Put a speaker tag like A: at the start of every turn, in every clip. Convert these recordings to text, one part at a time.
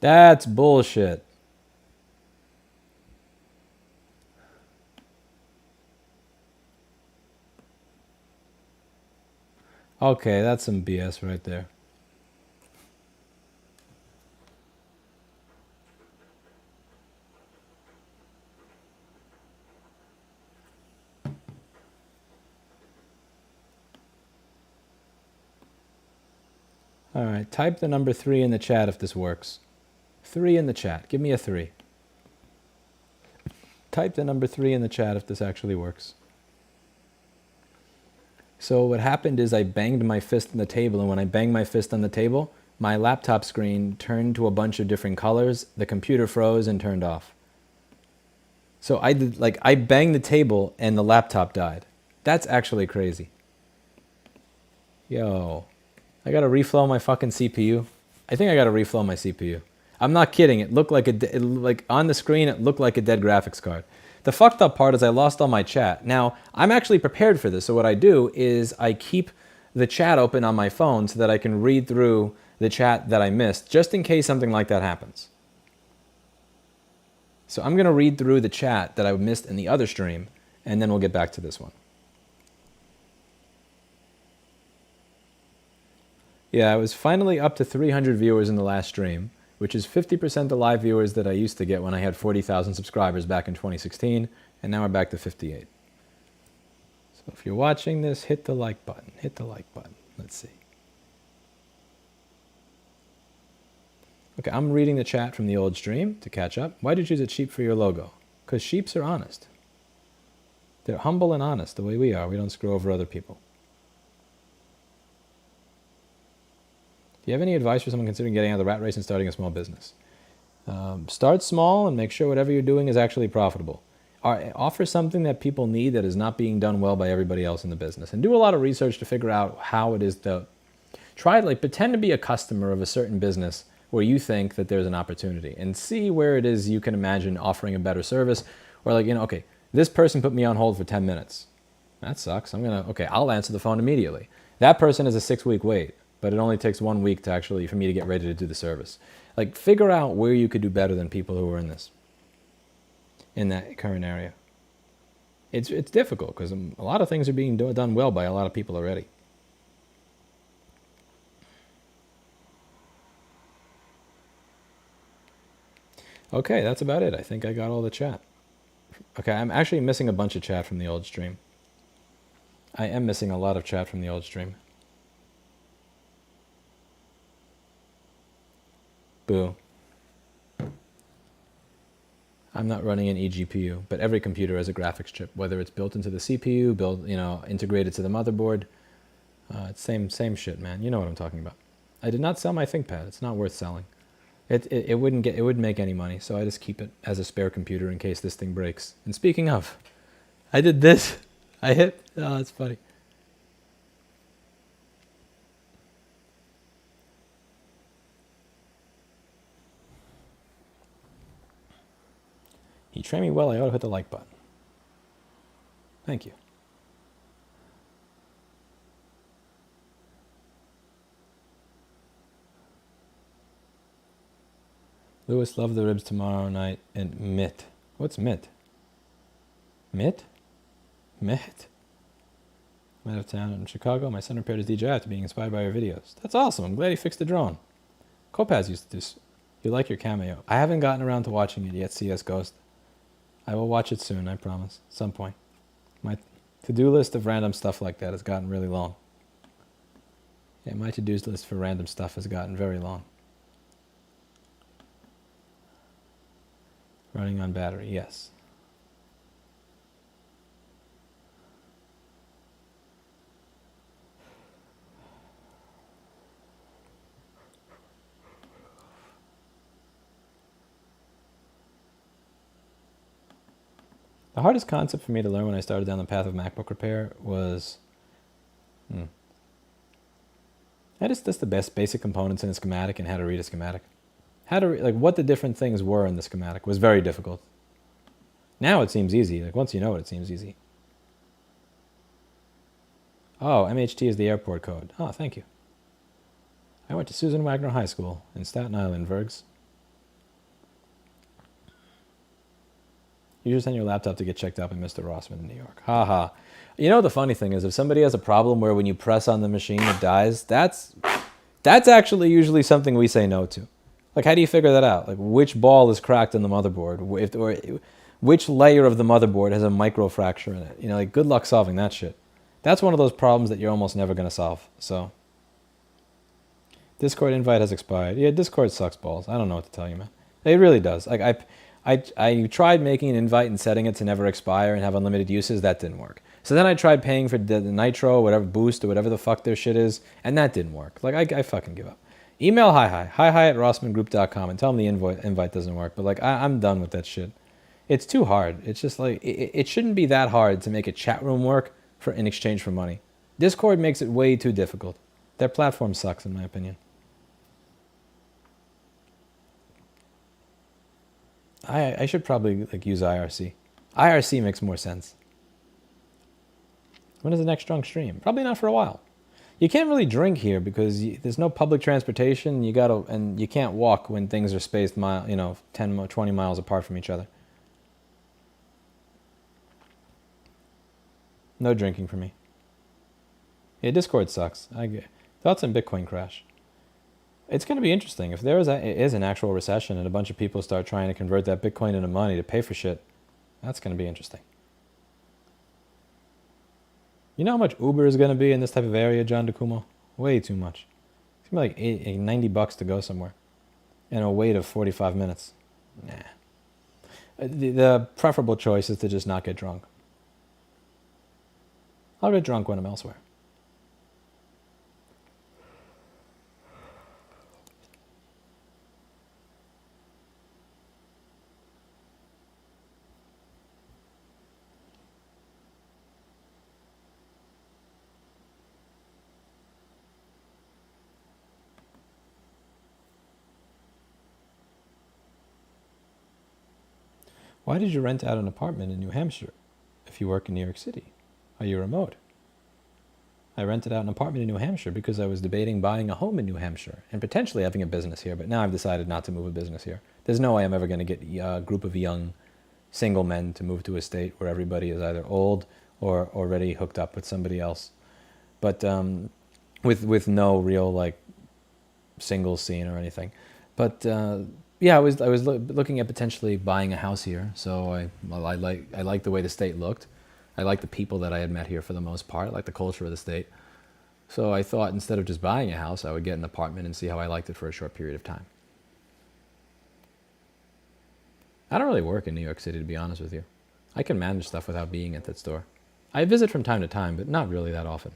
A: That's bullshit. Okay, that's some BS right there. All right, type the number 3 in the chat if this works. 3 in the chat. Give me a 3. Type the number 3 in the chat if this actually works. So what happened is I banged my fist on the table, and when I banged my fist on the table, my laptop screen turned to a bunch of different colors, the computer froze and turned off. So I banged the table and the laptop died. That's actually crazy. Yo, I gotta reflow my fucking CPU. I think I gotta reflow my CPU. I'm not kidding. It looked like like on the screen, it looked like a dead graphics card. The fucked up part is I lost all my chat. Now, I'm actually prepared for this. So what I do is I keep the chat open on my phone so that I can read through the chat that I missed, just in case something like that happens. So I'm going to read through the chat that I missed in the other stream, and then we'll get back to this one. Yeah, I was finally up to 300 viewers in the last stream, which is 50% the live viewers that I used to get when I had 40,000 subscribers back in 2016, and now we're back to 58. So if you're watching this, hit the like button. Hit the like button. Let's see. Okay, I'm reading the chat from the old stream to catch up. Why did you choose a sheep for your logo? Because sheeps are honest. They're humble and honest the way we are. We don't screw over other people. Do you have any advice for someone considering getting out of the rat race and starting a small business? Start small and make sure whatever you're doing is actually profitable. Offer something that people need that is not being done well by everybody else in the business. And do a lot of research to figure out how it is to try, like, pretend to be a customer of a certain business where you think that there's an opportunity, and see where it is you can imagine offering a better service. Or like, okay, this person put me on hold for 10 minutes. That sucks. Okay, I'll answer the phone immediately. That person is a 6-week wait, but it only takes 1 week to actually, for me to get ready to do the service. Like, figure out where you could do better than people who are in that current area. It's difficult because a lot of things are being done well by a lot of people already. Okay, that's about it. I think I got all the chat. Okay, I'm actually missing a bunch of chat from the old stream. I am missing a lot of chat from the old stream. Boo. I'm not running an eGPU, but every computer has a graphics chip, whether it's built into the CPU, integrated to the motherboard. It's same shit, man. You know what I'm talking about. I did not sell my ThinkPad. It's not worth selling. It wouldn't make any money, so I just keep it as a spare computer in case this thing breaks. And speaking of, I did this. I hit. Oh, that's funny. He trained me well. I ought to hit the like button. Thank you. Louis, love the ribs tomorrow night. And Mitt. What's Mitt? Mitt? Mitt? I'm out of town in Chicago. My son repaired his DJI after being inspired by your videos. That's awesome. I'm glad he fixed the drone. Kopaz used to do. You like your cameo. I haven't gotten around to watching it yet, CS Ghost. I will watch it soon, I promise. At some point. My to-do list of random stuff like that has gotten really long. Yeah, my to-do list for random stuff has gotten very long. Running on battery, yes. The hardest concept for me to learn when I started down the path of MacBook repair was... just the best basic components in a schematic and how to read a schematic. What the different things were in the schematic was very difficult. Now it seems easy. Like, once you know it, it seems easy. Oh, MHT is the airport code. Oh, thank you. I went to Susan Wagner High School in Staten Island, Verge. You should send your laptop to get checked out by Mr. Rossmann in New York. Ha ha. You know, the funny thing is, if somebody has a problem where when you press on the machine it dies, that's actually usually something we say no to. Like, how do you figure that out? Like, which ball is cracked in the motherboard? Or which layer of the motherboard has a microfracture in it? You know, like, good luck solving that shit. That's one of those problems that you're almost never going to solve. So, Discord invite has expired. Yeah, Discord sucks balls. I don't know what to tell you, man. It really does. Like, I tried making an invite and setting it to never expire and have unlimited uses. That didn't work. So then I tried paying for the Nitro, whatever, Boost, or whatever the fuck their shit is, and that didn't work. Like, I fucking give up. Email hi at rossmanngroup.com and tell them the invite doesn't work. But, like, I'm done with that shit. It's too hard. It's just like, it shouldn't be that hard to make a chat room work in exchange for money. Discord makes it way too difficult. Their platform sucks, in my opinion. I should probably like use IRC. IRC makes more sense. When is the next drunk stream? Probably not for a while. You can't really drink here because there's no public transportation. And you can't walk when things are spaced 10, 20 miles apart from each other. No drinking for me. Yeah, Discord sucks. Thoughts on Bitcoin crash? It's going to be interesting. If there is an actual recession and a bunch of people start trying to convert that Bitcoin into money to pay for shit, that's going to be interesting. You know how much Uber is going to be in this type of area, John DeCumo? Way too much. It's going to be like $90 to go somewhere. And a wait of 45 minutes. Nah. The preferable choice is to just not get drunk. I'll get drunk when I'm elsewhere. Why did you rent out an apartment in New Hampshire if you work in New York City? Are you remote? I rented out an apartment in New Hampshire because I was debating buying a home in New Hampshire and potentially having a business here, but now I've decided not to move a business here. There's no way I'm ever going to get a group of young single men to move to a state where everybody is either old or already hooked up with somebody else. But with no real like single scene or anything. But yeah, I was looking at potentially buying a house here. So I like the way the state looked. I like the people that I had met here for the most part. I like the culture of the state. So I thought instead of just buying a house, I would get an apartment and see how I liked it for a short period of time. I don't really work in New York City, to be honest with you. I can manage stuff without being at that store. I visit from time to time, but not really that often.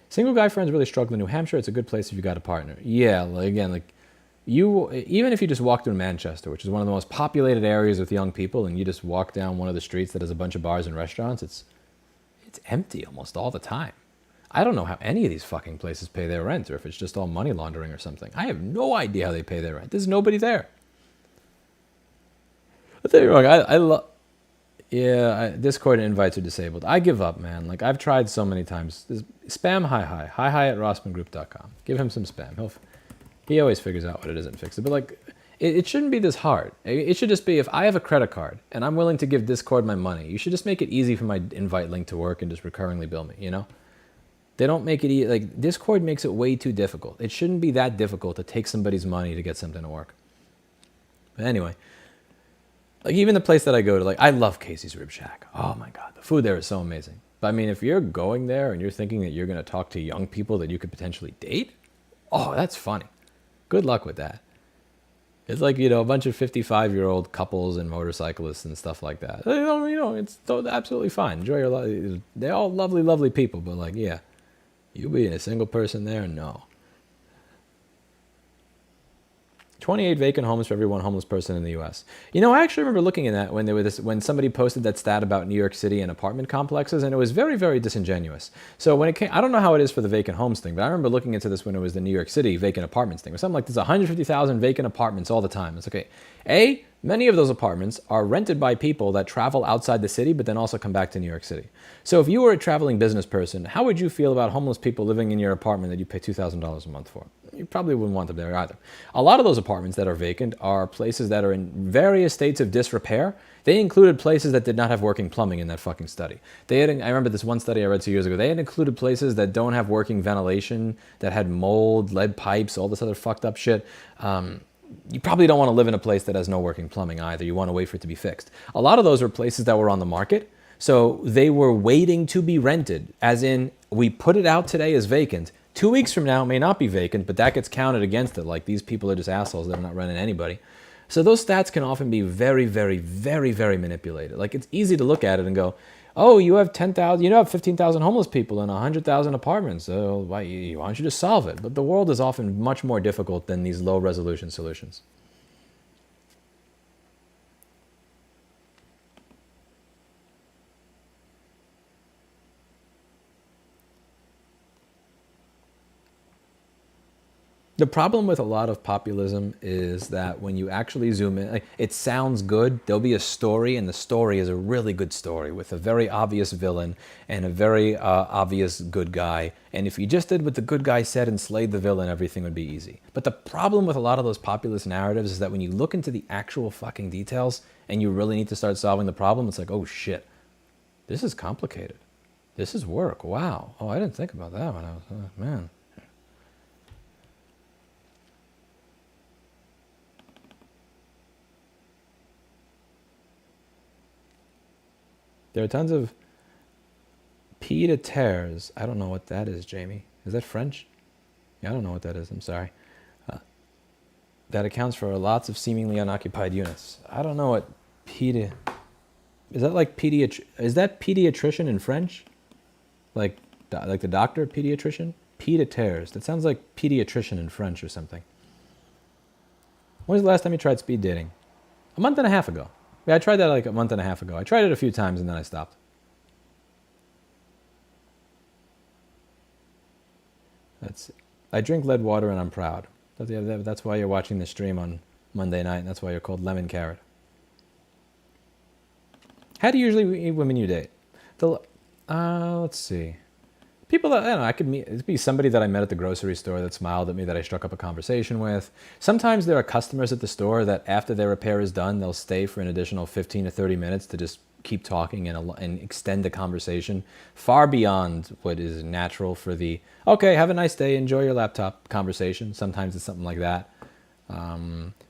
A: Single guy friends really struggle in New Hampshire. It's a good place if you got a partner. Yeah, even if you just walk through Manchester, which is one of the most populated areas with young people, and you just walk down one of the streets that has a bunch of bars and restaurants, it's empty almost all the time. I don't know how any of these fucking places pay their rent, or if it's just all money laundering or something. I have no idea how they pay their rent. There's nobody there. I'll tell you wrong, Discord invites are disabled. I give up, man. Like, I've tried so many times. Spam hi at rossmanngroup.com. Give him some spam. He always figures out what it is and fixes it. But like, it shouldn't be this hard. It should just be, if I have a credit card and I'm willing to give Discord my money, you should just make it easy for my invite link to work and just recurringly bill me, you know? They don't make it easy. Like, Discord makes it way too difficult. It shouldn't be that difficult to take somebody's money to get something to work. But anyway, like, even the place that I go to, like, I love Casey's Rib Shack. Oh my God, the food there is so amazing. But I mean, if you're going there and you're thinking that you're going to talk to young people that you could potentially date, oh, that's funny. Good luck with that. It's like, a bunch of 55-year-old couples and motorcyclists and stuff like that. It's absolutely fine. Enjoy your life. They're all lovely, lovely people. But like, yeah, you being a single person there, no. 28 vacant homes for every one homeless person in the U.S. I actually remember looking at that when somebody posted that stat about New York City and apartment complexes, and it was very, very disingenuous. So when it came, I don't know how it is for the vacant homes thing, but I remember looking into this when it was the New York City vacant apartments thing. It was something like there's 150,000 vacant apartments all the time. It's okay. Many of those apartments are rented by people that travel outside the city, but then also come back to New York City. So if you were a traveling business person, how would you feel about homeless people living in your apartment that you pay $2,000 a month for? you probably wouldn't want them there either. A lot of those apartments that are vacant are places that are in various states of disrepair. They included places that did not have working plumbing in that fucking study. I remember this one study I read 2 years ago. They had included places that don't have working ventilation, that had mold, lead pipes, all this other fucked up shit. You probably don't want to live in a place that has no working plumbing either. You want to wait for it to be fixed. A lot of those were places that were on the market. So they were waiting to be rented, as in we put it out today as vacant. 2 weeks from now, it may not be vacant, but that gets counted against it. Like, these people are just assholes. They're not renting anybody. So those stats can often be very, very, very, very manipulated. Like, it's easy to look at it and go, oh, you have 10,000, you have 15,000 homeless people and 100,000 apartments. So why don't you just solve it? But the world is often much more difficult than these low resolution solutions. The problem with a lot of populism is that when you actually zoom in, like, it sounds good. There'll be a story, and the story is a really good story with a very obvious villain and a very obvious good guy. And if you just did what the good guy said and slayed the villain, everything would be easy. But the problem with a lot of those populist narratives is that when you look into the actual fucking details and you really need to start solving the problem, it's like, oh shit, this is complicated. This is work. Wow. Oh, I didn't think about that when I was, man. There are tons of pied à terres. I don't know what that is, Jamie. Is that French? Yeah, I don't know what that is. I'm sorry. That accounts for lots of seemingly unoccupied units. I don't know what pied... Is that like Is that pediatrician in French? Like the doctor, pediatrician? Pied à terres. That sounds like pediatrician in French or something. When was the last time you tried speed dating? A month and a half ago. Yeah, I tried that like a month and a half ago. I tried it a few times and then I stopped. I drink lead water and I'm proud. That's why you're watching the stream on Monday night, and that's why you're called Lemon Carrot. How do you usually women you date? Let's see. People that, I don't know, I could meet, it'd be somebody that I met at the grocery store that smiled at me that I struck up a conversation with. Sometimes there are customers at the store that after their repair is done, they'll stay for an additional 15 to 30 minutes to just keep talking and extend the conversation far beyond what is natural for the, okay, have a nice day, enjoy your laptop conversation. Sometimes it's something like that.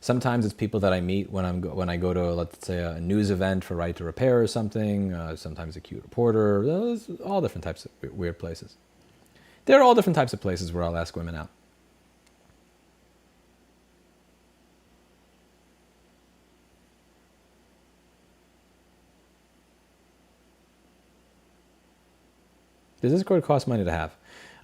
A: Sometimes it's people that I meet when I go to, let's say, a news event for Right to Repair or something. Sometimes a cute reporter. There's all different types of weird places. There are all different types of places where I'll ask women out. Does Discord cost money to have?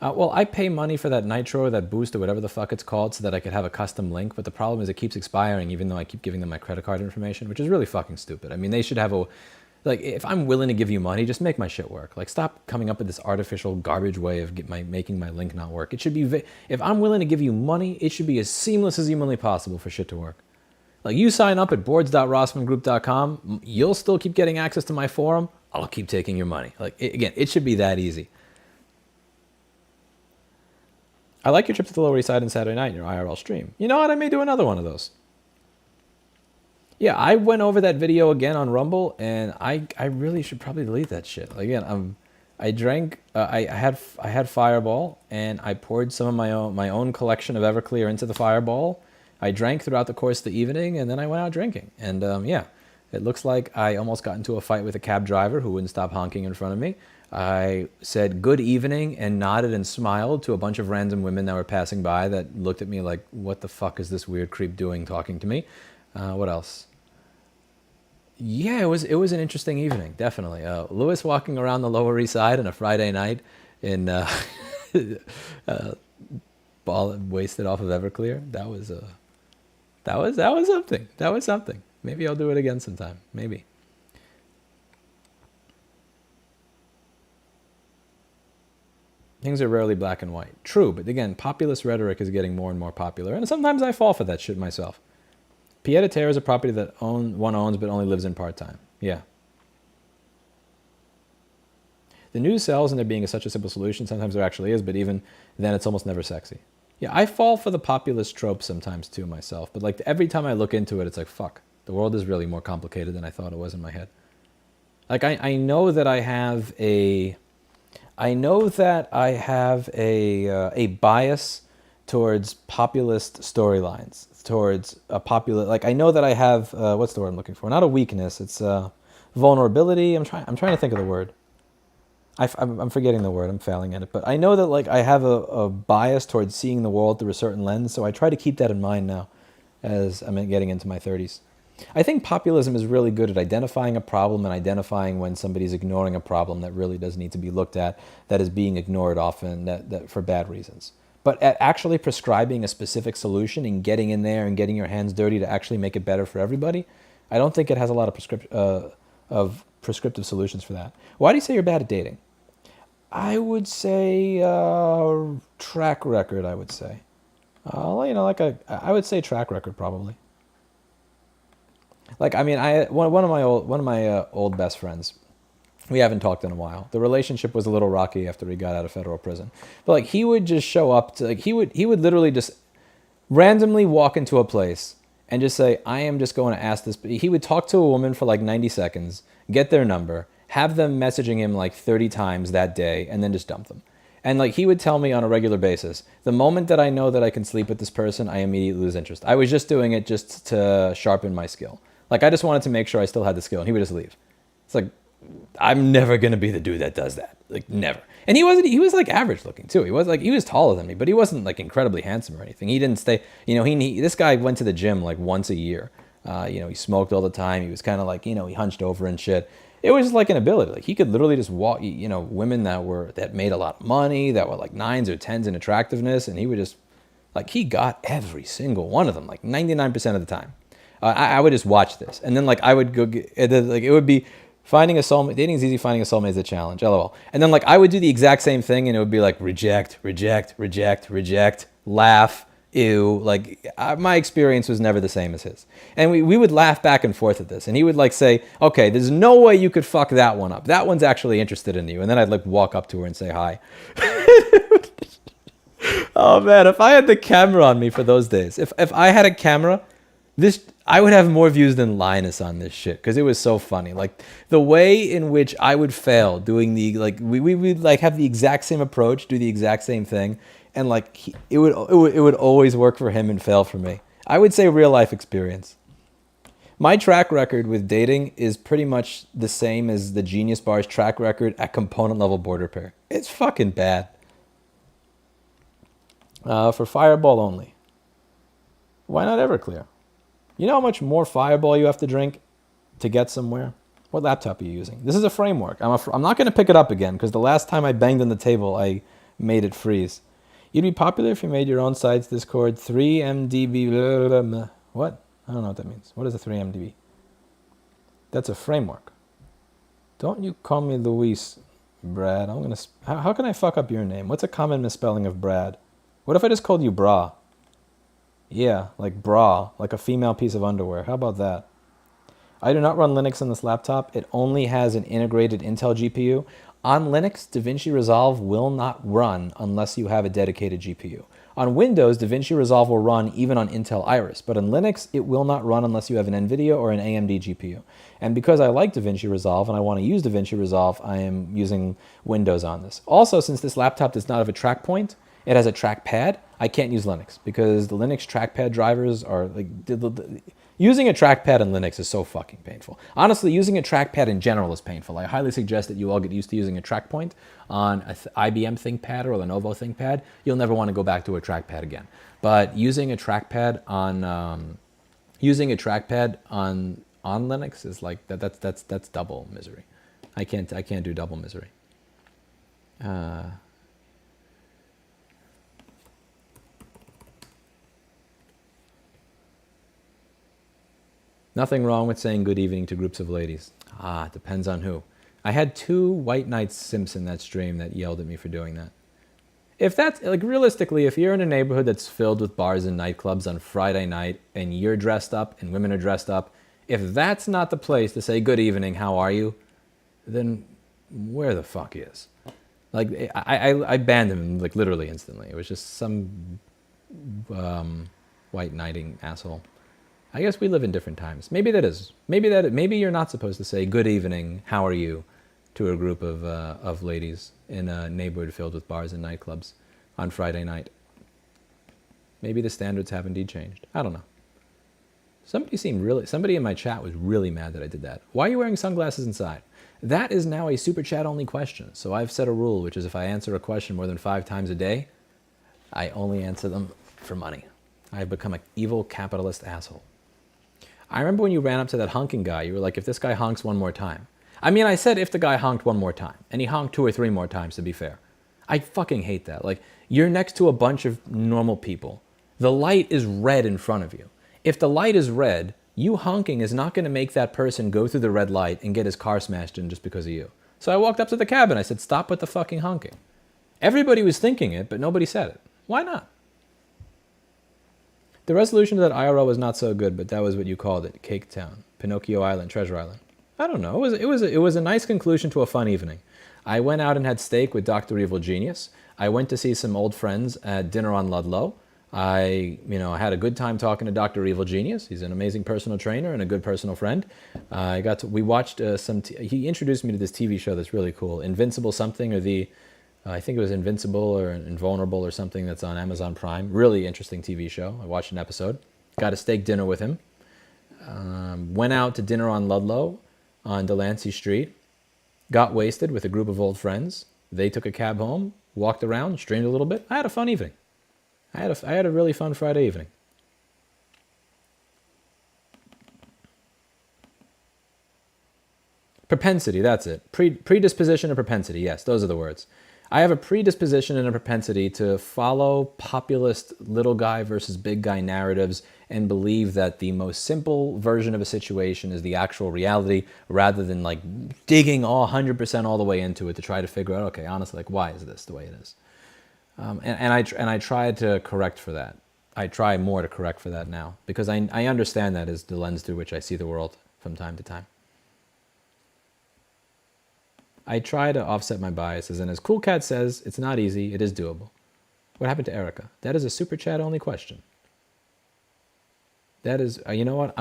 A: Well, I pay money for that Nitro or that Boost or whatever the fuck it's called so that I could have a custom link, but the problem is it keeps expiring even though I keep giving them my credit card information, which is really fucking stupid. I mean, they should have like, if I'm willing to give you money, just make my shit work. Like, stop coming up with this artificial garbage way of making my link not work. It should be, if I'm willing to give you money, it should be as seamless as humanly possible for shit to work. Like, you sign up at boards.rossmanngroup.com, you'll still keep getting access to my forum, I'll keep taking your money. Like, again, it should be that easy. I like your trip to the Lower East Side on Saturday night in your IRL stream. You know what? I may do another one of those. Yeah, I went over that video again on Rumble, and I really should probably delete that shit. Again, I drank. I had Fireball, and I poured some of my own collection of Everclear into the Fireball. I drank throughout the course of the evening, and then I went out drinking. And yeah, it looks like I almost got into a fight with a cab driver who wouldn't stop honking in front of me. I said good evening and nodded and smiled to a bunch of random women that were passing by that looked at me like, what the fuck is this weird creep doing talking to me? What else? Yeah, it was an interesting evening, definitely. Louis walking around the Lower East Side on a Friday night in wasted off of Everclear. That was something. That was something. Maybe I'll do it again sometime. Maybe. Things are rarely black and white. True, but again, populist rhetoric is getting more and more popular, and sometimes I fall for that shit myself. Pied-à-terre is a property that one owns but only lives in part-time. Yeah. The news sells and there being such a simple solution. Sometimes there actually is, but even then it's almost never sexy. Yeah, I fall for the populist trope sometimes too myself, but like every time I look into it, it's like, fuck, the world is really more complicated than I thought it was in my head. Like I know that I have a bias towards populist storylines, towards a popular. Like I know that I have what's the word I'm looking for? Not a weakness. It's vulnerability. I'm trying to think of the word. I'm forgetting the word. I'm failing at it. But I know that like I have a bias towards seeing the world through a certain lens. So I try to keep that in mind now, as I'm getting into my 30s. I think populism is really good at identifying a problem and identifying when somebody's ignoring a problem that really does need to be looked at, that is being ignored often that for bad reasons. But at actually prescribing a specific solution and getting in there and getting your hands dirty to actually make it better for everybody, I don't think it has a lot of prescriptive solutions for that. Why do you say you're bad at dating? I would say track record, I would say. I would say track record probably. Like, I mean, one of my old best friends. We haven't talked in a while. The relationship was a little rocky after he got out of federal prison. But like, he would just show up to like he would literally just randomly walk into a place and just say, "I am just going to ask this." He would talk to a woman for like 90 seconds, get their number, have them messaging him like 30 times that day, and then just dump them. And like he would tell me on a regular basis, the moment that I know that I can sleep with this person, I immediately lose interest. I was just doing it just to sharpen my skill. Like I just wanted to make sure I still had the skill, and he would just leave. It's like, I'm never gonna be the dude that does that. Like never. And he was like average looking too. He was taller than me, but he wasn't like incredibly handsome or anything. He didn't stay, this guy went to the gym like once a year. He smoked all the time. He was kind of like, he hunched over and shit. It was just like an ability. Like he could literally just walk, women that made a lot of money, that were like 9s or 10s in attractiveness, and he would just, like, he got every single one of them, like 99% of the time. I would just watch this, and then like I would go, like it would be finding a soulmate. Dating is easy, finding a soulmate is a challenge. LOL. And then like I would do the exact same thing, and it would be like reject, reject, reject, reject, laugh, ew. Like my experience was never the same as his, and we would laugh back and forth at this, and he would like say, "Okay, there's no way you could fuck that one up. That one's actually interested in you." And then I'd like walk up to her and say hi. Oh man, if I had the camera on me for those days, if I had a camera. I would have more views than Linus on this shit because it was so funny. Like the way in which I would fail doing the like we would like have the exact same approach, do the exact same thing, and like it would always work for him and fail for me. I would say real life experience. My track record with dating is pretty much the same as the Genius Bar's track record at component level border pair. It's fucking bad. For Fireball only. Why not Everclear? You know how much more Fireball you have to drink to get somewhere? What laptop are you using? This is a framework. I'm not going to pick it up again because the last time I banged on the table, I made it freeze. You'd be popular if you made your own sites, Discord, 3MDB. What? I don't know what that means. What is a 3MDB? That's a framework. Don't you call me Luis, Brad. How can I fuck up your name? What's a common misspelling of Brad? What if I just called you Bra? Yeah, like bra, like a female piece of underwear. How about that? I do not run Linux on this laptop. It only has an integrated Intel GPU. On Linux, DaVinci Resolve will not run unless you have a dedicated GPU. On Windows, DaVinci Resolve will run even on Intel Iris, but on Linux, it will not run unless you have an NVIDIA or an AMD GPU. And because I like DaVinci Resolve and I want to use DaVinci Resolve, I am using Windows on this. Also, since this laptop does not have a track point, it has a trackpad. I can't use Linux because the Linux trackpad drivers are like using a trackpad in Linux is so fucking painful. Honestly, using a trackpad in general is painful. I highly suggest that you all get used to using a track point on an IBM ThinkPad or a Lenovo ThinkPad. You'll never want to go back to a trackpad again. But using a trackpad on Linux is like that's double misery. I can't do double misery. Nothing wrong with saying good evening to groups of ladies. It depends on who. I had 2 White Knights Simps in that stream that yelled at me for doing that. If that's, like, realistically, if you're in a neighborhood that's filled with bars and nightclubs on Friday night and you're dressed up and women are dressed up, if that's not the place to say good evening, how are you, then where the fuck is? Like, I banned him, like, literally instantly. It was just some white knighting asshole. I guess we live in different times. Maybe that is. Maybe you're not supposed to say good evening, how are you, to a group of ladies in a neighborhood filled with bars and nightclubs on Friday night. Maybe the standards have indeed changed. I don't know. Somebody in my chat was really mad that I did that. Why are you wearing sunglasses inside? That is now a super chat only question. So I've set a rule, which is if I answer a question more than 5 times a day, I only answer them for money. I've become an evil capitalist asshole. I remember when you ran up to that honking guy, you were like, if this guy honks one more time. I mean, I said if the guy honked one more time, and he honked 2 or 3 more times, to be fair. I fucking hate that. Like, you're next to a bunch of normal people. The light is red in front of you. If the light is red, you honking is not going to make that person go through the red light and get his car smashed in just because of you. So I walked up to the cab and I said, stop with the fucking honking. Everybody was thinking it, but nobody said it. Why not? The resolution to that IRL was not so good, but that was what you called it. Cake Town, Pinocchio Island, Treasure Island. I don't know. It was a nice conclusion to a fun evening. I went out and had steak with Dr. Evil Genius. I went to see some old friends at dinner on Ludlow. I had a good time talking to Dr. Evil Genius. He's an amazing personal trainer and a good personal friend. We watched he introduced me to this TV show that's really cool, Invincible something, or I think it was Invincible or Invulnerable or something, that's on Amazon Prime. Really interesting TV show. I watched an episode. Got a steak dinner with him. Went out to dinner on Ludlow on Delancey Street. Got wasted with a group of old friends. They took a cab home, walked around, streamed a little bit. I had a fun evening. I had a really fun Friday evening. Propensity, that's it. Predisposition and propensity, yes, those are the words. I have a predisposition and a propensity to follow populist little guy versus big guy narratives and believe that the most simple version of a situation is the actual reality, rather than like digging 100% all the way into it to try to figure out, okay, honestly, like, why is this the way it is? And I try to correct for that. I try more to correct for that now, because I understand that is the lens through which I see the world from time to time. I try to offset my biases, and as Cool Cat says, it's not easy, it is doable. What happened to Erica? That is a super chat only question. That is, you know what?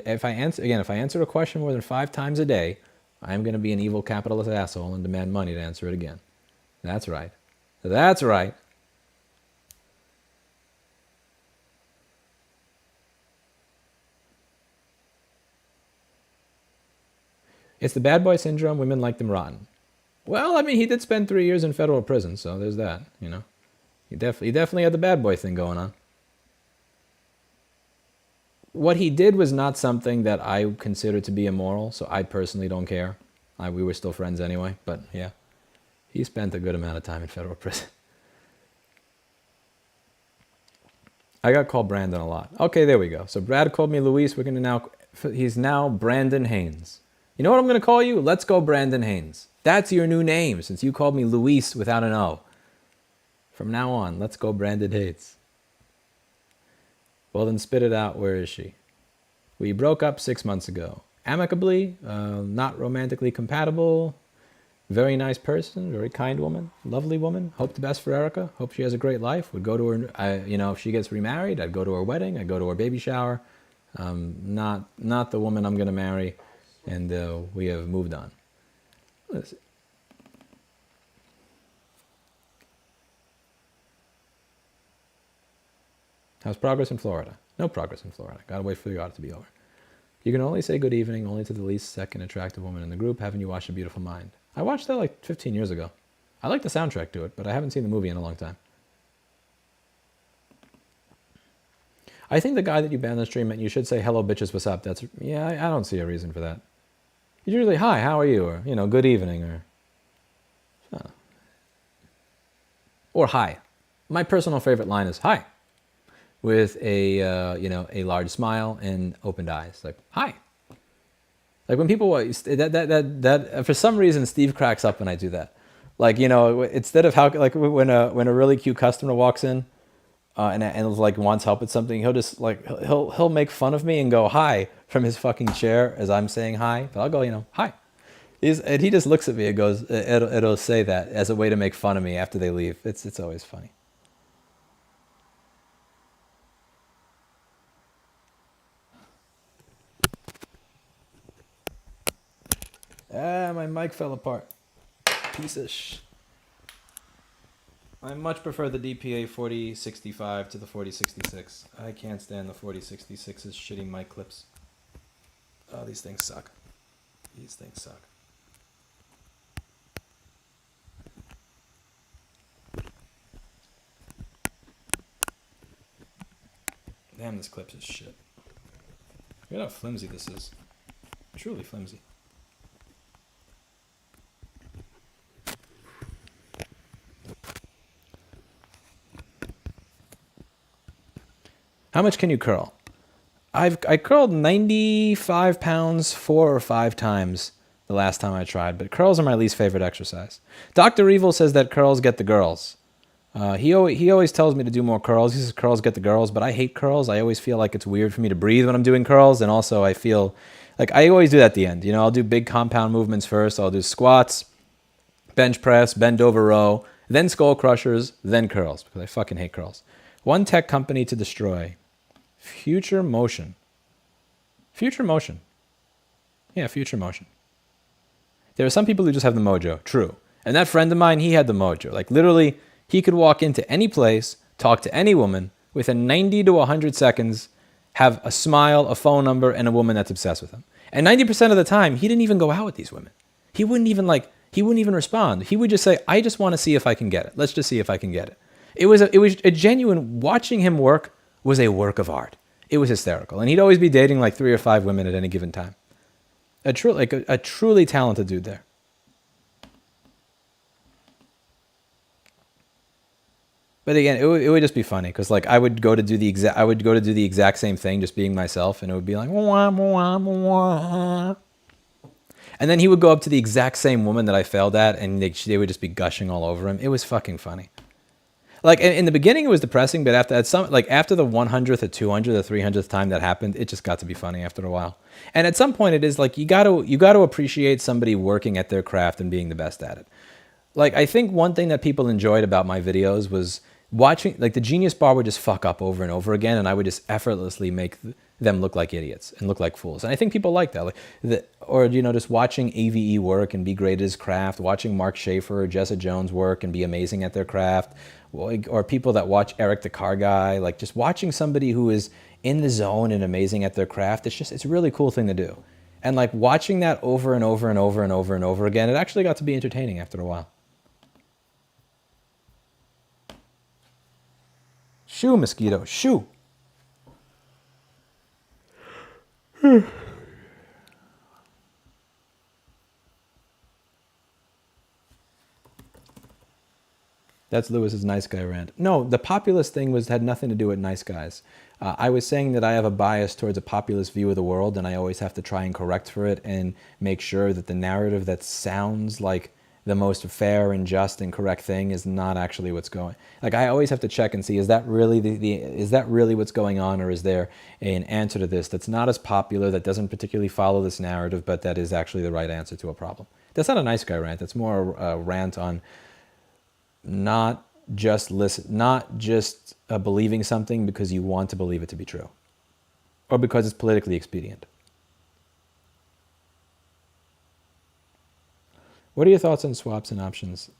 A: If I answer a question more than 5 times a day, I'm going to be an evil capitalist asshole and demand money to answer it again. That's right. That's right. It's the bad boy syndrome. Women like them rotten. Well, I mean, he did spend 3 years in federal prison, so there's that, you know. He definitely had the bad boy thing going on. What he did was not something that I consider to be immoral, so I personally don't care. We were still friends anyway, but yeah. He spent a good amount of time in federal prison. I got called Brandon a lot. Okay, there we go. So Brad called me Luis. He's now Brandon Haynes. You know what I'm going to call you? Let's go Brandon Haynes. That's your new name, since you called me Luis without an O. From now on, let's go Brandon Haynes. Well, then spit it out. Where is she? We broke up 6 months ago. Amicably, not romantically compatible. Very nice person, very kind woman, lovely woman. Hope the best for Erica. Hope she has a great life. Would go to her, if she gets remarried, I'd go to her wedding. I'd go to her baby shower. Not the woman I'm going to marry, and we have moved on. Listen. How's progress in Florida? No progress in Florida. Gotta wait for the audit to be over. You can only say good evening only to the least second attractive woman in the group. Haven't you watched A Beautiful Mind? I watched that like 15 years ago. I like the soundtrack to it, but I haven't seen the movie in a long time. I think the guy that you banned on the stream, you should say, hello bitches, what's up? I don't see a reason for that. Usually, hi, how are you? Or, good evening, or hi. My personal favorite line is hi, with a large smile and opened eyes, like hi. Like when people that for some reason Steve cracks up when I do that. Like instead of when a really cute customer walks in, and like wants help with something, he'll just he'll make fun of me and go hi from his fucking chair as I'm saying hi. But I'll go hi. And he just looks at me and goes, it'll say that as a way to make fun of me after they leave. It's always funny. My mic fell apart. Piece of sh. I much prefer the DPA 4065 to the 4066. I can't stand the 4066's shitty mic clips. Oh, these things suck. These things suck. Damn, this clip is shit. Look at how flimsy this is. Truly flimsy. How much can you curl? I curled 95 pounds 4 or 5 times the last time I tried, but curls are my least favorite exercise. Dr. Evil says that curls get the girls. He always tells me to do more curls. He says curls get the girls, but I hate curls. I always feel like it's weird for me to breathe when I'm doing curls, and also I feel like I always do that at the end. You know, I'll do big compound movements first. I'll do squats, bench press, bend over row, then skull crushers, then curls, because I fucking hate curls. One tech company to destroy. Future Motion. Future Motion. Yeah, Future Motion. There are some people who just have the mojo. True. And that friend of mine, he had the mojo. Like literally, he could walk into any place, talk to any woman, within 90 to 100 seconds, have a smile, a phone number, and a woman that's obsessed with him. And 90% of the time, he didn't even go out with these women. He wouldn't even respond. He would just say, I just want to see if I can get it. Let's just see if I can get it. It was a genuine, watching him work was a work of art. It was hysterical. And he'd always be dating like 3 or 5 women at any given time. A truly talented dude there. But again, it would just be funny because like I would go to do the exact same thing, just being myself, and it would be like wah, wah, wah. And then he would go up to the exact same woman that I failed at, and they would just be gushing all over him. It was fucking funny. Like in the beginning, it was depressing, but after the 100th, or 200th, or 300th time that happened, it just got to be funny after a while. And at some point, it is like you got to appreciate somebody working at their craft and being the best at it. Like I think one thing that people enjoyed about my videos was watching, like the Genius Bar would just fuck up over and over again, and I would just effortlessly make them look like idiots and look like fools. And I think people like that. Or just watching AVE work and be great at his craft, watching Mark Schaefer or Jessa Jones work and be amazing at their craft, or people that watch Eric the Car Guy, like just watching somebody who is in the zone and amazing at their craft. It's a really cool thing to do. And like watching that over and over and over and over and over again, it actually got to be entertaining after a while. Shoo, mosquito, shoo. That's Lewis's nice guy rant. No, the populist thing had nothing to do with nice guys. I was saying that I have a bias towards a populist view of the world, and I always have to try and correct for it and make sure that the narrative that sounds like the most fair and just and correct thing is not actually what's going. Like I always have to check and see, is that really is that really what's going on, or is there an answer to this that's not as popular, that doesn't particularly follow this narrative, but that is actually the right answer to a problem? That's not a nice guy rant. That's more a rant on not just believing something because you want to believe it to be true, or because it's politically expedient. What are your thoughts on swaps and options?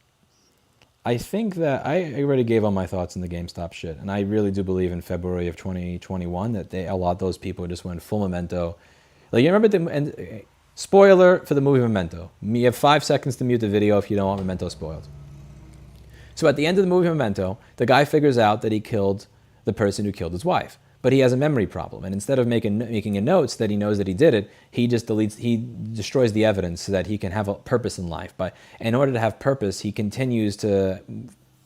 A: I think that I already gave all my thoughts in the GameStop shit, and I really do believe in February of 2021 that a lot of those people just went full Memento. Like, you remember spoiler for the movie Memento. You have 5 seconds to mute the video if you don't want Memento spoiled. So at the end of the movie Memento, the guy figures out that he killed the person who killed his wife. But he has a memory problem, and instead of making a notes that he knows that he did it, he destroys the evidence so that he can have a purpose in life. But in order to have purpose, he continues to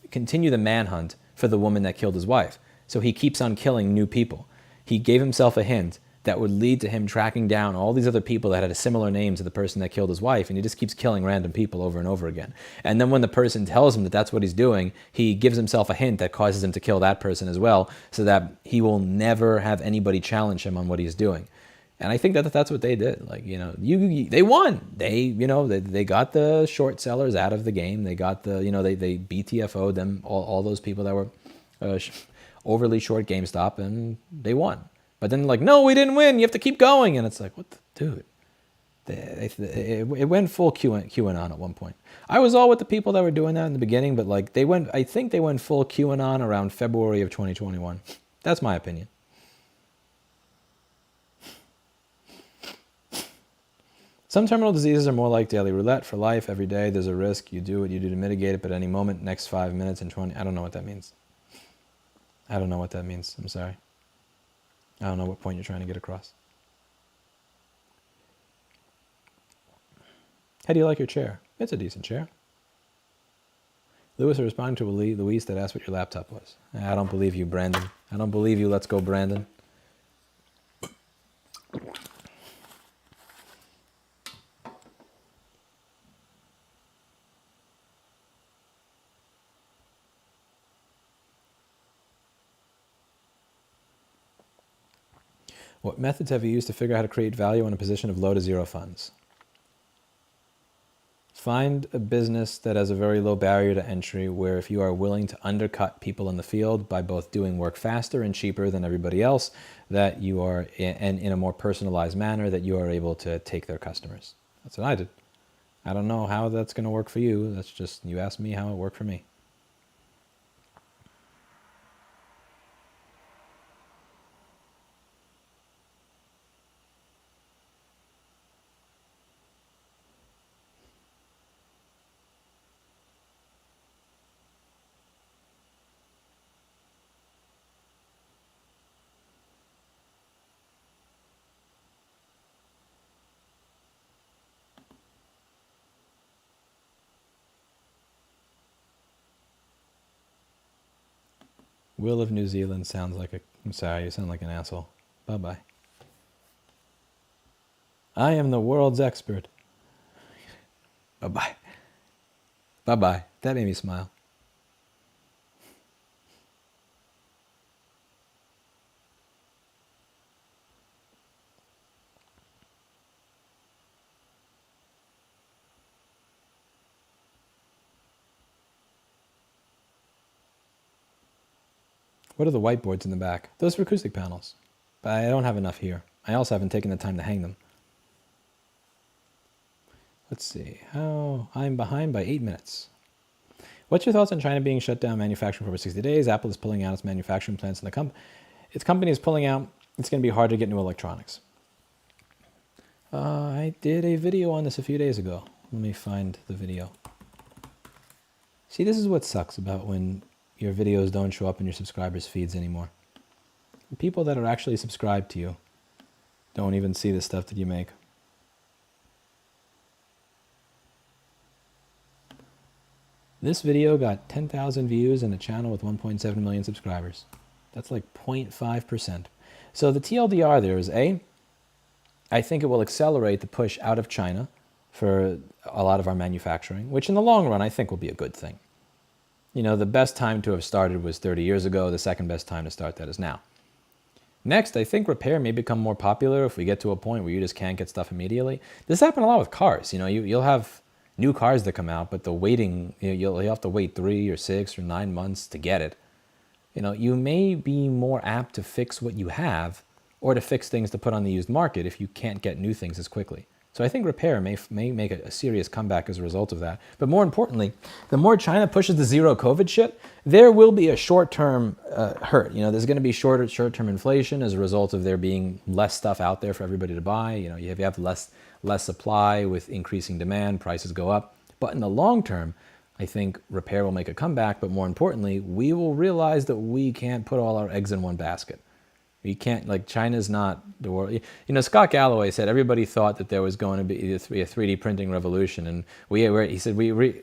A: continue the manhunt for the woman that killed his wife. So he keeps on killing new people. He gave himself a hint that would lead to him tracking down all these other people that had a similar name to the person that killed his wife, and he just keeps killing random people over and over again. And then when the person tells him that that's what he's doing, he gives himself a hint that causes him to kill that person as well, so that he will never have anybody challenge him on what he's doing. And I think that's what they did. Like, they won. They got the short sellers out of the game. They got they BTFO'd them, all those people that were overly short GameStop, and they won. But then like, no, we didn't win. You have to keep going. And it's like, what the dude? It went full QAnon at one point. I was all with the people that were doing that in the beginning, but like I think they went full QAnon around February of 2021. That's my opinion. Some terminal diseases are more like daily roulette for life. Every day there's a risk. You do what you do to mitigate it, but at any moment, next 5 minutes and 20, I don't know what that means. I don't know what that means. I'm sorry. I don't know what point you're trying to get across. How do you like your chair? It's a decent chair. Louis responding to Luis that asked what your laptop was. I don't believe you, Brandon. I don't believe you. Let's go, Brandon. What methods have you used to figure out how to create value in a position of low to zero funds? Find a business that has a very low barrier to entry where if you are willing to undercut people in the field by both doing work faster and cheaper than everybody else, that you are, and in a more personalized manner, that you are able to take their customers. That's what I did. I don't know how that's going to work for you. That's just, you asked me how it worked for me. Will of New Zealand sounds like a... I'm sorry, you sound like an asshole. Bye-bye. I am the world's expert. Bye-bye. Bye-bye. That made me smile. What are the whiteboards in the back? Those are acoustic panels. But I don't have enough here. I also haven't taken the time to hang them. Let's see. How I'm behind by 8 minutes. What's your thoughts on China being shut down manufacturing for over 60 days? Apple is pulling out its manufacturing plants in its company is pulling out. It's going to be hard to get new electronics. I did a video on this a few days ago. Let me find the video. See, this is what sucks about when your videos don't show up in your subscribers' feeds anymore. The people that are actually subscribed to you don't even see the stuff that you make. This video got 10,000 views in a channel with 1.7 million subscribers. That's like 0.5%. So the TLDR there is I think it will accelerate the push out of China for a lot of our manufacturing, which in the long run I think will be a good thing. You know, the best time to have started was 30 years ago. The second best time to start that is now. Next, I think repair may become more popular if we get to a point where you just can't get stuff immediately. This happened a lot with cars. You know, you'll have new cars that come out, but the waiting, you'll have to wait 3 or 6 or 9 months to get it. You know, you may be more apt to fix what you have or to fix things to put on the used market if you can't get new things as quickly. So I think repair may make a serious comeback as a result of that. But more importantly, the more China pushes the zero COVID shit, there will be a short-term hurt. You know, there's going to be short-term inflation as a result of there being less stuff out there for everybody to buy. You know, you have less supply with increasing demand, prices go up. But in the long term, I think repair will make a comeback. But more importantly, we will realize that we can't put all our eggs in one basket. You can't, like, China's not the world. You know, Scott Galloway said everybody thought that there was going to be a 3D printing revolution, and he said,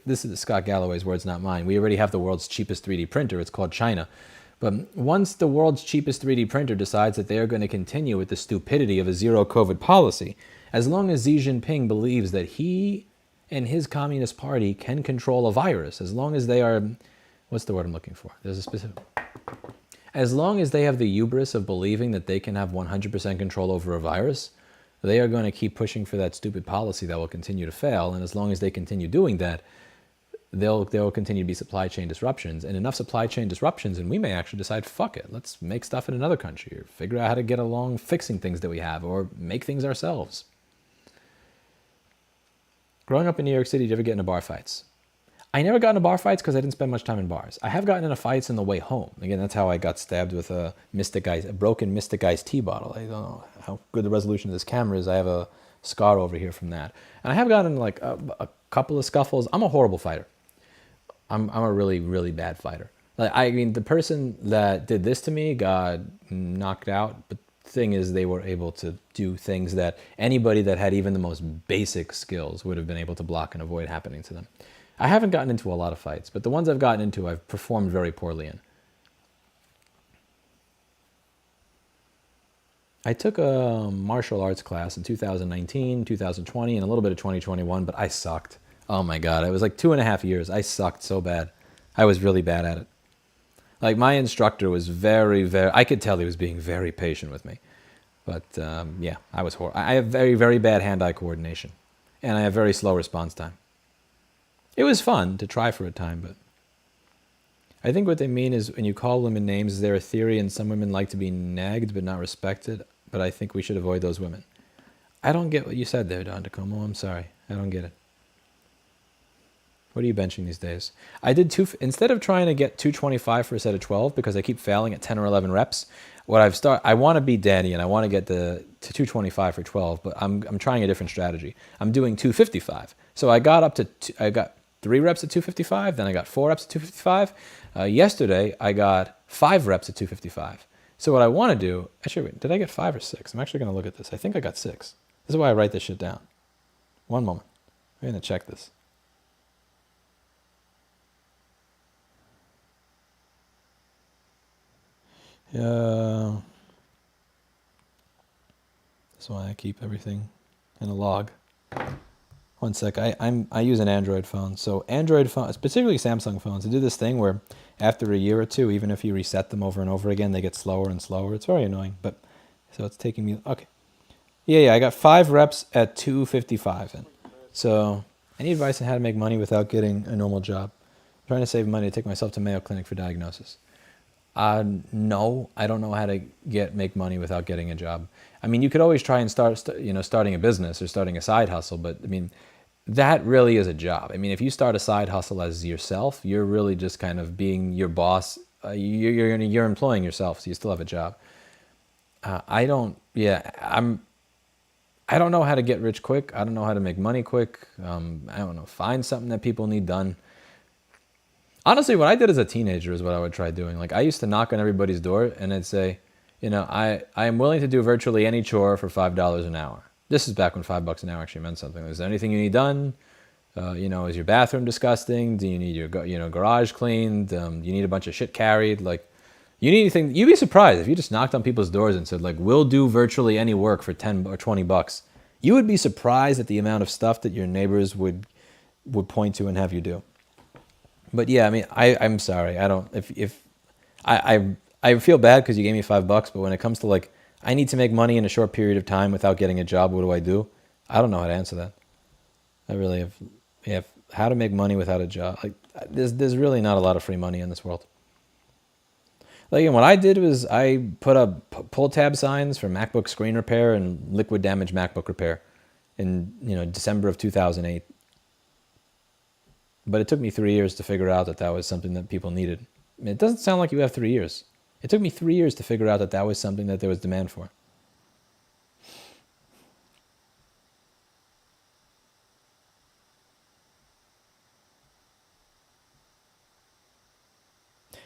A: this is Scott Galloway's words, not mine. We already have the world's cheapest 3D printer. It's called China. But once the world's cheapest 3D printer decides that they are going to continue with the stupidity of a zero COVID policy, as long as Xi Jinping believes that he and his Communist Party can control a virus, as long as they are, what's the word I'm looking for? There's a specific... As long as they have the hubris of believing that they can have 100% control over a virus, they are going to keep pushing for that stupid policy that will continue to fail. And as long as they continue doing that, there will continue to be supply chain disruptions. And enough supply chain disruptions, and we may actually decide, fuck it, let's make stuff in another country, or figure out how to get along fixing things that we have, or make things ourselves. Growing up in New York City, did you ever get into bar fights? I never got into bar fights because I didn't spend much time in bars. I have gotten into fights on the way home. Again, that's how I got stabbed with a broken Mystic Ice tea bottle. I don't know how good the resolution of this camera is. I have a scar over here from that. And I have gotten like a couple of scuffles. I'm a horrible fighter. I'm a really, really bad fighter. Like, I mean, the person that did this to me got knocked out, but the thing is they were able to do things that anybody that had even the most basic skills would have been able to block and avoid happening to them. I haven't gotten into a lot of fights, but the ones I've gotten into, I've performed very poorly in. I took a martial arts class in 2019, 2020, and a little bit of 2021, but I sucked. Oh my God, it was like 2.5 years. I sucked so bad. I was really bad at it. Like, my instructor was I could tell he was being very patient with me. But yeah, I was horrible. I have very, very bad hand-eye coordination. And I have very slow response time. It was fun to try for a time, but I think what they mean is when you call women names, is there a theory and some women like to be nagged but not respected, but I think we should avoid those women. I don't get what you said there, Don DeComo. I'm sorry. I don't get it. What are you benching these days? I did instead of trying to get 225 for a set of 12 because I keep failing at 10 or 11 reps. I want to beat Danny and I want to get to 225 for 12, but I'm trying a different strategy. I'm doing 255. So I got 3 reps at 255, then I got 4 reps at 255. Yesterday I got 5 reps at 255. So what I want to do, actually, wait, did I get 5 or 6? I'm actually going to look at this. I think I got 6. This is why I write this shit down. One moment. I'm going to check this. That's why I keep everything in a log. One sec. I use an Android phone. So Android phones, particularly Samsung phones, they do this thing where after a year or two, even if you reset them over and over again, they get slower and slower. It's very annoying. But so it's taking me. Okay. Yeah. I got 5 reps at 255. Then. So I need advice on how to make money without getting a normal job. I'm trying to save money to take myself to Mayo Clinic for diagnosis. No, I don't know how to make money without getting a job. I mean, you could always try and starting a business or starting a side hustle, but I mean, that really is a job. I mean, if you start a side hustle as yourself, you're really just kind of being your boss. You're employing yourself, so you still have a job. I don't know how to get rich quick. I don't know how to make money quick. I don't know. Find something that people need done. Honestly, what I did as a teenager is what I would try doing. Like, I used to knock on everybody's door and I'd say, I am willing to do virtually any chore for $5 an hour. This is back when $5 an hour actually meant something. Is there anything you need done? Is your bathroom disgusting? Do you need your garage cleaned? Do you need a bunch of shit carried? Like, you need anything? You'd be surprised if you just knocked on people's doors and said, like, we'll do virtually any work for $10 or $20. You would be surprised at the amount of stuff that your neighbors would point to and have you do. But yeah, I mean, I'm sorry. I don't. If I feel bad because you gave me $5, but when it comes to like, I need to make money in a short period of time without getting a job, what do I do? I don't know how to answer that. I really have how to make money without a job. Like, there's really not a lot of free money in this world. Like, what I did was I put up pull tab signs for MacBook screen repair and liquid damage MacBook repair in December of 2008. But it took me 3 years to figure out that was something that people needed. I mean, it doesn't sound like you have 3 years. It took me 3 years to figure out that was something that there was demand for.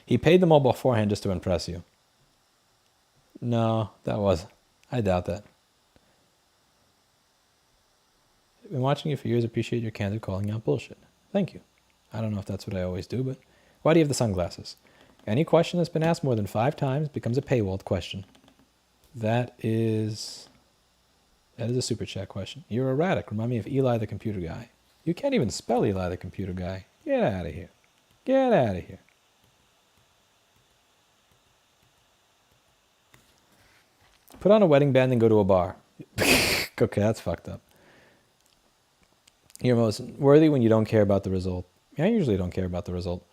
A: He paid them all beforehand just to impress you. No, I doubt that. I've been watching you for years. Appreciate your candid calling out bullshit. Thank you. I don't know if that's what I always do, but why do you have the sunglasses? Any question that's been asked more than 5 times becomes a paywalled question. That is a super chat question. You're erratic. Remind me of Eli the computer guy. You can't even spell Eli the computer guy. Get out of here. Get out of here. Put on a wedding band and go to a bar. Okay, that's fucked up. You're most worthy when you don't care about the result. I usually don't care about the result.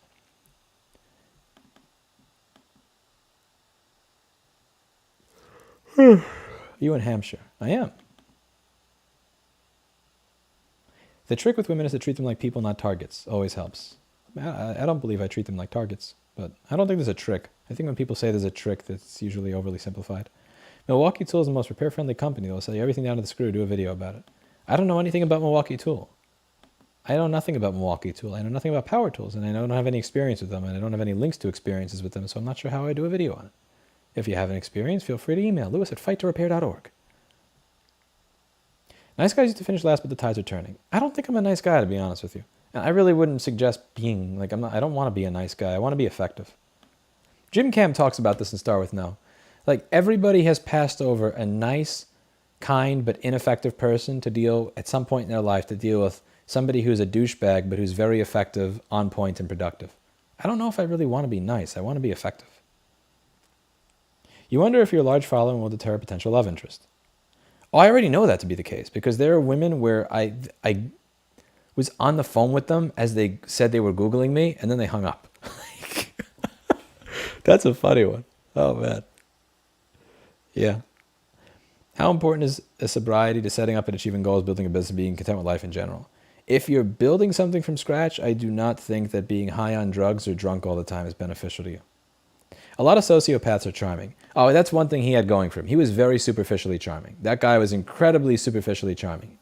A: You in Hampshire? I am. The trick with women is to treat them like people, not targets. Always helps. I don't believe I treat them like targets, but I don't think there's a trick. I think when people say there's a trick, that's usually overly simplified. Milwaukee Tool is the most repair-friendly company. They'll sell you everything down to the screw. Do a video about it. I don't know anything about Milwaukee Tool. I know nothing about Milwaukee Tool. I know nothing about power tools, and I don't have any experience with them, and I don't have any links to experiences with them, so I'm not sure how I do a video on it. If you have an experience, feel free to email Louis@fighttorepair.org. Nice guys used to finish last, but the tides are turning. I don't think I'm a nice guy, to be honest with you. And I really wouldn't suggest being, like, I don't want to be a nice guy. I want to be effective. Jim Cam talks about this in Start With No. Like, everybody has passed over a nice, kind, but ineffective person to deal, at some point in their life, to deal with somebody who's a douchebag, but who's very effective, on point, and productive. I don't know if I really want to be nice. I want to be effective. You wonder if your large following will deter potential love interest. Oh, I already know that to be the case, because there are women where I was on the phone with them as they said they were Googling me, and then they hung up. That's a funny one. Oh, man. Yeah. How important is a sobriety to setting up and achieving goals, building a business, being content with life in general? If you're building something from scratch, I do not think that being high on drugs or drunk all the time is beneficial to you. A lot of sociopaths are charming. Oh, that's one thing he had going for him. He was very superficially charming. That guy was incredibly superficially charming.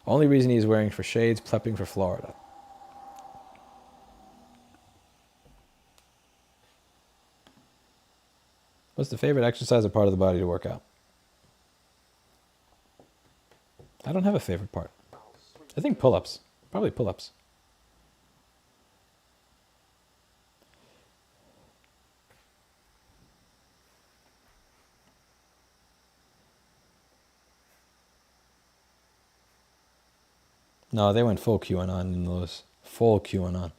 A: Only reason he's wearing for shades, prepping for Florida. What's the favorite exercise or part of the body to work out? I don't have a favorite part. I think pull-ups. Probably pull-ups. No, they went full QAnon in those. Full QAnon.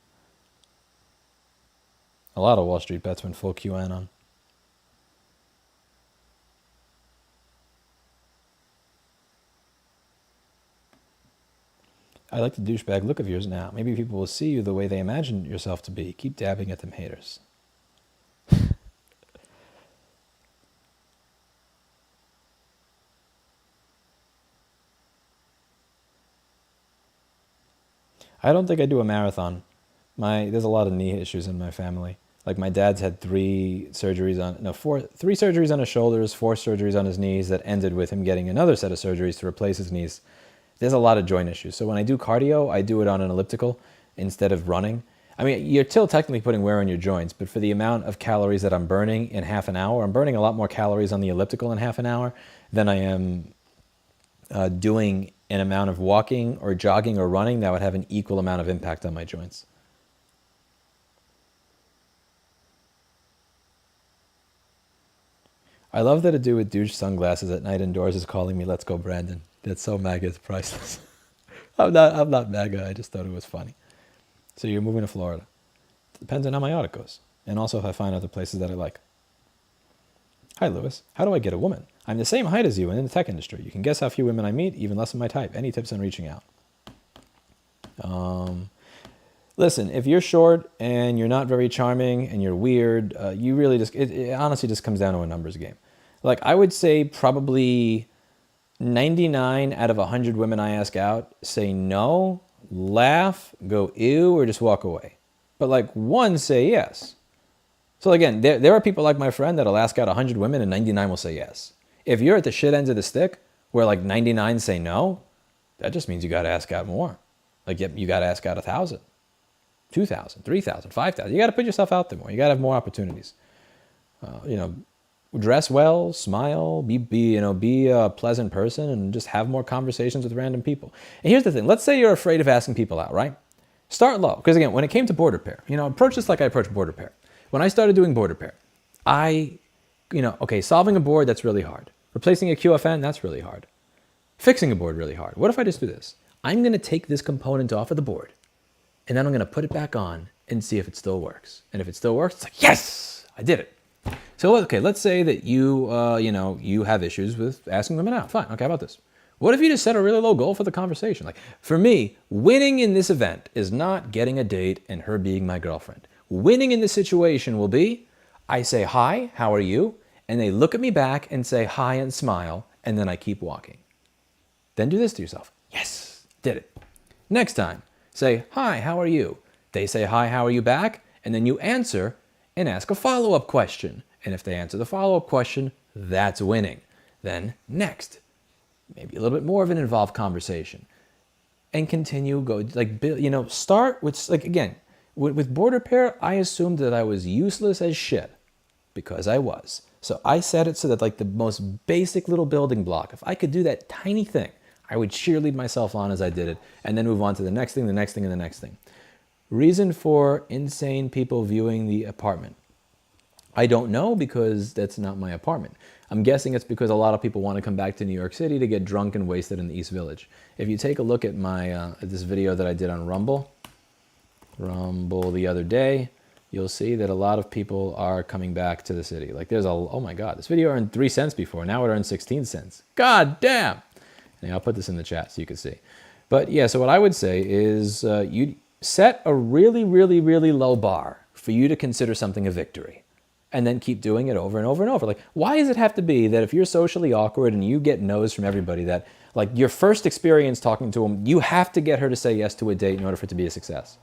A: A lot of Wall Street bets went full QAnon. I like the douchebag look of yours now. Maybe people will see you the way they imagine yourself to be. Keep dabbing at them haters. I don't think I do a marathon. There's a lot of knee issues in my family. Like, my dad's had three surgeries on his shoulders, 4 surgeries on his knees that ended with him getting another set of surgeries to replace his knees. There's a lot of joint issues. So when I do cardio, I do it on an elliptical instead of running. I mean, you're still technically putting wear on your joints, but for the amount of calories that I'm burning in half an hour, I'm burning a lot more calories on the elliptical in half an hour than I am doing an amount of walking or jogging or running that would have an equal amount of impact on my joints. I love that a dude with douche sunglasses at night indoors is calling me "Let's go, Brandon." That's so MAGA, it's priceless. I'm not MAGA, I just thought it was funny. So you're moving to Florida. It depends on how my audit goes, and also if I find other places that I like. Hi, Louis. How do I get a woman? I'm the same height as you and in the tech industry. You can guess how few women I meet, even less of my type. Any tips on reaching out? Listen, if you're short and you're not very charming and you're weird, you really just, it honestly just comes down to a numbers game. Like, I would say probably 99 out of 100 women I ask out say no, laugh, go ew, or just walk away. But like 1 say yes. So again, there are people like my friend that'll ask out 100 women and 99 will say yes. If you're at the shit ends of the stick, where like 99 say no, that just means you got to ask out more. Like, you got to ask out 1,000, 2,000, 3,000, 5,000. You got to put yourself out there more. You got to have more opportunities. Dress well, smile, be a pleasant person, and just have more conversations with random people. And here's the thing. Let's say you're afraid of asking people out, right? Start low. Because again, when it came to border pair, approach this like I approach border pair. When I started doing border pair, solving a board, that's really hard. Replacing a QFN, that's really hard. Fixing a board, really hard. What if I just do this? I'm going to take this component off of the board, and then I'm going to put it back on and see if it still works. And if it still works, it's like, yes, I did it. So, okay, let's say that you have issues with asking women out. Fine, okay, how about this? What if you just set a really low goal for the conversation? Like, for me, winning in this event is not getting a date and her being my girlfriend. Winning in this situation will be, I say, hi, how are you? And they look at me back and say hi and smile, and then I keep walking. Then do this to yourself. Yes, did it. Next time, say, hi, how are you? They say, hi, how are you back? And then you answer and ask a follow-up question. And if they answer the follow-up question, that's winning. Then next, maybe a little bit more of an involved conversation. And continue, go, like, start with, like, again, with Border Pair, I assumed that I was useless as shit because I was. So I set it so that, like, the most basic little building block, if I could do that tiny thing, I would cheerlead myself on as I did it and then move on to the next thing, the next thing, and the next thing. Reason for insane people viewing the apartment. I don't know because that's not my apartment. I'm guessing it's because a lot of people want to come back to New York City to get drunk and wasted in the East Village. If you take a look at my this video that I did on Rumble the other day, you'll see that a lot of people are coming back to the city. Like there's oh my God, this video earned 3 cents before. Now it earns 16 cents. God damn. And I'll put this in the chat so you can see. But yeah, so what I would say is you set a really, really, really low bar for you to consider something a victory. And then keep doing it over and over and over. Like, why does it have to be that if you're socially awkward and you get no's from everybody, that like your first experience talking to them, you have to get her to say yes to a date in order for it to be a success?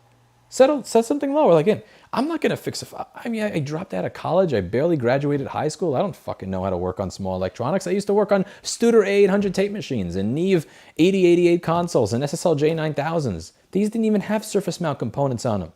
A: Set something lower. Like, again, I'm not going to fix it. I mean, I dropped out of college. I barely graduated high school. I don't fucking know how to work on small electronics. I used to work on Studer A800 tape machines and Neve 8088 consoles and SSL J9000s. These didn't even have surface mount components on them.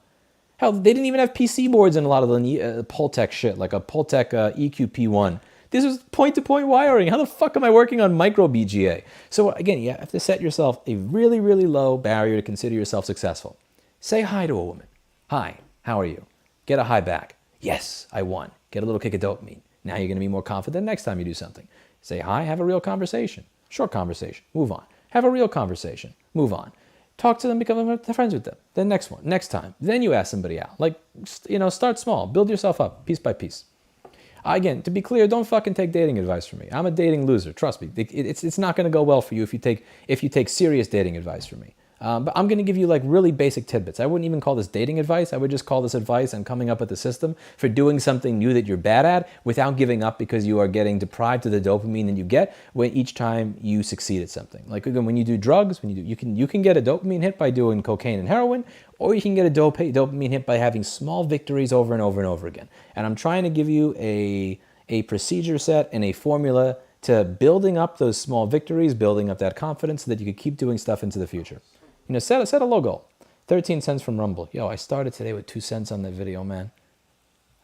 A: Hell, they didn't even have PC boards in a lot of the Pultec shit, like a Pultec EQP1. This was point-to-point wiring. How the fuck am I working on micro BGA? So again, you have to set yourself a really, really low barrier to consider yourself successful. Say hi to a woman. Hi, how are you? Get a hi back. Yes, I won. Get a little kick of dopamine. Now you're going to be more confident next time you do something. Say hi, have a real conversation. Short conversation, move on. Have a real conversation, move on. Talk to them, become friends with them. Then next one, next time. Then you ask somebody out. Like, start small. Build yourself up, piece by piece. Again, to be clear, don't fucking take dating advice from me. I'm a dating loser. Trust me. It's not going to go well for you if you take serious dating advice from me. But I'm going to give you like really basic tidbits. I wouldn't even call this dating advice. I would just call this advice on coming up with a system for doing something new that you're bad at without giving up because you are getting deprived of the dopamine that you get when each time you succeed at something. Like again, when you do drugs, you can get a dopamine hit by doing cocaine and heroin, or you can get a dopamine hit by having small victories over and over and over again. And I'm trying to give you a procedure set and a formula to building up those small victories, building up that confidence so that you can keep doing stuff into the future. Set a low goal. 13 cents from Rumble. Yo, I started today with 2 cents on that video, man.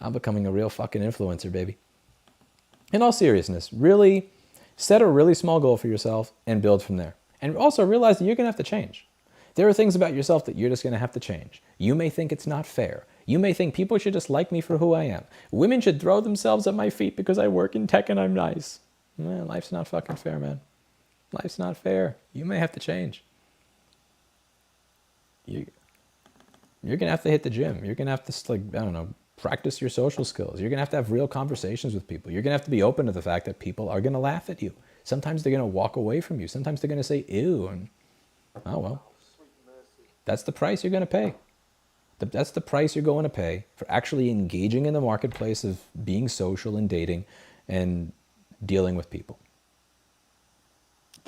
A: I'm becoming a real fucking influencer, baby. In all seriousness, really set a really small goal for yourself and build from there. And also realize that you're going to have to change. There are things about yourself that you're just going to have to change. You may think it's not fair. You may think people should just like me for who I am. Women should throw themselves at my feet because I work in tech and I'm nice. Man, life's not fucking fair, man. Life's not fair. You may have to change. You're going to have to hit the gym. You're going to have to, practice your social skills. You're going to have real conversations with people. You're going to have to be open to the fact that people are going to laugh at you. Sometimes they're going to walk away from you. Sometimes they're going to say, ew, and oh, well. That's the price you're going to pay. That's the price you're going to pay for actually engaging in the marketplace of being social and dating and dealing with people.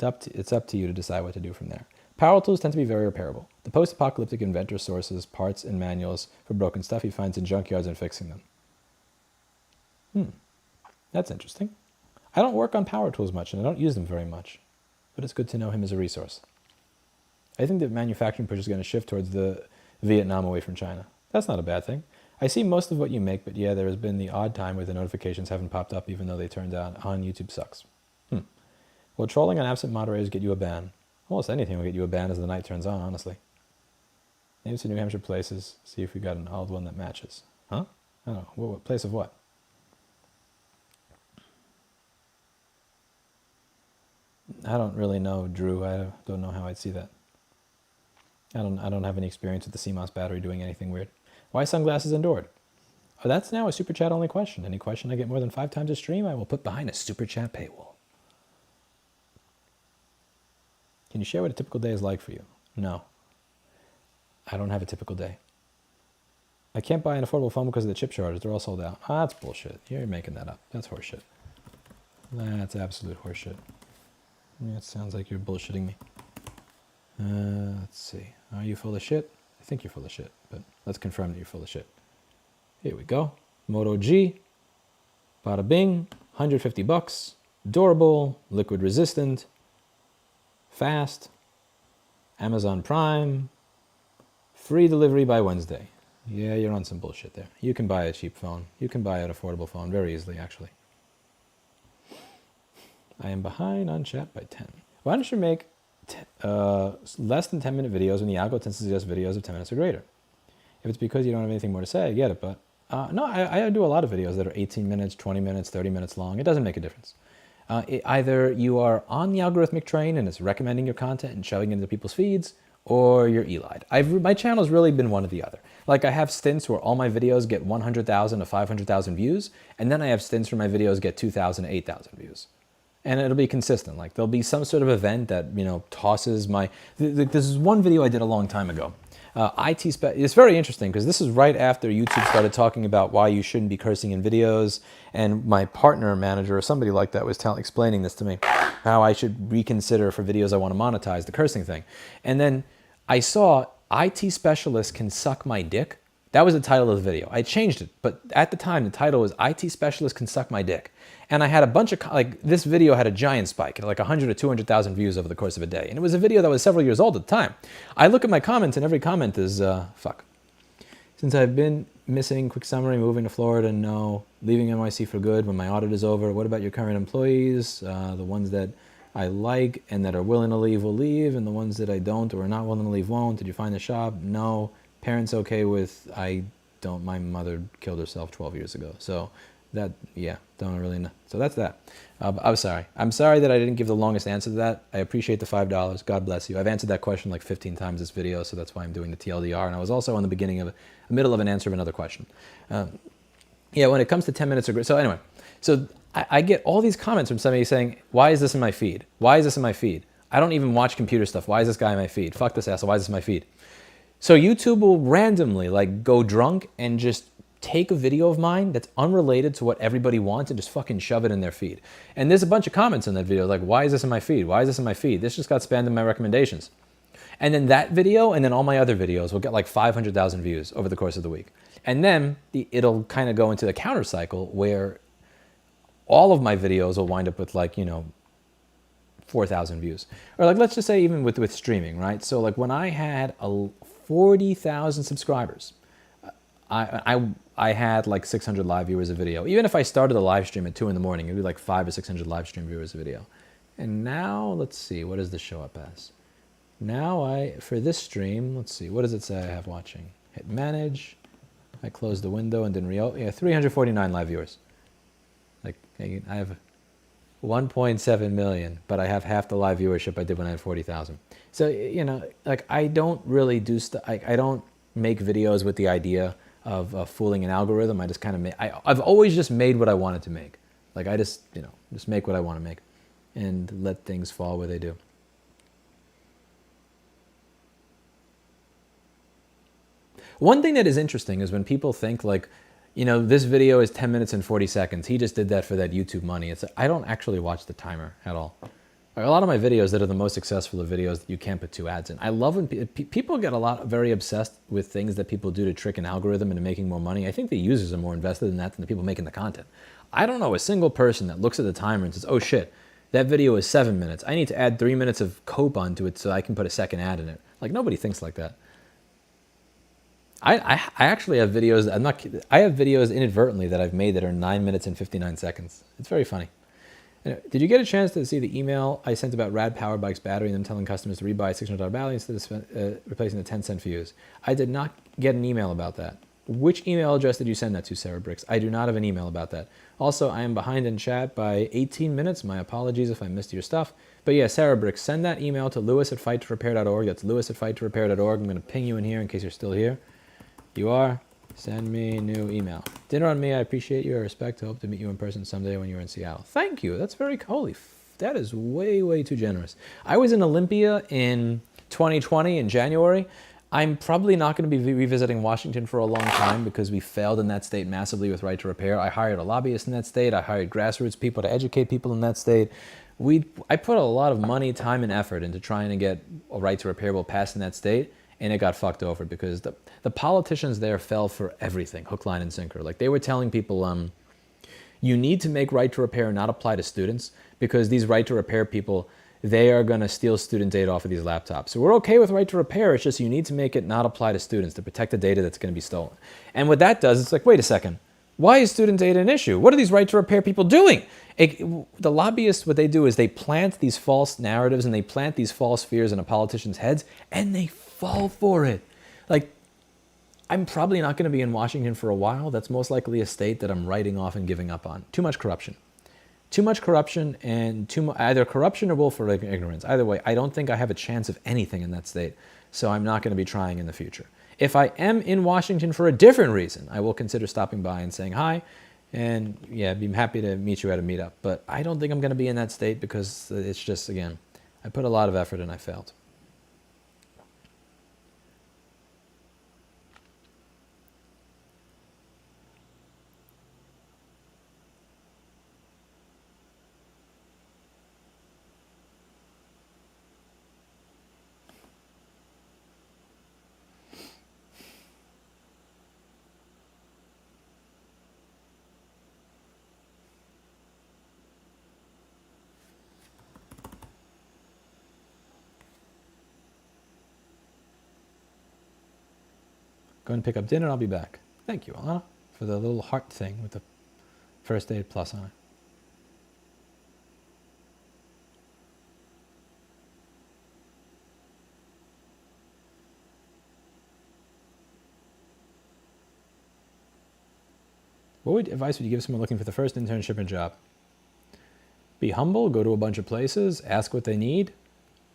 A: It's up to you to decide what to do from there. Power tools tend to be very repairable. The post-apocalyptic inventor sources parts and manuals for broken stuff he finds in junkyards and fixing them. That's interesting. I don't work on power tools much, and I don't use them very much, but it's good to know him as a resource. I think that manufacturing push is going to shift towards the Vietnam away from China. That's not a bad thing. I see most of what you make, but yeah, there has been the odd time where the notifications haven't popped up even though they turned out on YouTube sucks. Will trolling on absent moderators get you a ban? Almost anything will get you a ban as the night turns on, honestly. Name some New Hampshire places. See if we got an old one that matches. Huh? I don't know. What place of what? I don't really know, Drew. I don't know how I'd see that. I don't have any experience with the CMOS battery doing anything weird. Why sunglasses endured? Oh, that's now a super chat only question. Any question I get more than 5 times a stream, I will put behind a super chat paywall. Can you share what a typical day is like for you? No. I don't have a typical day. I can't buy an affordable phone because of the chip shortage. They're all sold out. Ah, that's bullshit. You're making that up. That's horseshit. That's absolute horseshit. It sounds like you're bullshitting me. Let's see. Are you full of shit? I think you're full of shit, but let's confirm that you're full of shit. Here we go. Moto G. Bada bing. 150 bucks. Durable. Liquid resistant. Fast. Amazon Prime. Free delivery by Wednesday. Yeah, you're on some bullshit there. You can buy a cheap phone. You can buy an affordable phone very easily, actually. I am behind on chat by 10. Why don't you make less than 10-minute videos when the algo tends to suggest videos of 10 minutes or greater? If it's because you don't have anything more to say, I get it. But no, I do a lot of videos that are 18 minutes, 20 minutes, 30 minutes long. It doesn't make a difference. Either you are on the algorithmic train and it's recommending your content and shoving it into people's feeds, or you're Eli'd. My channel's really been one or the other. Like I have stints where all my videos get 100,000 to 500,000 views, and then I have stints where my videos get 2,000 to 8,000 views. And it'll be consistent. Like there'll be some sort of event that, you know, tosses my, this is one video I did a long time ago. It's very interesting because this is right after YouTube started talking about why you shouldn't be cursing in videos. And my partner manager or somebody like that was explaining this to me, how I should reconsider for videos I want to monetize the cursing thing. And then I saw IT specialists can suck my dick. That was the title of the video. I changed it, but at the time the title was IT specialists can suck my dick. And I had a bunch of, like, this video had a giant spike, like 100 to 200,000 views over the course of a day. And it was a video that was several years old at the time. I look at my comments and every comment is, fuck. Since I've been missing, quick summary, moving to Florida, no. Leaving NYC for good when my audit is over. What about your current employees? The ones that I like and that are willing to leave will leave, and the ones that I don't or are not willing to leave won't. Did you find the shop? No. Parents okay with, I don't, my mother killed herself 12 years ago. So that, yeah, don't really know. So that's that. I'm sorry. I'm sorry that I didn't give the longest answer to that. I appreciate the $5. God bless you. I've answered that question like 15 times this video, so that's why I'm doing the TLDR. And I was also in the beginning of, the middle of an answer of another question. Yeah, when it comes to 10 minutes or so anyway, so I get all these comments from somebody saying, why is this in my feed? Why is this in my feed? I don't even watch computer stuff. Why is this guy in my feed? Fuck this asshole. Why is this in my feed? So YouTube will randomly like go drunk and just take a video of mine that's unrelated to what everybody wants and just fucking shove it in their feed. And there's a bunch of comments in that video like, why is this in my feed? Why is this in my feed? This just got spammed in my recommendations. And then that video and then all my other videos will get like 500,000 views over the course of the week. And then it'll kind of go into the counter cycle where all of my videos will wind up with like, you know, 4,000 views. Or like, let's just say even with streaming, right? So like when I had 40,000 subscribers, I had like 600 live viewers a video. Even if I started a live stream at 2 in the morning, it'd be like 500 or 600 live stream viewers a video. And now, let's see, what does this show up as? Now for this stream, let's see, what does it say I have watching? Hit manage. I closed the window and didn't reopen. Yeah, 349 live viewers. Like, I have 1.7 million, but I have half the live viewership I did when I had 40,000. So, you know, like I don't really do stuff. I don't make videos with the idea of fooling an algorithm. I just kind of make, I've always just made what I wanted to make. Like I just, you know, just make what I want to make and let things fall where they do. One thing that is interesting is when people think like, you know, this video is 10 minutes and 40 seconds. He just did that for that YouTube money. It's I don't actually watch the timer at all. Like, a lot of my videos that are the most successful are videos that you can't put 2 ads in. I love when people get very obsessed with things that people do to trick an algorithm into making more money. I think the users are more invested in that than the people making the content. I don't know a single person that looks at the timer and says, oh shit, that video is 7 minutes. I need to add 3 minutes of cope onto it so I can put a second ad in it. Like nobody thinks like that. I actually have videos, I have videos inadvertently that I've made that are 9 minutes and 59 seconds. It's very funny. Anyway, did you get a chance to see the email I sent about Rad Power Bike's battery and them telling customers to rebuy $600 battery instead of replacing the 10-cent fuse? I did not get an email about that. Which email address did you send that to, Sarah Bricks? I do not have an email about that. Also, I am behind in chat by 18 minutes. My apologies if I missed your stuff. But yeah, Sarah Bricks, send that email to lewis@fight2repair.org. That's lewis@fight2repair.org. I'm going to ping you in here in case you're still here. You are. Send me a new email. Dinner on me. I appreciate your respect. I hope to meet you in person someday when you're in Seattle. Thank you. That's very that is way, way too generous. I was in Olympia in 2020 in January. I'm probably not going to be revisiting Washington for a long time because we failed in that state massively with Right to Repair. I hired a lobbyist in that state. I hired grassroots people to educate people in that state. I put a lot of money, time, and effort into trying to get a right to repair bill passed in that state, and it got fucked over because the politicians there fell for everything, hook, line, and sinker. Like they were telling people, you need to make right to repair not apply to students because these right to repair people, they are going to steal student data off of these laptops. So we're okay with right to repair. It's just you need to make it not apply to students to protect the data that's going to be stolen. And what that does, it's like, wait a second. Why is student data an issue? What are these right to repair people doing? The lobbyists, what they do is they plant these false narratives and they plant these false fears in a politician's heads and they fall for it. Like, I'm probably not going to be in Washington for a while. That's most likely a state that I'm writing off and giving up on. Too much corruption. Too much corruption and either corruption or willful ignorance. Either way, I don't think I have a chance of anything in that state. So I'm not going to be trying in the future. If I am in Washington for a different reason, I will consider stopping by and saying hi. And yeah, I'd be happy to meet you at a meetup. But I don't think I'm going to be in that state because it's just, again, I put a lot of effort and I failed. Go and pick up dinner. I'll be back. Thank you, Alana, for the little heart thing with the first aid plus on it. What advice would you give someone looking for the first internship and job? Be humble, go to a bunch of places, ask what they need,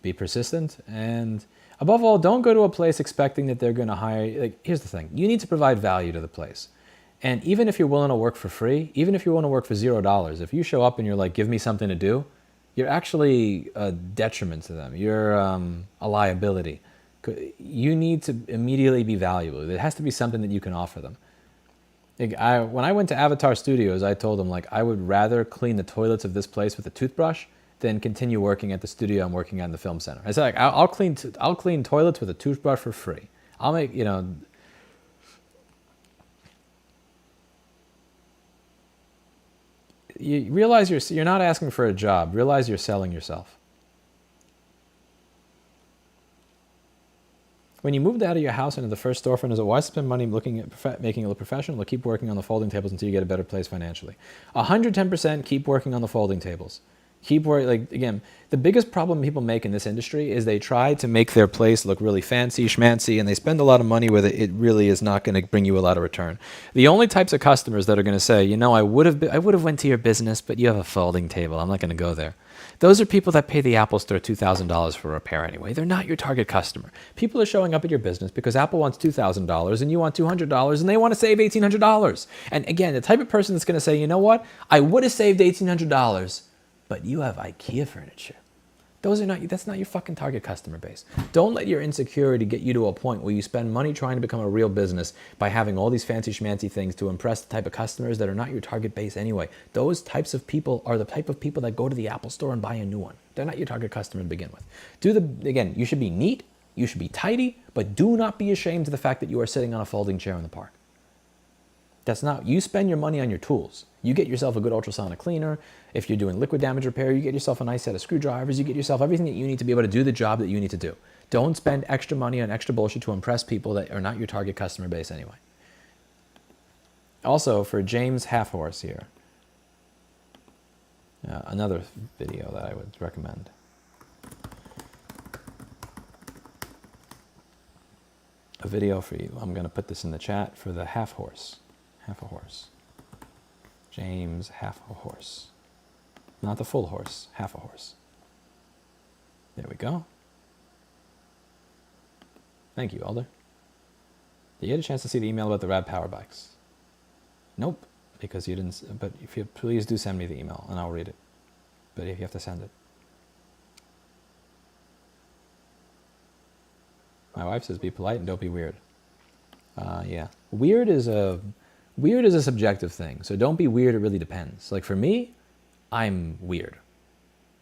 A: be persistent, and above all, don't go to a place expecting that they're going to hire you. Like, here's the thing. You need to provide value to the place. And even if you're willing to work for free, even if you're willing to work for $0, if you show up and you're like, give me something to do, you're actually a detriment to them. You're a liability. You need to immediately be valuable. There has to be something that you can offer them. When I went to Avatar Studios, I told them, like, I would rather clean the toilets of this place with a toothbrush than continue working at the studio I'm working at in the film center. I said, like, I'll clean toilets with a toothbrush for free. I'll make, you realize you're not asking for a job. Realize you're selling yourself. When you moved out of your house into the first storefront, is it wise to spend money looking at making it look professional, or keep working on the folding tables until you get a better place financially? 110% keep working on the folding tables. Keep working. Like, again, the biggest problem people make in this industry is they try to make their place look really fancy, schmancy, and they spend a lot of money where it really is not going to bring you a lot of return. The only types of customers that are going to say, I would have went to your business, but you have a folding table. I'm not going to go there. Those are people that pay the Apple Store $2,000 for a repair anyway. They're not your target customer. People are showing up at your business because Apple wants $2,000 and you want $200 and they want to save $1,800. And again, the type of person that's going to say, you know what? I would have saved $1,800, but you have IKEA furniture. That's not your fucking target customer base. Don't let your insecurity get you to a point where you spend money trying to become a real business by having all these fancy schmancy things to impress the type of customers that are not your target base anyway. Those types of people are the type of people that go to the Apple Store and buy a new one. They're not your target customer to begin with. Again, you should be neat, you should be tidy, but do not be ashamed of the fact that you are sitting on a folding chair in the park. You spend your money on your tools. You get yourself a good ultrasonic cleaner. If you're doing liquid damage repair, you get yourself a nice set of screwdrivers. You get yourself everything that you need to be able to do the job that you need to do. Don't spend extra money on extra bullshit to impress people that are not your target customer base anyway. Also, for James Halfhorse here, another video that I would recommend. A video for you. I'm going to put this in the chat for the half a horse. James half a horse. Not the full horse, half a horse. There we go. Thank you, Alder. Did you get a chance to see the email about the rad power bikes? Nope, because you didn't. But if you please do send me the email and I'll read it. But if you have to send it. My wife says be polite and don't be weird. Yeah. Weird is a subjective thing. So don't be weird, it really depends. Like for me, I'm weird.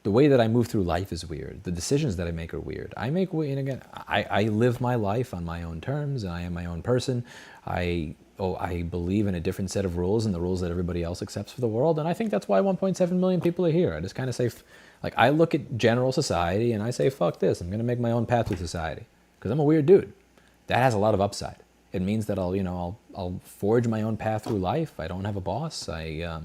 A: The way that I move through life is weird. The decisions that I make are weird. And again, I live my life on my own terms, and I am my own person. I believe in a different set of rules and the rules that everybody else accepts for the world, and I think that's why 1.7 million people are here. I just kind of say, like, I look at general society and I say, fuck this. I'm going to make my own path through society because I'm a weird dude. That has a lot of upside. It means that I'll forge my own path through life. I don't have a boss. I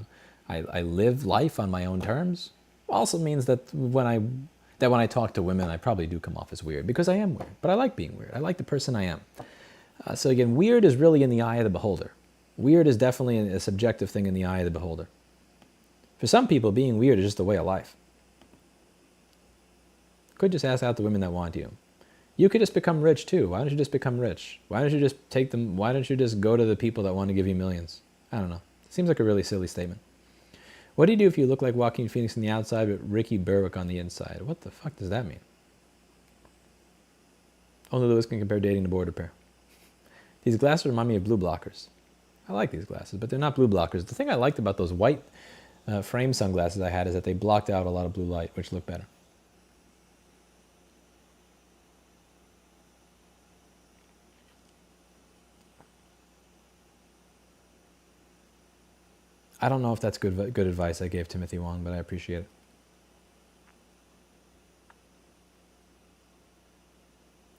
A: live life on my own terms. Also means that when I talk to women, I probably do come off as weird because I am weird. But I like being weird. I like the person I am. So again, weird is really in the eye of the beholder. Weird is definitely a subjective thing in the eye of the beholder. For some people, being weird is just a way of life. Could just ask out the women that want you. You could just become rich too. Why don't you just become rich? Why don't you just take them? Why don't you just go to the people that want to give you millions? I don't know. Seems like a really silly statement. What do you do if you look like Joaquin Phoenix on the outside but Ricky Berwick on the inside? What the fuck does that mean? Only Louis can compare dating to border pair. These glasses remind me of blue blockers. I like these glasses, but they're not blue blockers. The thing I liked about those white frame sunglasses I had is that they blocked out a lot of blue light, which looked better. I don't know if that's good advice I gave Timothy Wong, but I appreciate it.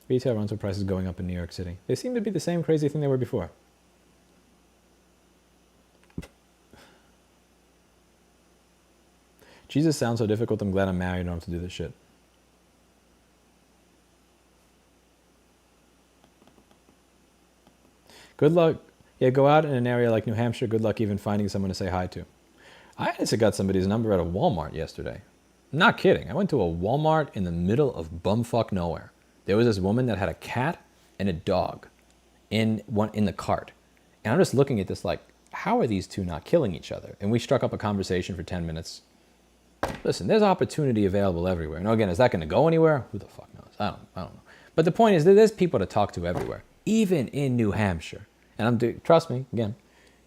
A: Retail rental prices going up in New York City. They seem to be the same crazy thing they were before. Jesus sounds so difficult. I'm glad I'm married. I don't have to do this shit. Good luck. Yeah, go out in an area like New Hampshire. Good luck even finding someone to say hi to. I honestly got somebody's number at a Walmart yesterday. I'm not kidding. I went to a Walmart in the middle of bumfuck nowhere. There was this woman that had a cat and a dog in the cart. And I'm just looking at this like, how are these two not killing each other? And we struck up a conversation for 10 minutes. Listen, there's opportunity available everywhere. Now again, is that going to go anywhere? Who the fuck knows? I don't know. But the point is that there's people to talk to everywhere, even in New Hampshire. And trust me, again,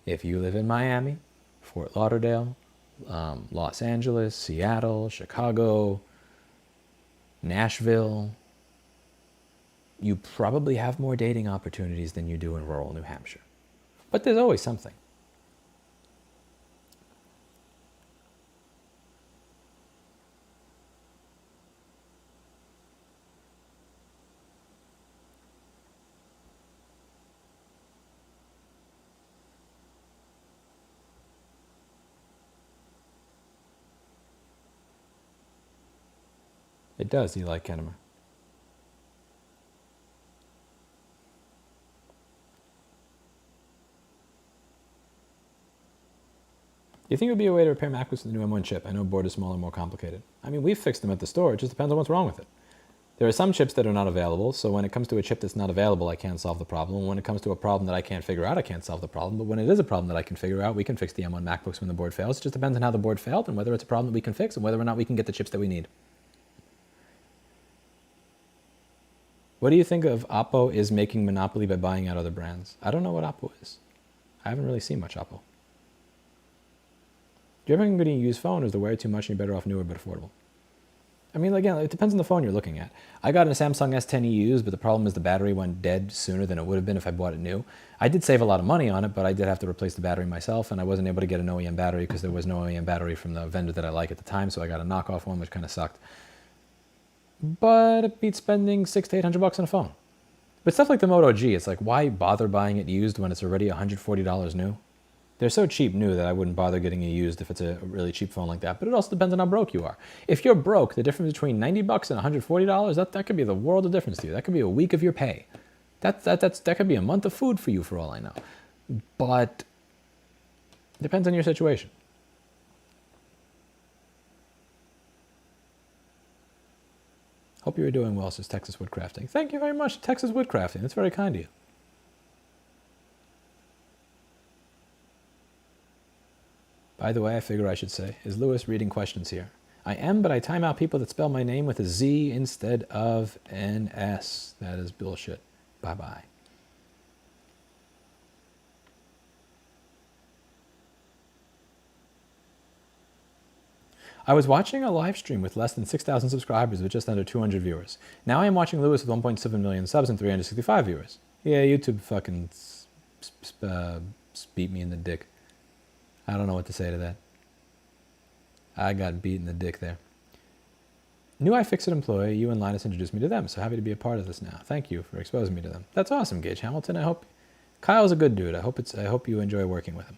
A: if you live in Miami, Fort Lauderdale, Los Angeles, Seattle, Chicago, Nashville, you probably have more dating opportunities than you do in rural New Hampshire. But there's always something. It does, Eli Kennemer. Do you think it would be a way to repair MacBooks with the new M1 chip? I know board is smaller and more complicated. I mean, we've fixed them at the store. It just depends on what's wrong with it. There are some chips that are not available, so when it comes to a chip that's not available, I can't solve the problem. When it comes to a problem that I can't figure out, I can't solve the problem. But when it is a problem that I can figure out, we can fix the M1 MacBooks when the board fails. It just depends on how the board failed and whether it's a problem that we can fix and whether or not we can get the chips that we need. What do you think of Oppo is making monopoly by buying out other brands? I don't know what Oppo is. I haven't really seen much Oppo. Do you ever think you use phone, or is the wear too much and you're better off newer but affordable? I mean, again, it depends on the phone you're looking at. I got a Samsung S10e used, but the problem is the battery went dead sooner than it would have been if I bought it new. I did save a lot of money on it, but I did have to replace the battery myself, and I wasn't able to get an OEM battery because there was no OEM battery from the vendor that I like at the time, so I got a knockoff one, which kind of sucked. But it beats spending $600 to $800 on a phone. But stuff like the Moto G, it's like, why bother buying it used when it's already $140 new? They're so cheap new that I wouldn't bother getting it used if it's a really cheap phone like that. But it also depends on how broke you are. If you're broke, the difference between $90 and $140, that could be the world of difference to you. That could be a week of your pay. That could be a month of food for you for all I know. But it depends on your situation. Hope you're doing well, says Texas Woodcrafting. Thank you very much, Texas Woodcrafting. That's very kind of you. By the way, I figure I should say, is Louis reading questions here? I am, but I time out people that spell my name with a Z instead of an S. That is bullshit. Bye-bye. I was watching a live stream with less than 6,000 subscribers with just under 200 viewers. Now I am watching Louis with 1.7 million subs and 365 viewers. Yeah, YouTube fucking beat me in the dick. I don't know what to say to that. I got beat in the dick there. New iFixit employee, you and Linus introduced me to them, so happy to be a part of this now. Thank you for exposing me to them. That's awesome, Gage Hamilton. I hope Kyle's a good dude. I hope you enjoy working with him.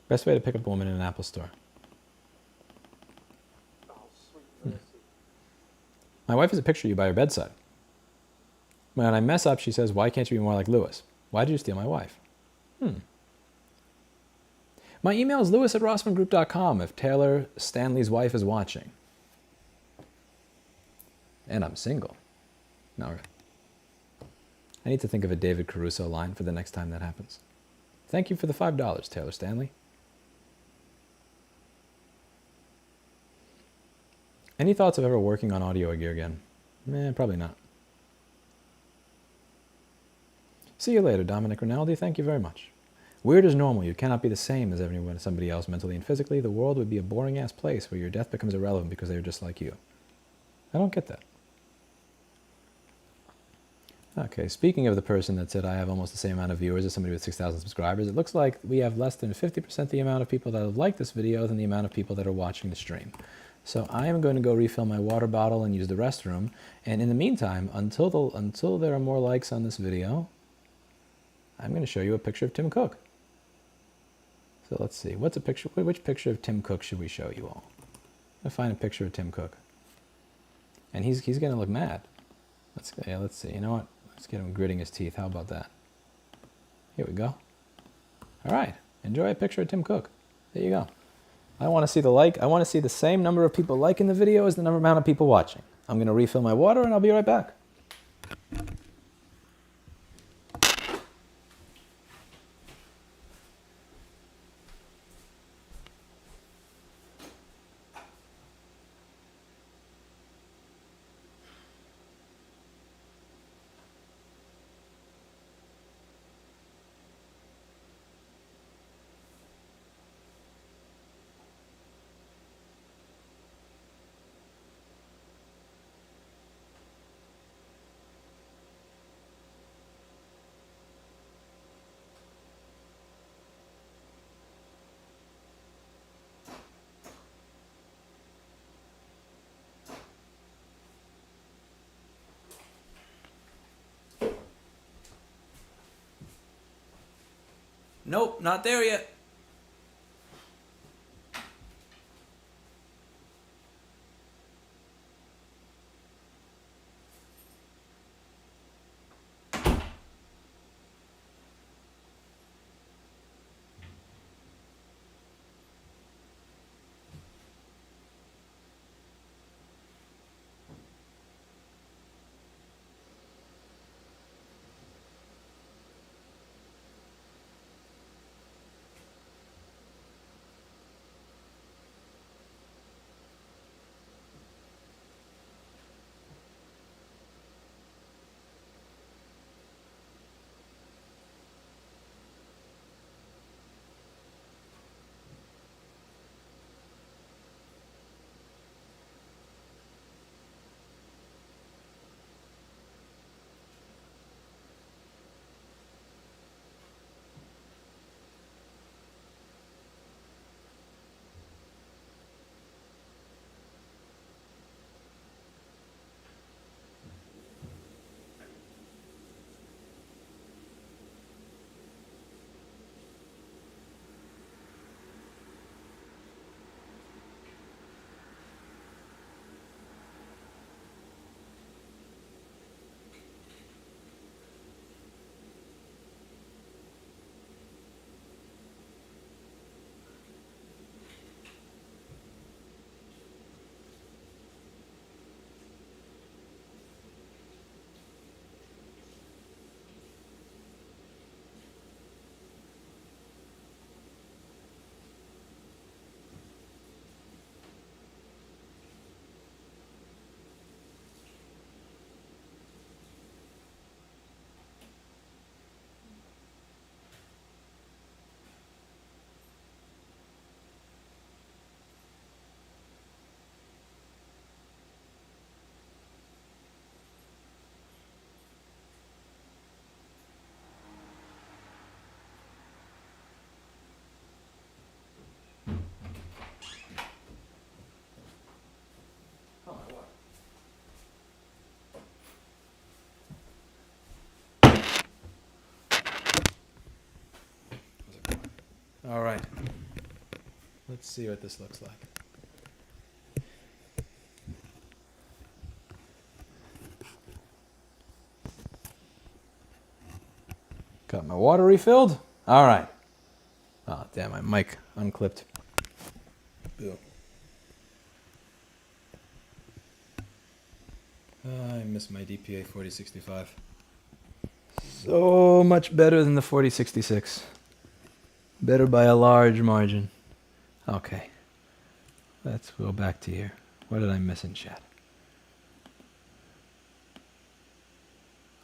A: Best way to pick up a woman in an Apple store. My wife is a picture of you by her bedside. When I mess up, she says, why can't you be more like Louis? Why did you steal my wife? My email is louis@rossmanngroup.com if Taylor Stanley's wife is watching. And I'm single. No, right. I need to think of a David Caruso line for the next time that happens. Thank you for the $5, Taylor Stanley. Any thoughts of ever working on audio gear again? Probably not. See you later, Dominic Rinaldi. Thank you very much. Weird is normal. You cannot be the same as everyone, somebody else mentally and physically. The world would be a boring-ass place where your death becomes irrelevant because they are just like you. I don't get that. Okay, speaking of the person that said I have almost the same amount of viewers as somebody with 6,000 subscribers, it looks like we have less than 50% the amount of people that have liked this video than the amount of people that are watching the stream. So I am going to go refill my water bottle and use the restroom. And in the meantime, until there are more likes on this video, I'm going to show you a picture of Tim Cook. So let's see, what's a picture? Which picture of Tim Cook should we show you all? I'm going to find a picture of Tim Cook. And he's going to look mad. Let's see. You know what? Let's get him gritting his teeth. How about that? Here we go. All right. Enjoy a picture of Tim Cook. There you go. I want to see the like. I want to see the same number of people liking the video as the amount of people watching. I'm going to refill my water and I'll be right back. Nope, not there yet. All right. Let's see what this looks like. Got my water refilled. All right. Oh, damn, my mic unclipped. Boo. I miss my DPA 4065. So much better than the 4066. Better by a large margin. Okay. Let's go back to here. What did I miss in chat?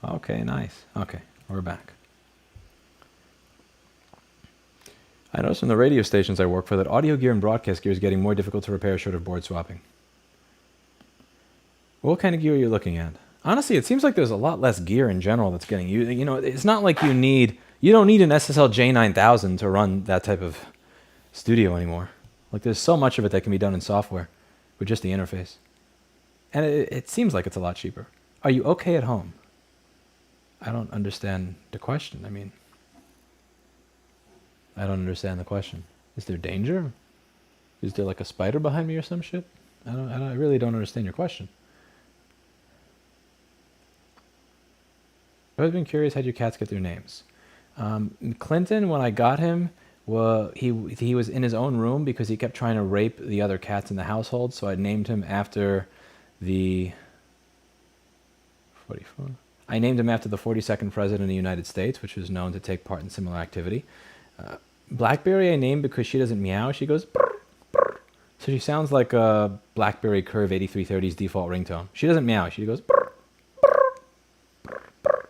A: Okay, nice. Okay, we're back. I noticed from the radio stations I work for that audio gear and broadcast gear is getting more difficult to repair short of board swapping. What kind of gear are you looking at? Honestly, it seems like there's a lot less gear in general that's getting used. You know, it's not like you don't need an SSL J9000 to run that type of studio anymore. Like there's so much of it that can be done in software with just the interface. And it seems like it's a lot cheaper. Are you okay at home? I don't understand the question. I mean, I don't understand the question. Is there danger? Is there like a spider behind me or some shit? I really don't understand your question. I've always been curious how your cats get their names. Clinton, when I got him, well, he was in his own room because he kept trying to rape the other cats in the household. So I named him after the 44. I named him after the 42nd president of the United States, which was known to take part in similar activity. Blackberry I named because she doesn't meow. She goes brr, brr. So she sounds like a Blackberry Curve 8330's default ringtone. She doesn't meow. She goes brr, brr, brr, brr.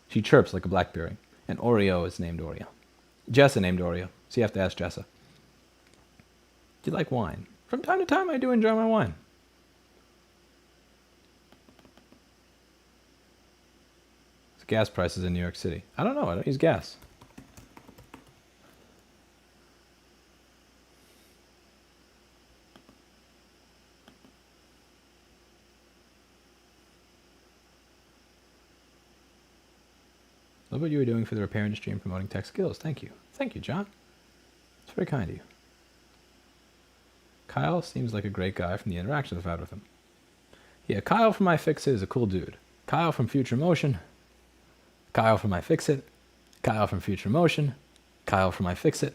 A: She chirps like a Blackberry. And Oreo is named Oreo. Jessa named Oreo. So you have to ask Jessa. Do you like wine? From time to time I do enjoy my wine. Gas prices in New York City. I don't know. I don't use gas. Love what you were doing for the repair industry and promoting tech skills. Thank you. Thank you, John. It's very kind of you. Kyle seems like a great guy from the interactions I've had with him. Yeah, Kyle from iFixit is a cool dude. Kyle from Future Motion. Kyle from iFixit. Kyle from Future Motion. Kyle from iFixit.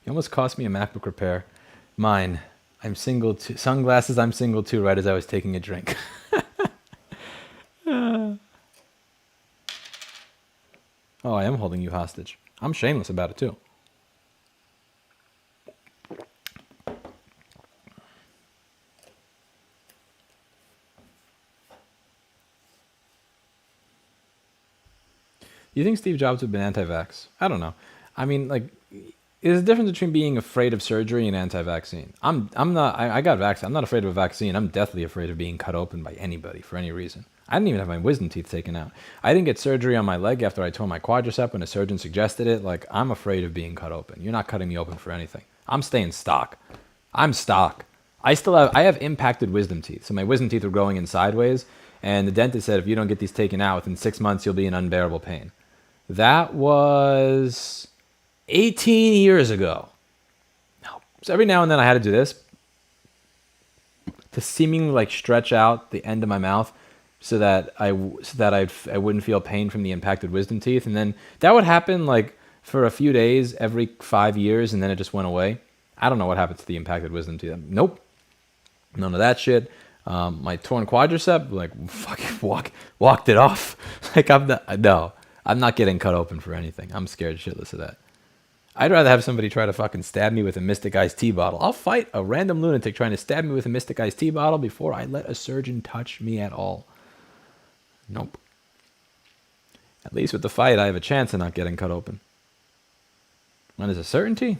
A: You almost cost me a MacBook repair. Mine. I'm single too. Sunglasses, I'm single too, right as I was taking a drink. Oh, I am holding you hostage. I'm shameless about it too. You think Steve Jobs would have been anti-vax? I don't know. I mean, like, there's a difference between being afraid of surgery and anti-vaccine. I'm not. I got vaccinated. I'm not afraid of a vaccine. I'm deathly afraid of being cut open by anybody for any reason. I didn't even have my wisdom teeth taken out. I didn't get surgery on my leg after I tore my quadricep when a surgeon suggested it. Like, I'm afraid of being cut open. You're not cutting me open for anything. I'm staying stock. I'm stock. I have impacted wisdom teeth. So my wisdom teeth were growing in sideways, and the dentist said if you don't get these taken out within 6 months, you'll be in unbearable pain. That was 18 years ago. So every now and then I had to do this to seemingly like stretch out the end of my mouth so that I wouldn't feel pain from the impacted wisdom teeth. And then that would happen like for a few days every 5 years, and then it just went away. I don't know what happened to the impacted wisdom teeth. Nope. None of that shit. My torn quadricep, like fucking walked it off. Like I'm not getting cut open for anything. I'm scared shitless of that. I'd rather have somebody try to fucking stab me with a Mystic Iced Tea bottle. I'll fight a random lunatic trying to stab me with a Mystic Iced Tea bottle before I let a surgeon touch me at all. Nope. At least with the fight, I have a chance of not getting cut open. When there's a certainty,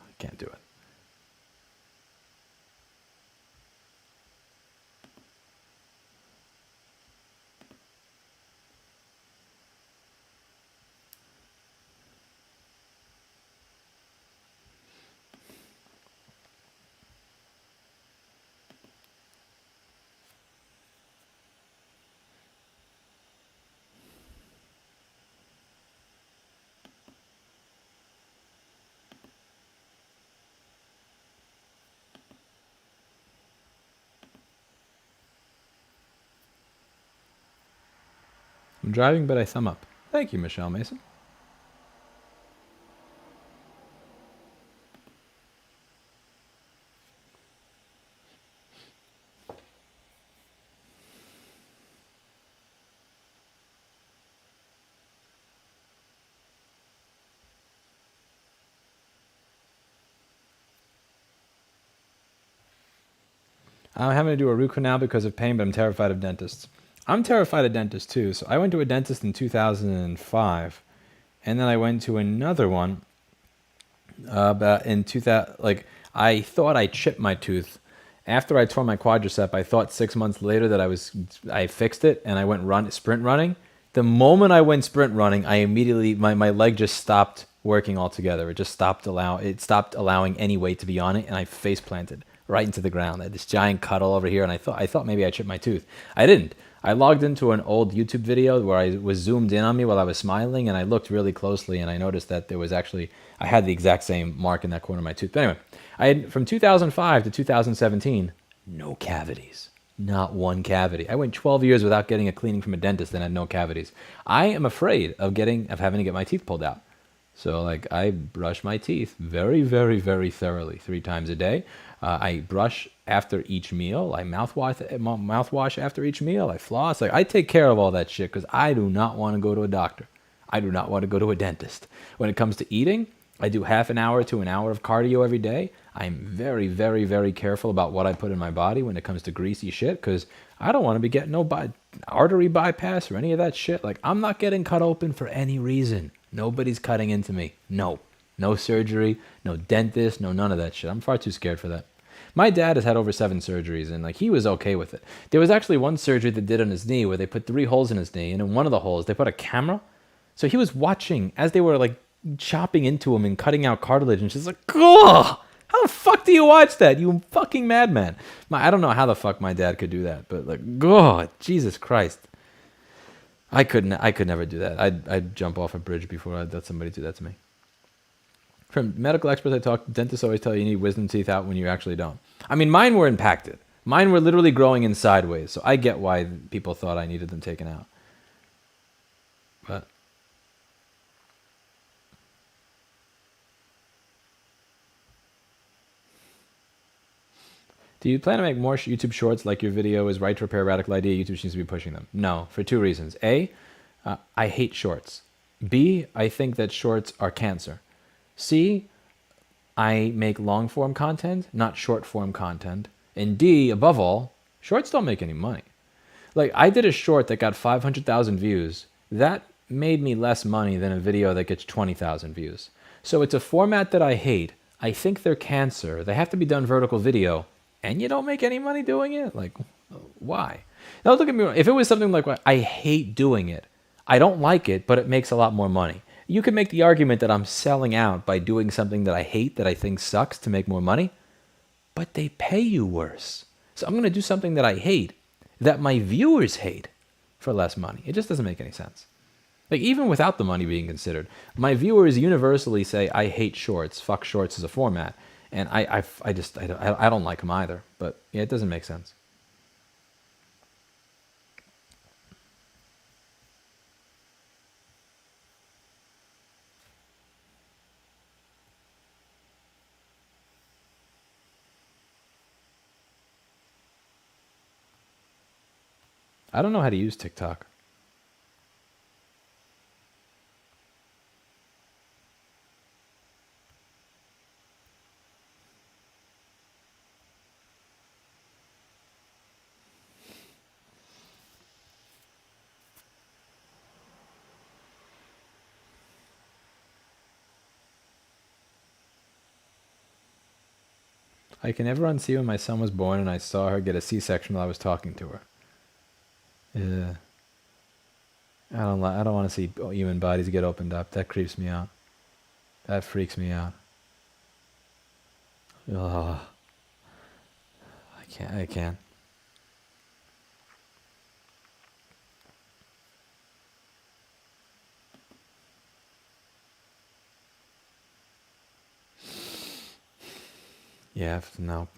A: I can't do it. I'm driving, but I thumb up. Thank you, Michelle Mason. I'm having to do a root canal because of pain, but I'm terrified of dentists. I'm terrified of dentists too. So I went to a dentist in 2005, and then I went to another one about in 2000. Like I thought I chipped my tooth. After I tore my quadricep, I thought 6 months later that I fixed it, and I went sprint running. The moment I went sprint running, I immediately my leg just stopped working altogether. It just stopped allowing any weight to be on it, and I face planted right into the ground. I had this giant cut all over here, and I thought maybe I chipped my tooth. I didn't. I logged into an old YouTube video where I was zoomed in on me while I was smiling, and I looked really closely, and I noticed that there was actually I had the exact same mark in that corner of my tooth. But anyway, I had from 2005 to 2017 no cavities. Not one cavity. I went 12 years without getting a cleaning from a dentist and had no cavities. I am afraid of having to get my teeth pulled out. So like I brush my teeth very, very, very thoroughly 3 times a day. I brush after each meal. I mouthwash after each meal. I floss. Like I take care of all that shit because I do not want to go to a doctor. I do not want to go to a dentist. When it comes to eating, I do half an hour to an hour of cardio every day. I'm very, very, very careful about what I put in my body when it comes to greasy shit because I don't want to be getting no artery bypass or any of that shit. Like I'm not getting cut open for any reason. Nobody's cutting into me. No surgery, no dentist, no none of that shit. I'm far too scared for that. My dad has had over 7 surgeries, and like he was okay with it. There was actually one surgery they did on his knee where they put 3 holes in his knee, and in one of the holes they put a camera. So he was watching as they were like chopping into him and cutting out cartilage, and she's like, "Ugh! How the fuck do you watch that? You fucking madman!" I don't know how the fuck my dad could do that, but like, God, Jesus Christ, I could never do that. I'd jump off a bridge before I'd let somebody do that to me. From medical experts I talk, dentists always tell you need wisdom teeth out when you actually don't. I mean, mine were impacted. Mine were literally growing in sideways, so I get why people thought I needed them taken out. But do you plan to make more YouTube shorts like your video is right to repair radical idea? YouTube seems to be pushing them. No, for 2 reasons. A, I hate shorts. B, I think that shorts are cancer. C, I make long form content, not short form content. And D, above all, shorts don't make any money. Like I did a short that got 500,000 views. That made me less money than a video that gets 20,000 views. So it's a format that I hate. I think they're cancer. They have to be done vertical video, and you don't make any money doing it? Like, why? Now look at me. If it was something like I hate doing it, I don't like it, but it makes a lot more money. You could make the argument that I'm selling out by doing something that I hate, that I think sucks to make more money, but they pay you worse. So I'm going to do something that I hate, that my viewers hate, for less money. It just doesn't make any sense. Like even without the money being considered, my viewers universally say I hate shorts. Fuck shorts as a format, and I don't like them either. But yeah, it doesn't make sense. I don't know how to use TikTok. I can never unsee when my son was born and I saw her get a C-section while I was talking to her. Yeah. I don't want to see human bodies get opened up. That creeps me out. That freaks me out. Ugh. I can't. Yeah, no.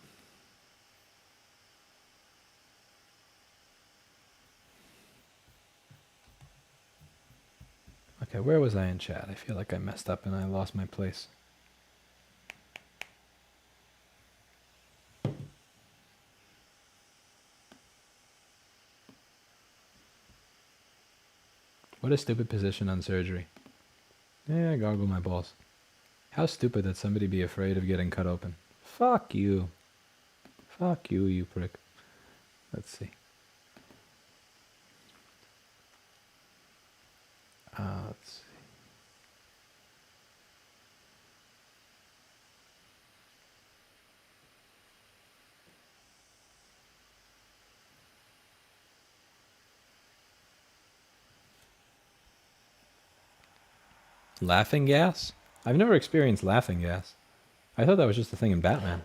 A: Okay, where was I in chat? I feel like I messed up and I lost my place. What a stupid position on surgery. Yeah, gargle my balls. How stupid that somebody be afraid of getting cut open. Fuck you. Fuck you, you prick. Let's see. Let's see. Laughing gas? I've never experienced laughing gas. I thought that was just a thing in Batman.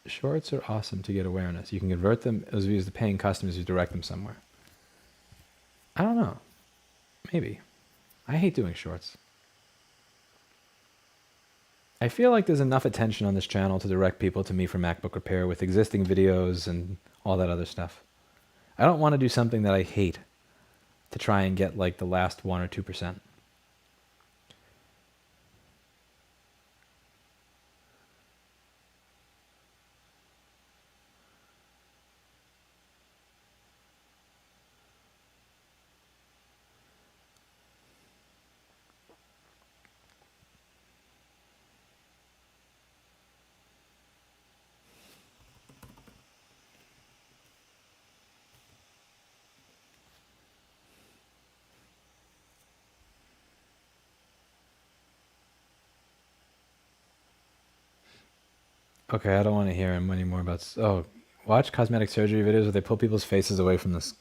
A: Shorts are awesome to get awareness. You can convert them as the paying customers, you direct them somewhere. I don't know. Maybe. I hate doing shorts. I feel like there's enough attention on this channel to direct people to me for MacBook Repair with existing videos and all that other stuff. I don't want to do something that I hate to try and get like the last 1 or 2%. Okay, I don't want to hear him anymore about... Oh, watch cosmetic surgery videos where they pull people's faces away from this.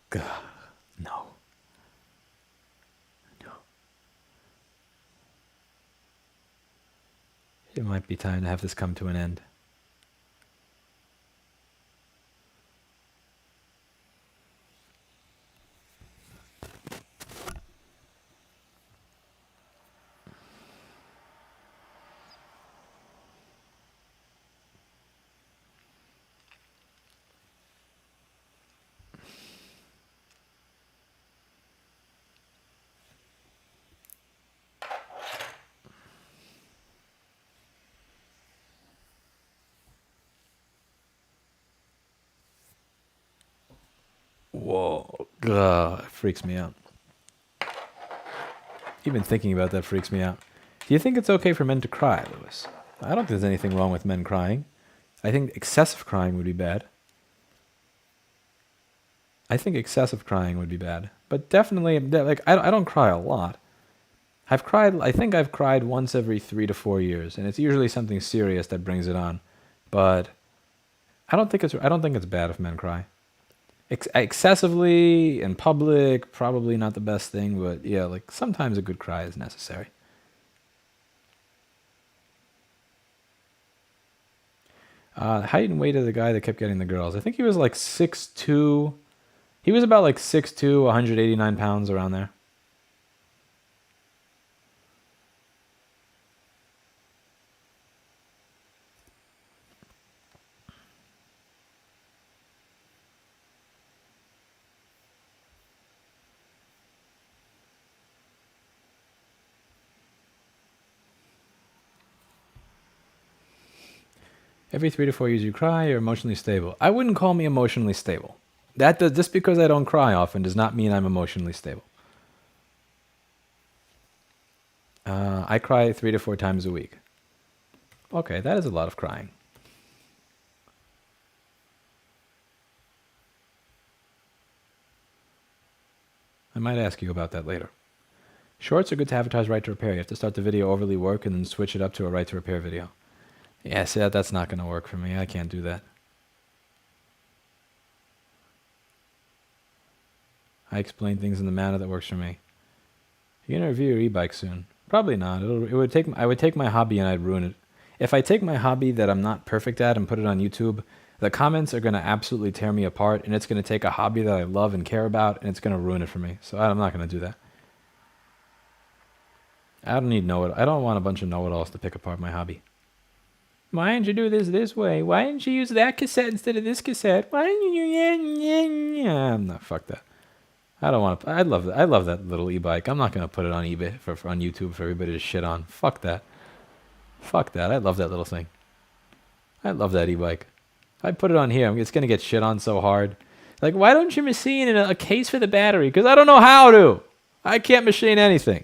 A: God, no. No. It might be time to have this come to an end. Whoa. Ugh, it freaks me out. Even thinking about that freaks me out. Do you think it's okay for men to cry, Louis? I don't think there's anything wrong with men crying. I think excessive crying would be bad. I think excessive crying would be bad. But definitely, like, I don't cry a lot. I think I've cried once every 3 to 4 years, and it's usually something serious that brings it on. But I don't think it's bad if men cry. Excessively in public, probably not the best thing, but yeah, like sometimes a good cry is necessary. Height and weight of the guy that kept getting the girls. I think he was like 6'2". He was about like 6'2", 189 pounds, around there. Every 3 to 4 years you cry, you're emotionally stable. I wouldn't call me emotionally stable. Just because I don't cry often does not mean I'm emotionally stable. I cry 3 to 4 times a week. Okay, that is a lot of crying. I might ask you about that later. Shorts are good to advertise right to repair. You have to start the video overly work and then switch it up to a right to repair video. Yeah, see, that's not going to work for me. I can't do that. I explain things in the manner that works for me. You're going to review your e-bike soon. Probably not. I would take my hobby and I'd ruin it. If I take my hobby that I'm not perfect at and put it on YouTube, the comments are going to absolutely tear me apart, and it's going to take a hobby that I love and care about, and it's going to ruin it for me. So I'm not going to do that. I don't need know it. I don't want a bunch of know-it-alls to pick apart my hobby. Why didn't you do this way? Why didn't you use that cassette instead of this cassette? Why didn't you? No, fuck that. I don't want to. I love that. I love that little e-bike. I'm not gonna put it on eBay on YouTube for everybody to shit on. Fuck that. Fuck that. I love that little thing. I love that e-bike. I put it on here. It's gonna get shit on so hard. Like, why don't you machine in a case for the battery? Because I don't know how to. I can't machine anything.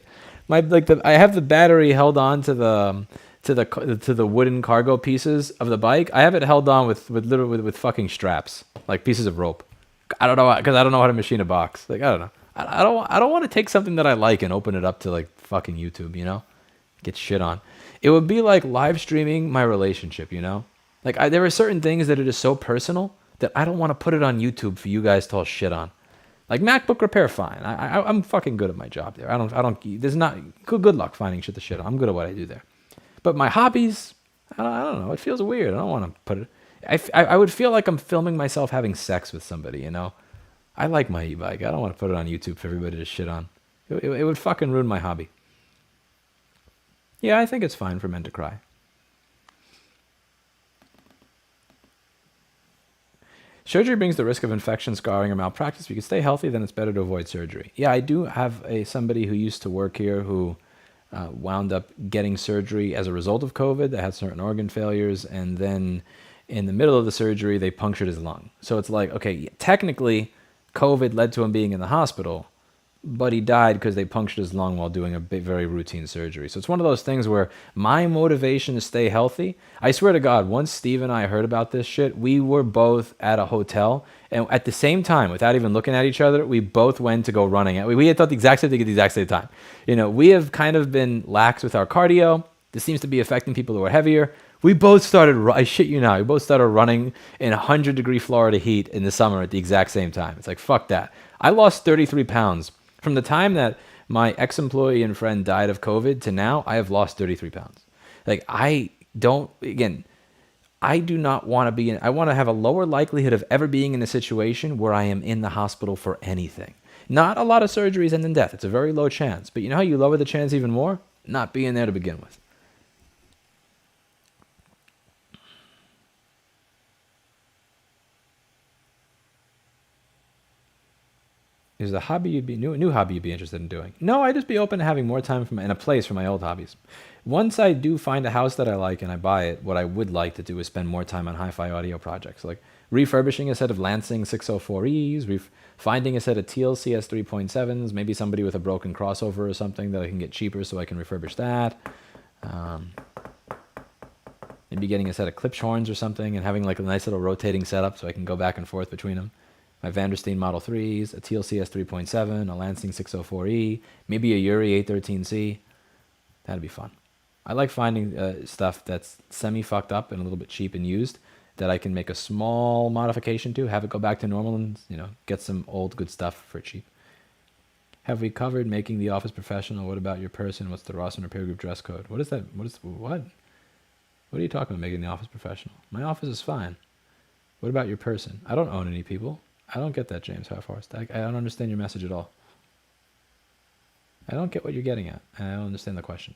A: I have the battery held on to the wooden cargo pieces of the bike. I have it held on with fucking straps, like pieces of rope. I don't know, because I don't know how to machine a box. Like, I don't know. I don't want to take something that I like and open it up to like fucking YouTube, you know? Get shit on. It would be like live streaming my relationship, you know? Like, there are certain things that are just so personal that I don't want to put it on YouTube for you guys to all shit on. Like MacBook repair, fine. I'm fucking good at my job there. There's not, good luck finding shit to shit on. I'm good at what I do there. But my hobbies, I don't know. It feels weird. I don't want to put it, I would feel like I'm filming myself having sex with somebody, you know? I like my e-bike. I don't want to put it on YouTube for everybody to shit on. It would fucking ruin my hobby. Yeah, I think it's fine for men to cry. Surgery brings the risk of infection, scarring, or malpractice. If you can stay healthy, then it's better to avoid surgery. Yeah, I do have somebody who used to work here who wound up getting surgery as a result of COVID. They had certain organ failures, and then in the middle of the surgery, they punctured his lung. So it's like, okay, technically, COVID led to him being in the hospital, but he died because they punctured his lung while doing a very routine surgery. So it's one of those things where my motivation to stay healthy, I swear to God, once Steve and I heard about this shit, we were both at a hotel, and at the same time, without even looking at each other, we both went to go running. We had thought the exact same thing at the exact same time. You know, we have kind of been lax with our cardio. This seems to be affecting people who are heavier. We both started, I shit you not, we both started running in 100-degree Florida heat in the summer at the exact same time. It's like, fuck that. I lost 33 pounds. From the time that my ex-employee and friend died of COVID to now, I have lost 33 pounds. Like, I do not want to be in, I want to have a lower likelihood of ever being in a situation where I am in the hospital for anything. Not a lot of surgeries and then death. It's a very low chance. But you know how you lower the chance even more? Not being there to begin with. Is the hobby new hobby you'd be interested in doing? No, I'd just be open to having more time and a place for my old hobbies. Once I do find a house that I like and I buy it, what I would like to do is spend more time on hi-fi audio projects, like refurbishing a set of Lansing 604Es, finding a set of Teal CS 3.7s, maybe somebody with a broken crossover or something that I can get cheaper so I can refurbish that. Maybe getting a set of Klipschorns or something and having like a nice little rotating setup so I can go back and forth between them. My Vandersteen Model 3s, a Teal CS 3.7, a Lansing 604E, maybe a Yuri 813C. That'd be fun. I like finding stuff that's semi-fucked up and a little bit cheap and used that I can make a small modification to, have it go back to normal and, you know, get some old good stuff for cheap. Have we covered making the office professional? What about your person? What's the Rossmann Repair Group dress code? What is that? What? What are you talking about, making the office professional? My office is fine. What about your person? I don't own any people. I don't get that, James Halforst. I don't understand your message at all. I don't get what you're getting at, and I don't understand the question.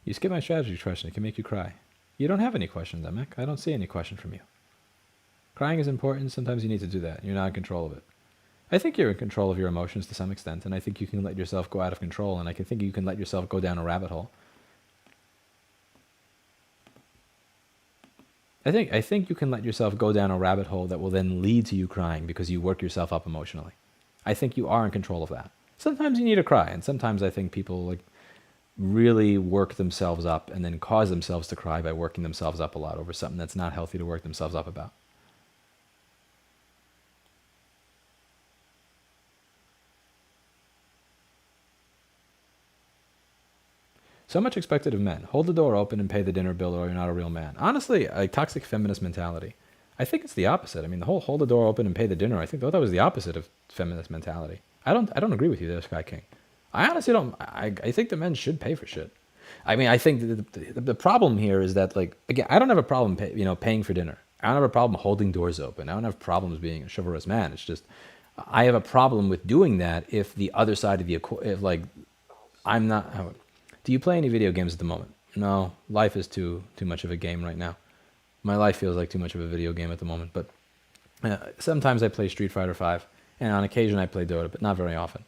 A: You skip my strategy question. It can make you cry. You don't have any questions, Emek. I don't see any question from you. Crying is important. Sometimes you need to do that. You're not in control of it. I think you're in control of your emotions to some extent, and I think you can let yourself go out of control, and I think you can let yourself go down a rabbit hole. I think you can let yourself go down a rabbit hole that will then lead to you crying because you work yourself up emotionally. I think you are in control of that. Sometimes you need to cry, and sometimes I think people like really work themselves up and then cause themselves to cry by working themselves up a lot over something that's not healthy to work themselves up about. So much expected of men. Hold the door open and pay the dinner bill or you're not a real man. Honestly, a toxic feminist mentality. I think it's the opposite. I mean, the whole hold the door open and pay the dinner, I think that was the opposite of feminist mentality. I don't agree with you there, Sky King. I honestly don't. I think the men should pay for shit. I mean, I think the problem here is that, like, again, I don't have a problem paying for dinner. I don't have a problem holding doors open. I don't have problems being a chivalrous man. It's just I have a problem with doing that if the other side of the if like I'm not. Do you play any video games at the moment? No, life is too much of a game right now. My life feels like too much of a video game at the moment. But sometimes I play Street Fighter 5, and on occasion I play Dota, but not very often.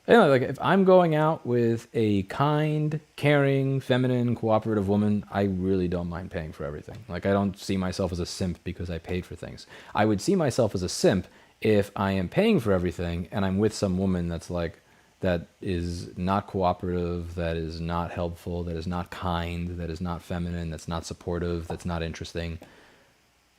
A: Anyway, like if I'm going out with a kind, caring, feminine, cooperative woman, I really don't mind paying for everything. Like I don't see myself as a simp because I paid for things. I would see myself as a simp if I am paying for everything and I'm with some woman that's like, that is not cooperative, that is not helpful, that is not kind, that is not feminine, that's not supportive, that's not interesting.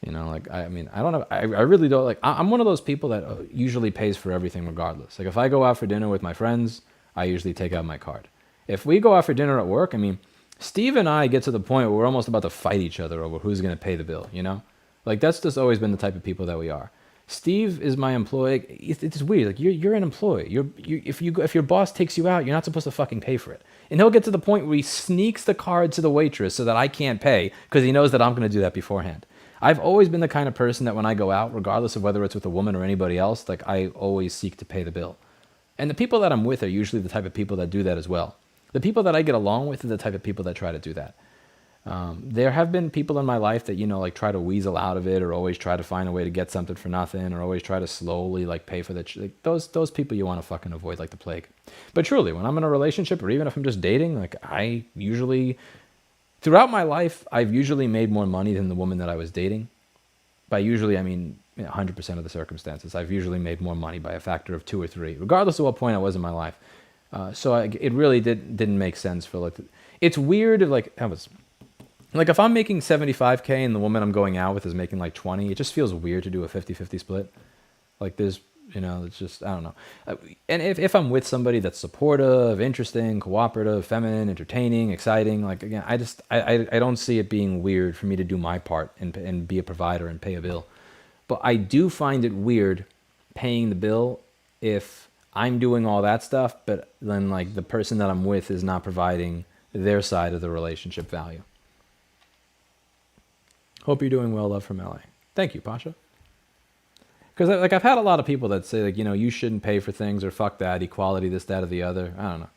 A: You know, like, I mean, I don't know. I really don't, like, I'm one of those people that usually pays for everything regardless. Like, if I go out for dinner with my friends, I usually take out my card. If we go out for dinner at work, I mean, Steve and I get to the point where we're almost about to fight each other over who's going to pay the bill, you know? Like, that's just always been the type of people that we are. Steve is my employee. It's weird. Like, you're an employee. If your boss takes you out, you're not supposed to fucking pay for it. And he'll get to the point where he sneaks the card to the waitress so that I can't pay because he knows that I'm going to do that beforehand. I've always been the kind of person that when I go out, regardless of whether it's with a woman or anybody else, like I always seek to pay the bill. And the people that I'm with are usually the type of people that do that as well. The people that I get along with are the type of people that try to do that. There have been people in my life that, you know, like try to weasel out of it or always try to find a way to get something for nothing or always try to slowly like pay for the, like, those people you want to fucking avoid like the plague. But truly, when I'm in a relationship or even if I'm just dating, like I usually, throughout my life, I've usually made more money than the woman that I was dating. By usually, I mean 100% of the circumstances. I've usually made more money by a factor of 2 or 3, regardless of what point I was in my life. It really didn't make sense for like. It's weird if like I was, like if I'm making 75K and the woman I'm going out with is making like 20, it just feels weird to do a 50-50 split. Like there's, you know, it's just, I don't know. And if I'm with somebody that's supportive, interesting, cooperative, feminine, entertaining, exciting, like again, I don't see it being weird for me to do my part and be a provider and pay a bill. But I do find it weird paying the bill if I'm doing all that stuff, but then like the person that I'm with is not providing their side of the relationship value. Hope you're doing well, love from LA. Thank you, Pasha. Because like I've had a lot of people that say like, you know, you shouldn't pay for things or fuck that, equality, this, that, or the other. I don't know.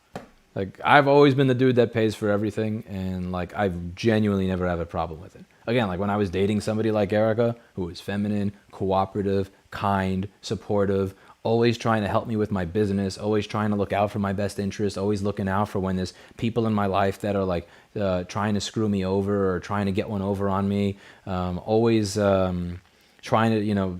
A: Like I've always been the dude that pays for everything and like I've genuinely never had a problem with it. Again, like when I was dating somebody like Erica, who was feminine, cooperative, kind, supportive, always trying to help me with my business, always trying to look out for my best interest, always looking out for when there's people in my life that are like trying to screw me over or trying to get one over on me, always trying to, you know,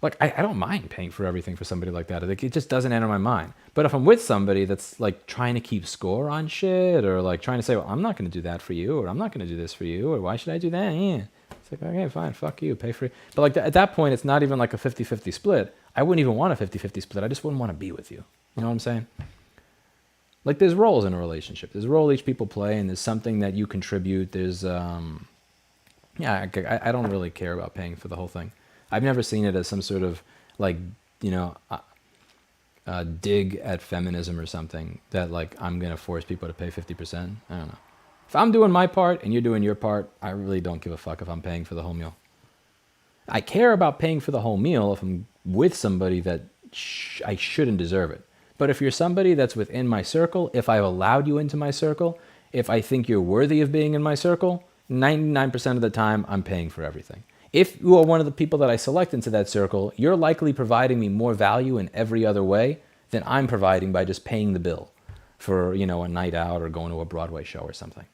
A: like, I don't mind paying for everything for somebody like that. Like, it just doesn't enter my mind. But if I'm with somebody that's, like, trying to keep score on shit or, like, trying to say, well, I'm not going to do that for you or I'm not going to do this for you or why should I do that? Yeah. It's like, okay, fine, fuck you, pay for it. But, like, at that point, it's not even, like, a 50-50 split. I wouldn't even want a 50-50 split. I just wouldn't want to be with you. You know what I'm saying? Like, there's roles in a relationship. There's a role each people play and there's something that you contribute. There's, yeah, I don't really care about paying for the whole thing. I've never seen it as some sort of like, you know, dig at feminism or something that like I'm going to force people to pay 50%. I don't know. If I'm doing my part and you're doing your part, I really don't give a fuck if I'm paying for the whole meal. I care about paying for the whole meal if I'm with somebody that I shouldn't deserve it. But if you're somebody that's within my circle, if I've allowed you into my circle, if I think you're worthy of being in my circle, 99% of the time I'm paying for everything. If you are one of the people that I select into that circle, you're likely providing me more value in every other way than I'm providing by just paying the bill for, you know, a night out or going to a Broadway show or something.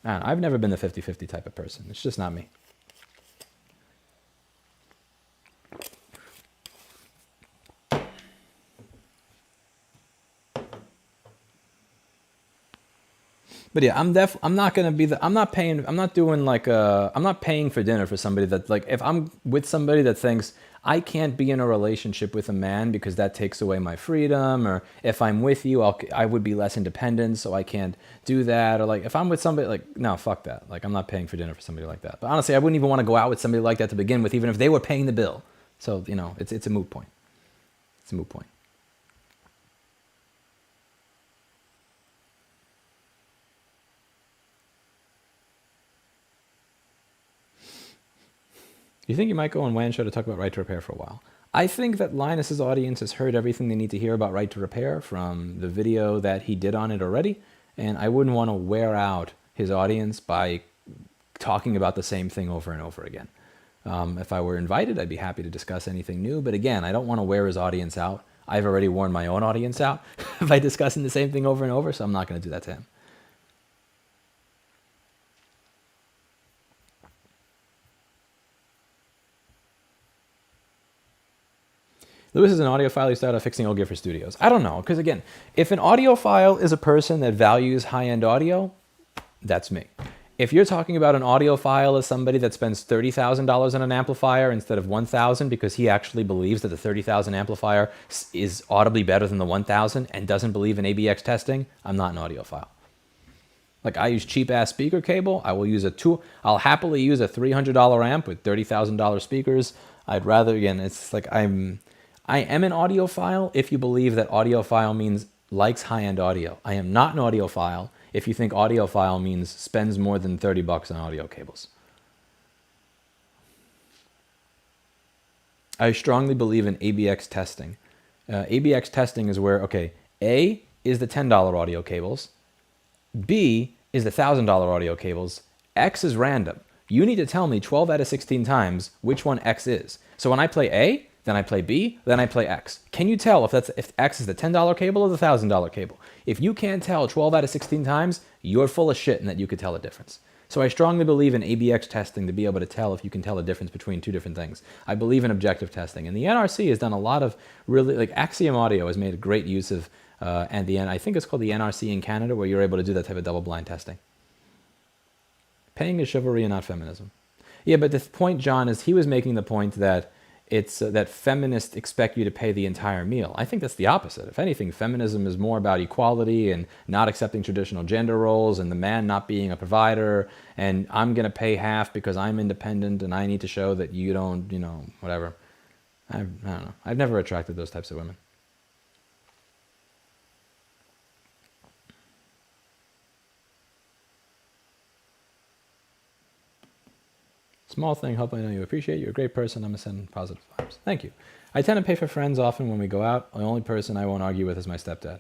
A: I don't know, I've never been the 50-50 type of person. It's just not me. But yeah, I'm not gonna be I'm not paying for dinner for somebody that, like, if I'm with somebody that thinks I can't be in a relationship with a man because that takes away my freedom, or if I'm with you, I would be less independent, so I can't do that, or like if I'm with somebody, like, no, fuck that. Like, I'm not paying for dinner for somebody like that. But honestly, I wouldn't even want to go out with somebody like that to begin with, even if they were paying the bill. So, you know, it's a moot point. It's a moot point. You think you might go on Wan Show to talk about right to repair for a while? I think that Linus's audience has heard everything they need to hear about right to repair from the video that he did on it already, and I wouldn't want to wear out his audience by talking about the same thing over and over again. If I were invited, I'd be happy to discuss anything new, but again, I don't want to wear his audience out. I've already worn my own audience out by discussing the same thing over and over, so I'm not going to do that to him. Louis is an audiophile. He started off fixing old gift for studios. I don't know, because again, if an audiophile is a person that values high-end audio, that's me. If you're talking about an audiophile as somebody that spends $30,000 on an amplifier instead of $1,000 because he actually believes that the $30,000 amplifier is audibly better than the $1,000 and doesn't believe in ABX testing, I'm not an audiophile. Like, I use cheap-ass speaker cable. I'll happily use a $300 amp with $30,000 speakers. I'd rather, again, it's like I am an audiophile if you believe that audiophile means likes high-end audio. I am not an audiophile if you think audiophile means spends more than $30 on audio cables. I strongly believe in ABX testing. ABX testing is where, okay, A is the $10 audio cables, B is the $1,000 audio cables, X is random. You need to tell me 12 out of 16 times which one X is. So when I play A, then I play B, then I play X. Can you tell if X is the $10 cable or the $1,000 cable? If you can't tell 12 out of 16 times, you're full of shit and that you could tell a difference. So I strongly believe in ABX testing to be able to tell if you can tell a difference between two different things. I believe in objective testing. And the NRC has done a lot of really, like Axiom Audio has made a great use of, and I think it's called the NRC in Canada, where you're able to do that type of double-blind testing. Paying is chivalry and not feminism. Yeah, but the point, John, is he was making the point that it's that feminists expect you to pay the entire meal. I think that's the opposite. If anything, feminism is more about equality and not accepting traditional gender roles and the man not being a provider, and I'm going to pay half because I'm independent and I need to show that you don't, whatever. I don't know. I've never attracted those types of women. Small thing, hope I know you appreciate. You're a great person. I'm going to send positive vibes. Thank you. I tend to pay for friends often when we go out. The only person I won't argue with is my stepdad.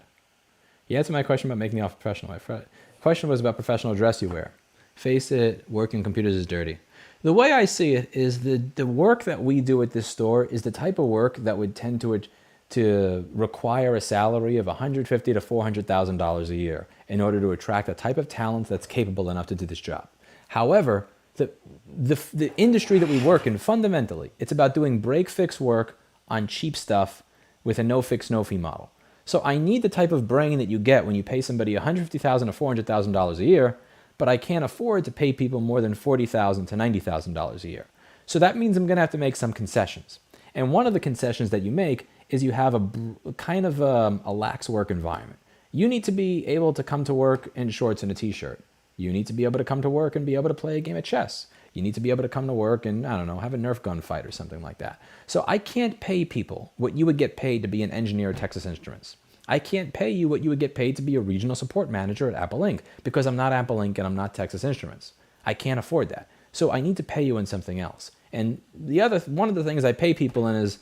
A: You answered my question about making the offer professional. My question was about professional dress you wear. Face it, working computers is dirty. The way I see it is the work that we do at this store is the type of work that would tend to require a salary of $150,000 to $400,000 a year in order to attract a type of talent that's capable enough to do this job. However, the industry that we work in, fundamentally, it's about doing break-fix work on cheap stuff with a no-fix, no-fee model. So I need the type of brain that you get when you pay somebody $150,000 to $400,000 a year, but I can't afford to pay people more than $40,000 to $90,000 a year. So that means I'm going to have to make some concessions. And one of the concessions that you make is you have a kind of a lax work environment. You need to be able to come to work in shorts and a t-shirt. You need to be able to come to work and be able to play a game of chess. You need to be able to come to work and, I don't know, have a Nerf gun fight or something like that. So I can't pay people what you would get paid to be an engineer at Texas Instruments. I can't pay you what you would get paid to be a regional support manager at Apple Inc. because I'm not Apple Inc. and I'm not Texas Instruments. I can't afford that. So I need to pay you in something else. And one of the things I pay people in is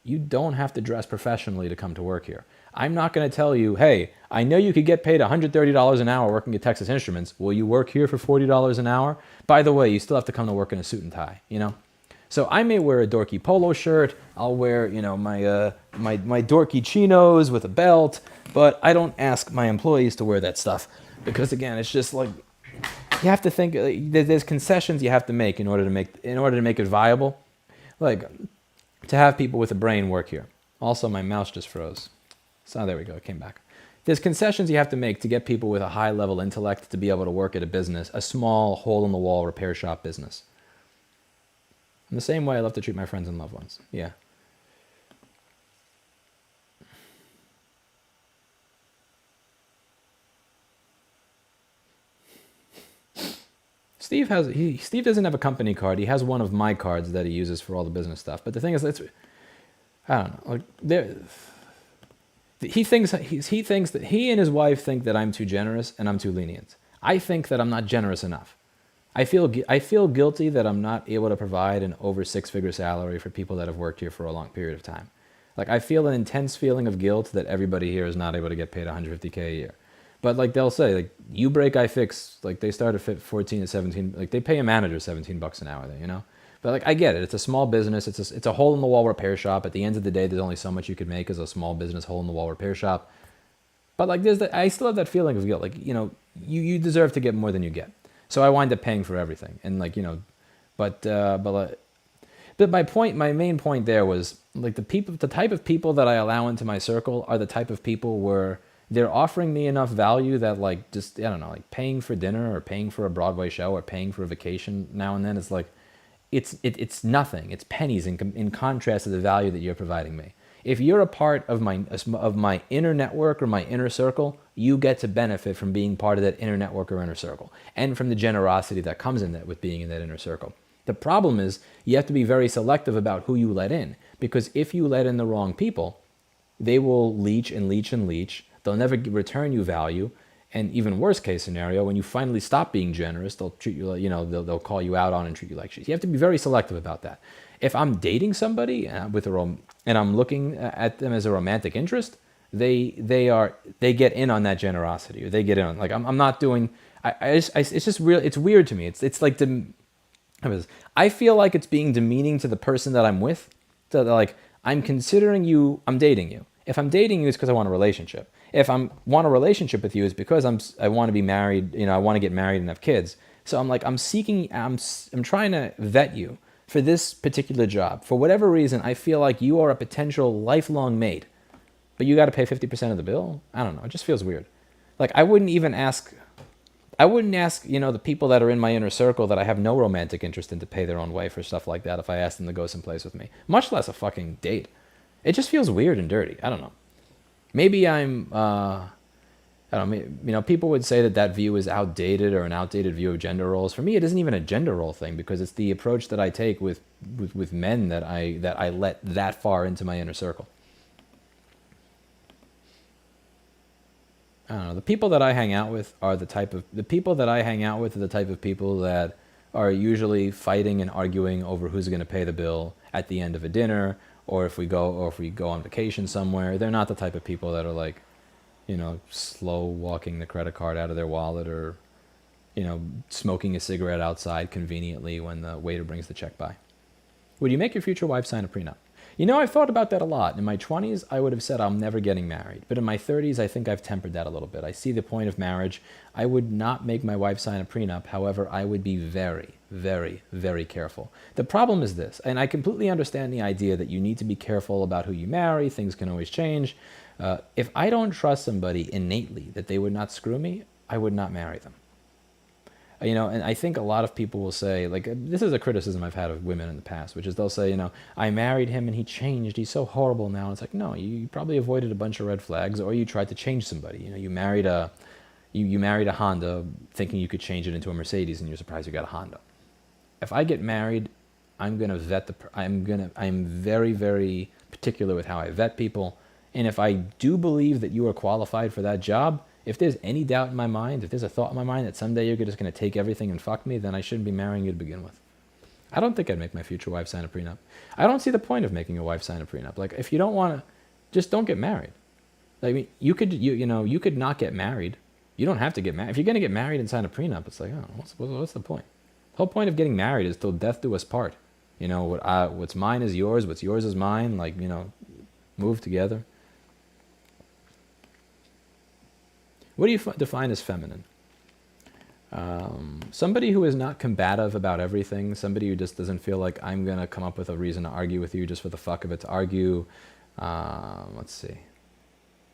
A: you don't have to dress professionally to come to work here. I'm not going to tell you, hey, I know you could get paid $130 an hour working at Texas Instruments. Will you work here for $40 an hour? By the way, you still have to come to work in a suit and tie, So I may wear a dorky polo shirt. I'll wear, my dorky chinos with a belt, but I don't ask my employees to wear that stuff because, again, it's just like you have to think. There's concessions you have to make in order to make it viable, like to have people with a brain work here. Also, my mouse just froze. So there we go, it came back. There's concessions you have to make to get people with a high-level intellect to be able to work at a business, a small, hole-in-the-wall repair shop business. In the same way I love to treat my friends and loved ones. Yeah. Steve doesn't have a company card. He has one of my cards that he uses for all the business stuff. But the thing is, I don't know. Like he thinks that he and his wife think that I'm too generous and I'm too lenient. I think that I'm not generous enough. I feel guilty that I'm not able to provide an over six-figure salary for people that have worked here for a long period of time. Like I feel an intense feeling of guilt that everybody here is not able to get paid $150K a year. But like they'll say, like you break, I fix. Like they start at 14 to 17. Like they pay a manager $17 an hour there, you know. But like I get it. It's a small business. It's a hole in the wall repair shop. At the end of the day, there's only so much you could make as a small business hole in the wall repair shop. But like I still have that feeling of guilt. Like you know, you deserve to get more than you get. So I wind up paying for everything. And like you know, but my main point there was like the type of people that I allow into my circle are the type of people where they're offering me enough value that like just I don't know, like paying for dinner or paying for a Broadway show or paying for a vacation now and then is like it's nothing. It's pennies in contrast to the value that you're providing me. If you're a part of my inner network or my inner circle, you get to benefit from being part of that inner network or inner circle and from the generosity that comes in that with being in that inner circle. The problem is you have to be very selective about who you let in, because if you let in the wrong people, they will leech and leech and leech. They'll never return you value. And even worst case scenario, when you finally stop being generous, they'll treat you like, you know, they'll call you out on and treat you like shit. You have to be very selective about that. If I'm dating somebody and I'm looking at them as a romantic interest, they get in on that generosity, or they get in on, like I'm not doing. It's just real. It's weird to me. It's like I feel like it's being demeaning to the person that I'm with. So like I'm considering you, I'm dating you. If I'm dating you, it's because I want a relationship. If I want a relationship with you, it's because I want to be married. You know, I want to get married and have kids. So I'm trying to vet you for this particular job. For whatever reason, I feel like you are a potential lifelong mate, but you got to pay 50% of the bill. I don't know. It just feels weird. Like I wouldn't ask, you know, the people that are in my inner circle that I have no romantic interest in to pay their own way for stuff like that if I asked them to go someplace with me, much less a fucking date. It just feels weird and dirty. I don't know. Maybe I don't know, you know, people would say that view is outdated or an outdated view of gender roles. For me, it isn't even a gender role thing, because it's the approach that I take with men that I let that far into my inner circle. I don't know. The people that I hang out with are the type of people that are usually fighting and arguing over who's going to pay the bill at the end of a dinner, or if we go on vacation somewhere. They're not the type of people that are like, you know, slow walking the credit card out of their wallet, or, you know, smoking a cigarette outside conveniently when the waiter brings the check by. Would you make your future wife sign a prenup? You know, I've thought about that a lot. In my 20s, I would have said I'm never getting married. But in my 30s, I think I've tempered that a little bit. I see the point of marriage. I would not make my wife sign a prenup. However, I would be very, very, very careful. The problem is this, and I completely understand the idea that you need to be careful about who you marry. Things can always change. If I don't trust somebody innately that they would not screw me, I would not marry them. You know, and I think a lot of people will say, like, this is a criticism I've had of women in the past, which is they'll say, you know, I married him and he changed. He's so horrible now. And it's like, no, you probably avoided a bunch of red flags, or you tried to change somebody. You know, you married a Honda thinking you could change it into a Mercedes, and you're surprised you got a Honda. If I get married, I'm going to vet I'm very, very particular with how I vet people. And if I do believe that you are qualified for that job, if there's any doubt in my mind, if there's a thought in my mind that someday you're just going to take everything and fuck me, then I shouldn't be marrying you to begin with. I don't think I'd make my future wife sign a prenup. I don't see the point of making a wife sign a prenup. Like, if you don't want to, just don't get married. I mean, you could not get married. You don't have to get married. If you're going to get married and sign a prenup, it's like, oh, what's the point? The whole point of getting married is till death do us part. You know, what's mine is yours, what's yours is mine. Like, you know, move together. What do you define as feminine? Somebody who is not combative about everything, somebody who just doesn't feel like I'm going to come up with a reason to argue with you just for the fuck of it to argue. Let's see.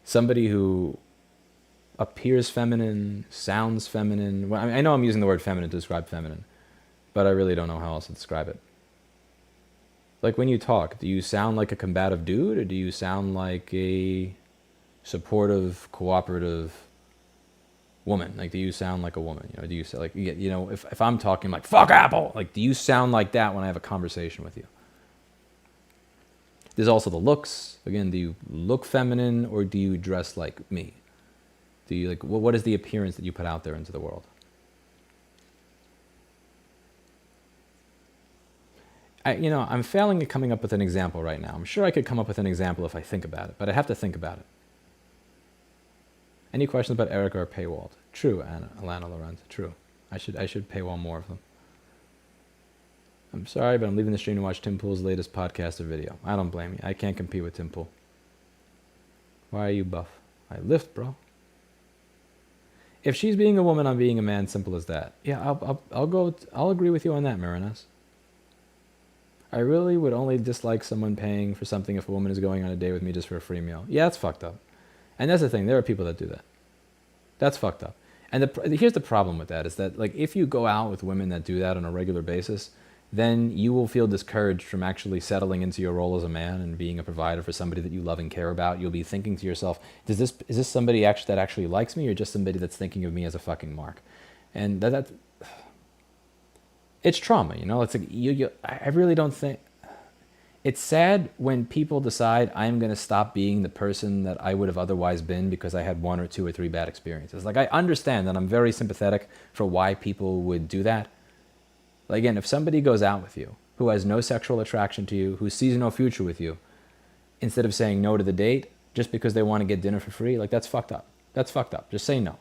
A: Somebody who appears feminine, sounds feminine. Well, I know I'm using the word feminine to describe feminine, but I really don't know how else to describe it. Like, when you talk, do you sound like a combative dude, or do you sound like a supportive, cooperative woman? Like, do you sound like a woman? You know, do you say, like, you know, if I'm talking like, fuck Apple, like, do you sound like that when I have a conversation with you? There's also the looks. Again, do you look feminine or do you dress like me? Do you like, what is the appearance that you put out there into the world? I'm failing at coming up with an example right now. I'm sure I could come up with an example if I think about it, but I have to think about it. Any questions about Erica or paywalled? True, Alana Lorenz. True. I should paywall more of them. I'm sorry, but I'm leaving the stream to watch Tim Pool's latest podcast or video. I don't blame you. I can't compete with Tim Pool. Why are you buff? I lift, bro. If she's being a woman, I'm being a man. Simple as that. Yeah, I'll agree with you on that, Marinus. I really would only dislike someone paying for something if a woman is going on a date with me just for a free meal. Yeah, that's fucked up. And that's the thing. There are people that do that. That's fucked up. And here's the problem with that is that, like, if you go out with women that do that on a regular basis, then you will feel discouraged from actually settling into your role as a man and being a provider for somebody that you love and care about. You'll be thinking to yourself, is this somebody that actually likes me, or just somebody that's thinking of me as a fucking mark? And that's it's trauma, It's like I really don't think. It's sad when people decide I'm going to stop being the person that I would have otherwise been because I had 1 or 2 or 3 bad experiences. Like, I understand that I'm very sympathetic for why people would do that. Like, again, if somebody goes out with you who has no sexual attraction to you, who sees no future with you, instead of saying no to the date just because they want to get dinner for free, like, that's fucked up. That's fucked up. Just say no,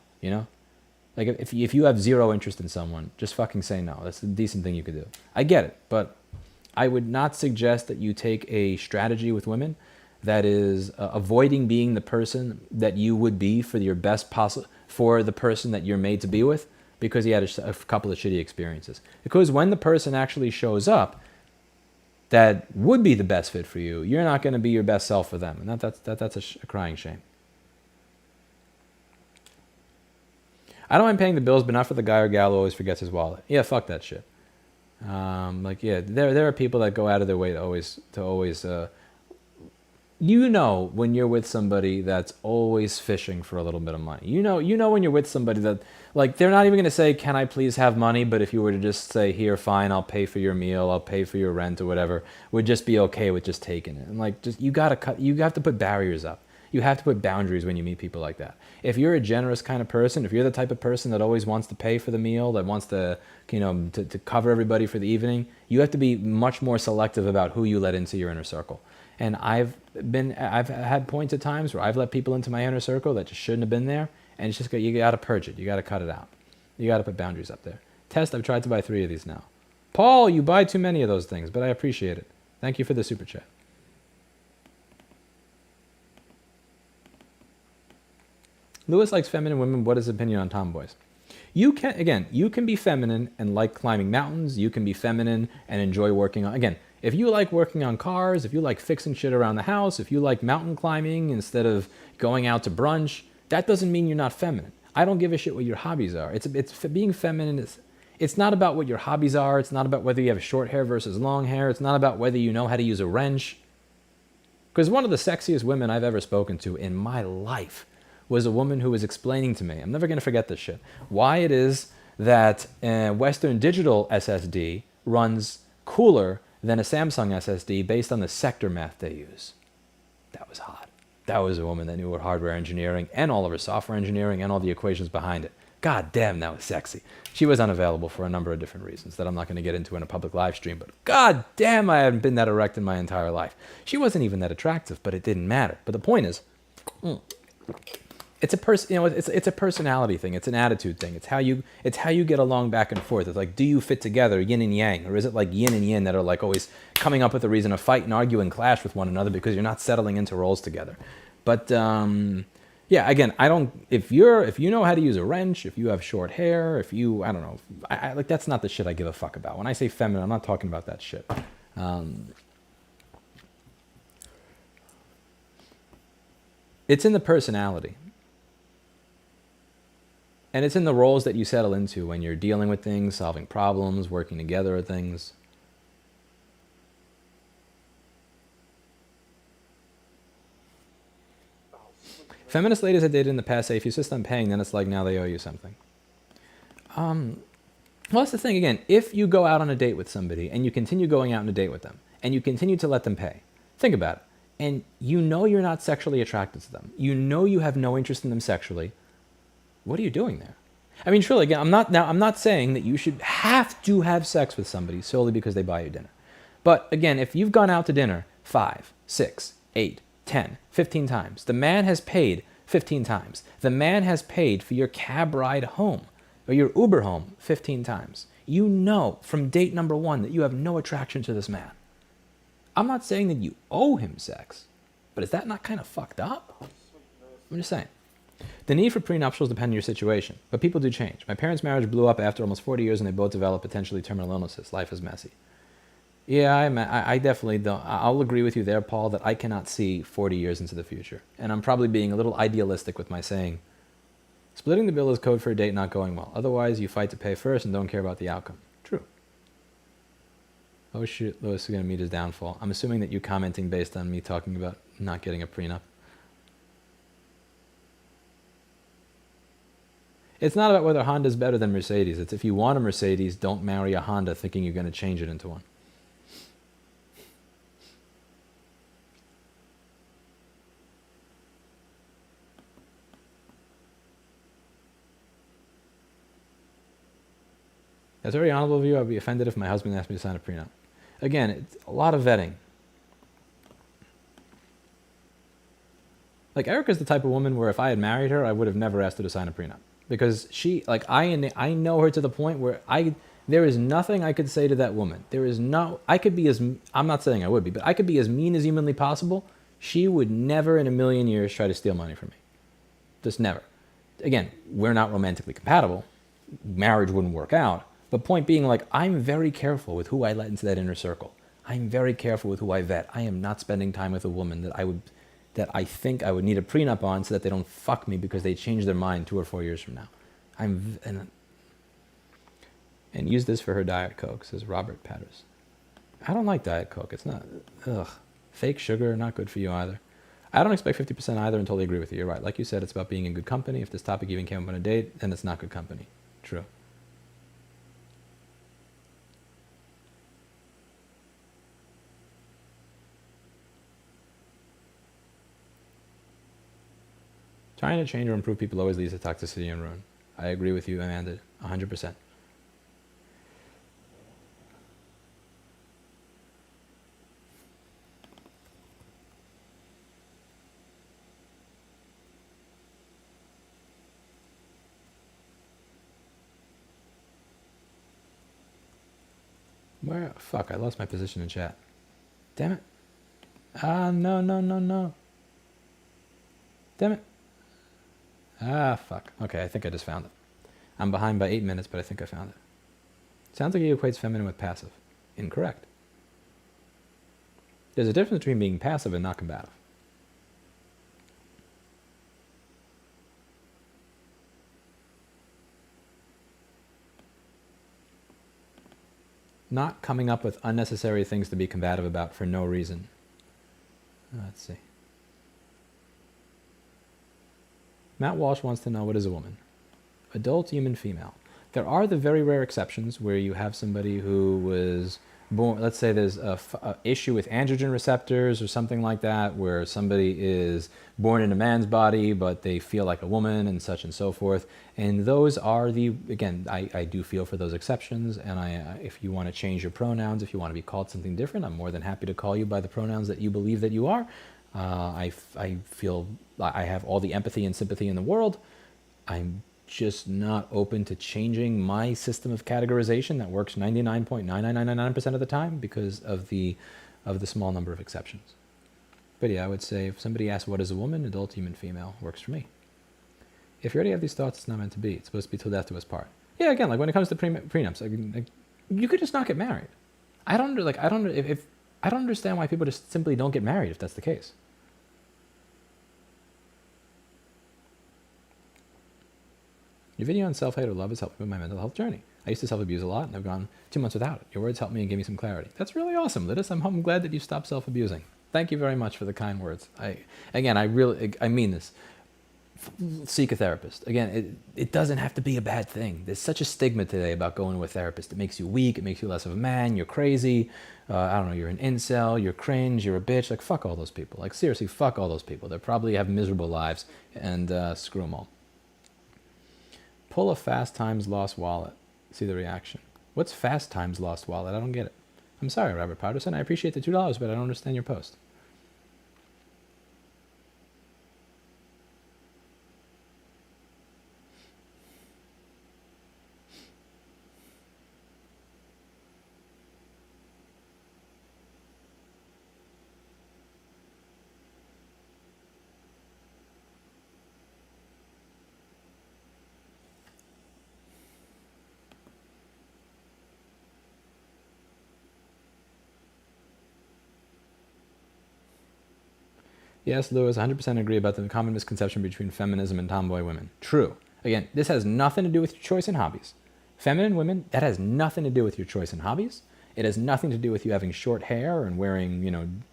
A: Like, if you have zero interest in someone, just fucking say no. That's a decent thing you could do. I get it, but I would not suggest that you take a strategy with women that is avoiding being the person that you would be for your best possible, for the person that you're made to be with, because you had a couple of shitty experiences. Because when the person actually shows up that would be the best fit for you, you're not going to be your best self for them. And that's a crying shame. I don't mind paying the bills, but not for the guy or gal who always forgets his wallet. Yeah, fuck that shit. There are people that go out of their way to always when you're with somebody that's always fishing for a little bit of money. When you're with somebody that, like, they're not even going to say, can I please have money? But if you were to just say, here, fine, I'll pay for your meal, I'll pay for your rent or whatever, would just be okay with just taking it. And like, you have to put barriers up. You have to put boundaries when you meet people like that. If you're a generous kind of person, if you're the type of person that always wants to pay for the meal, that wants to, to cover everybody for the evening, you have to be much more selective about who you let into your inner circle. And I've had points at times where I've let people into my inner circle that just shouldn't have been there, and it's just, you got to purge it. You got to cut it out. You got to put boundaries up there. Test, I've tried to buy 3 of these now. Paul, you buy too many of those things, but I appreciate it. Thank you for the super chat. Lewis likes feminine women. What is his opinion on tomboys? You can be feminine and like climbing mountains. You can be feminine and enjoy working on, again, if you like working on cars, if you like fixing shit around the house, if you like mountain climbing instead of going out to brunch, that doesn't mean you're not feminine. I don't give a shit what your hobbies are. It's being feminine. It's not about what your hobbies are. It's not about whether you have short hair versus long hair. It's not about whether you know how to use a wrench. Because one of the sexiest women I've ever spoken to in my life was a woman who was explaining to me, I'm never going to forget this shit, why it is that Western Digital SSD runs cooler than a Samsung SSD based on the sector math they use. That was hot. That was a woman that knew her hardware engineering and all of her software engineering and all the equations behind it. God damn, that was sexy. She was unavailable for a number of different reasons that I'm not going to get into in a public live stream, but god damn, I haven't been that erect in my entire life. She wasn't even that attractive, but it didn't matter. But the point is, it's a personality thing. It's an attitude thing. It's how you get along back and forth. It's like, do you fit together, yin and yang, or is it like yin and yin that are like always coming up with a reason to fight and argue and clash with one another because you're not settling into roles together? But yeah, again, if you know how to use a wrench, if you have short hair, if you, I don't know, like, that's not the shit I give a fuck about. When I say feminine, I'm not talking about that shit. It's in the personality. And it's in the roles that you settle into when you're dealing with things, solving problems, working together at things. Feminist ladies I dated in the past say, if you insist on paying, then it's like now they owe you something. Well, that's the thing again. If you go out on a date with somebody and you continue going out on a date with them and you continue to let them pay, Think about it. And you know you're not sexually attracted to them. You know you have no interest in them sexually. What are you doing there? I mean, truly, again, I'm not saying that you should have to have sex with somebody solely because they buy you dinner. But again, if you've gone out to dinner 5, 6, 8, 10, 15 times, the man has paid 15 times. The man has paid for your cab ride home or your Uber home 15 times. You know from date number 1 that you have no attraction to this man. I'm not saying that you owe him sex, but is that not kind of fucked up? I'm just saying. The need for prenuptials depends on your situation, but people do change. My parents' marriage blew up after almost 40 years and they both developed potentially terminal illnesses. Life is messy. Yeah, I definitely don't. I'll agree with you there, Paul, that I cannot see 40 years into the future. And I'm probably being a little idealistic with my saying, splitting the bill is code for a date not going well. Otherwise, you fight to pay first and don't care about the outcome. True. Oh shit, Louis is going to meet his downfall. I'm assuming that you commenting based on me talking about not getting a prenup. It's not about whether Honda's better than Mercedes. It's if you want a Mercedes, don't marry a Honda thinking you're going to change it into one. That's very honorable of you. I'd be offended if my husband asked me to sign a prenup. Again, it's a lot of vetting. Like, Erica's the type of woman where if I had married her, I would have never asked her to sign a prenup. Because she, like, I know her to the point where there is nothing I could say to that woman. I could be as, I'm not saying I would be, but I could be as mean as humanly possible. She would never in a million years try to steal money from me. Just never. Again, we're not romantically compatible. Marriage wouldn't work out. But point being, like, I'm very careful with who I let into that inner circle. I'm very careful with who I vet. I am not spending time with a woman that I think I would need a prenup on so that they don't fuck me because they change their mind 2 or 4 years from now. And use this for her Diet Coke, says Robert Patters. I don't like Diet Coke. It's not, fake sugar, not good for you either. I don't expect 50% either and totally agree with you. You're right. Like you said, it's about being in good company. If this topic even came up on a date, then it's not good company. True. Trying to change or improve people always leads to toxicity and ruin. I agree with you, Amanda, 100%. Where? Fuck, I lost my position in chat. Damn it. No. Damn it. Fuck. Okay, I think I just found it. I'm behind by 8 minutes, but I think I found it. Sounds like he equates feminine with passive. Incorrect. There's a difference between being passive and not combative. Not coming up with unnecessary things to be combative about for no reason. Let's see. Matt Walsh wants to know, what is a woman? Adult, human, female. There are the very rare exceptions where you have somebody who was born, let's say there's a issue with androgen receptors or something like that, where somebody is born in a man's body, but they feel like a woman and such and so forth. And those are again, I do feel for those exceptions. And if you want to change your pronouns, if you want to be called something different, I'm more than happy to call you by the pronouns that you believe that you are. I feel I have all the empathy and sympathy in the world. I'm just not open to changing my system of categorization that works 99.9999% of the time because of the small number of exceptions. But yeah, I would say if somebody asks what is a woman, adult, human, female, works for me. If you already have these thoughts, it's not meant to be. It's supposed to be till death do us part. Yeah, again, like when it comes to prenups, you could just not get married. I don't understand why people just simply don't get married if that's the case. Your video on self-hate or love has helped me with my mental health journey. I used to self-abuse a lot and I've gone 2 months without it. Your words helped me and gave me some clarity. That's really awesome, Lidis. I'm glad that you stopped self-abusing. Thank you very much for the kind words. I mean this. seek a therapist. Again, it doesn't have to be a bad thing. There's such a stigma today about going to a therapist. It makes you weak. It makes you less of a man. You're crazy. I don't know, you're an incel. You're cringe. You're a bitch. Like, fuck all those people. Like, seriously, fuck all those people. They probably have miserable lives, and screw them all. Pull a Fast Times Lost Wallet. See the reaction. What's Fast Times Lost Wallet? I don't get it. I'm sorry, Robert Patterson. I appreciate the $2, but I don't understand your post. Yes, Lewis, 100% agree about the common misconception between feminism and tomboy women. True. Again, this has nothing to do with your choice in hobbies. Feminine women, that has nothing to do with your choice in hobbies. It has nothing to do with you having short hair and wearing,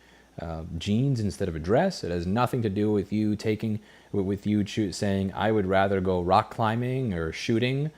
A: jeans instead of a dress. It has nothing to do with you saying, I would rather go rock climbing or shooting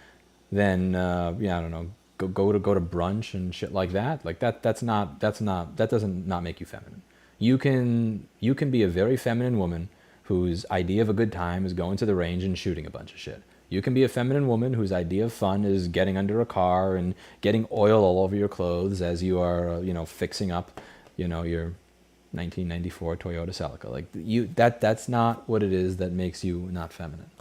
A: than, I don't know, go to brunch and shit like that. Like that doesn't not make you feminine. You can be a very feminine woman whose idea of a good time is going to the range and shooting a bunch of shit. You can be a feminine woman whose idea of fun is getting under a car and getting oil all over your clothes as you are, fixing up, your 1994 Toyota Celica. Like that's not what it is that makes you not feminine.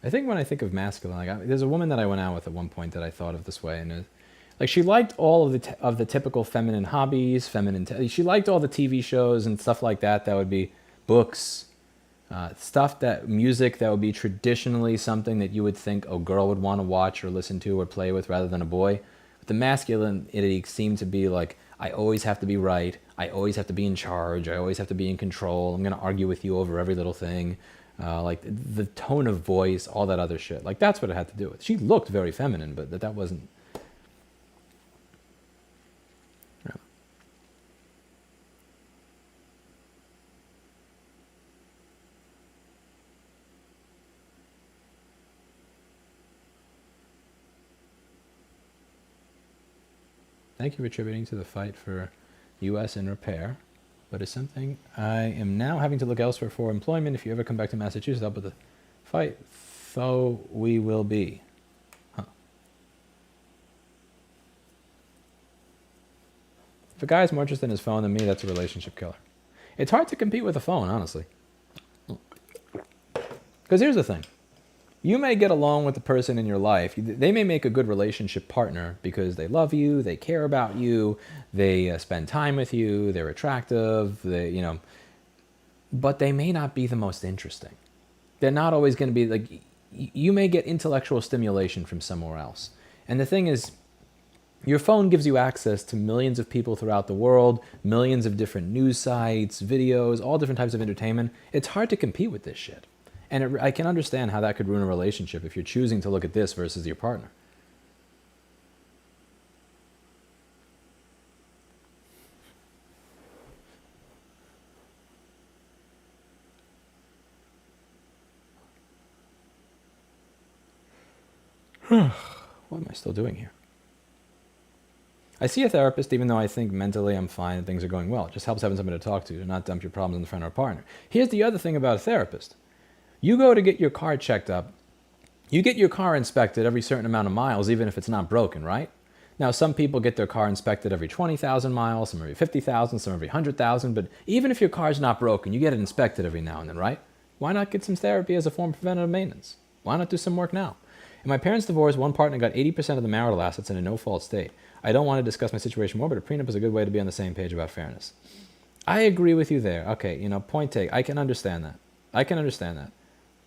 A: I think when I think of masculine, there's a woman that I went out with at one point that I thought of this way, and she liked all of the typical feminine hobbies, she liked all the TV shows and stuff like that. That would be books, music that would be traditionally something that you would think a girl would want to watch or listen to or play with rather than a boy. But the masculinity seemed to be like, I always have to be right. I always have to be in charge. I always have to be in control. I'm going to argue with you over every little thing. Like the tone of voice, all that other shit. Like that's what it had to do with. She looked very feminine, but that wasn't. Yeah. Thank you for contributing to the fight for U.S. in repair. But it's something I am now having to look elsewhere for employment. If you ever come back to Massachusetts, help with the fight, so we will be. Huh. If a guy's more interested in his phone than me, that's a relationship killer. It's hard to compete with a phone, honestly. Because here's the thing. You may get along with the person in your life. They may make a good relationship partner because they love you, they care about you, they spend time with you, they're attractive, but they may not be the most interesting. They're not always going to be like, you may get intellectual stimulation from somewhere else. And the thing is, your phone gives you access to millions of people throughout the world, millions of different news sites, videos, all different types of entertainment. It's hard to compete with this shit. And I can understand how that could ruin a relationship if you're choosing to look at this versus your partner. What am I still doing here? I see a therapist even though I think mentally I'm fine and things are going well. It just helps having somebody to talk to not dump your problems on the friend or partner. Here's the other thing about a therapist. You go to get your car checked up. You get your car inspected every certain amount of miles, even if it's not broken, right? Now, some people get their car inspected every 20,000 miles, some every 50,000, some every 100,000. But even if your car's not broken, you get it inspected every now and then, right? Why not get some therapy as a form of preventative maintenance? Why not do some work now? In my parents' divorce, one partner got 80% of the marital assets in a no-fault state. I don't want to discuss my situation more, but a prenup is a good way to be on the same page about fairness. I agree with you there. Okay, point take. I can understand that. I can understand that.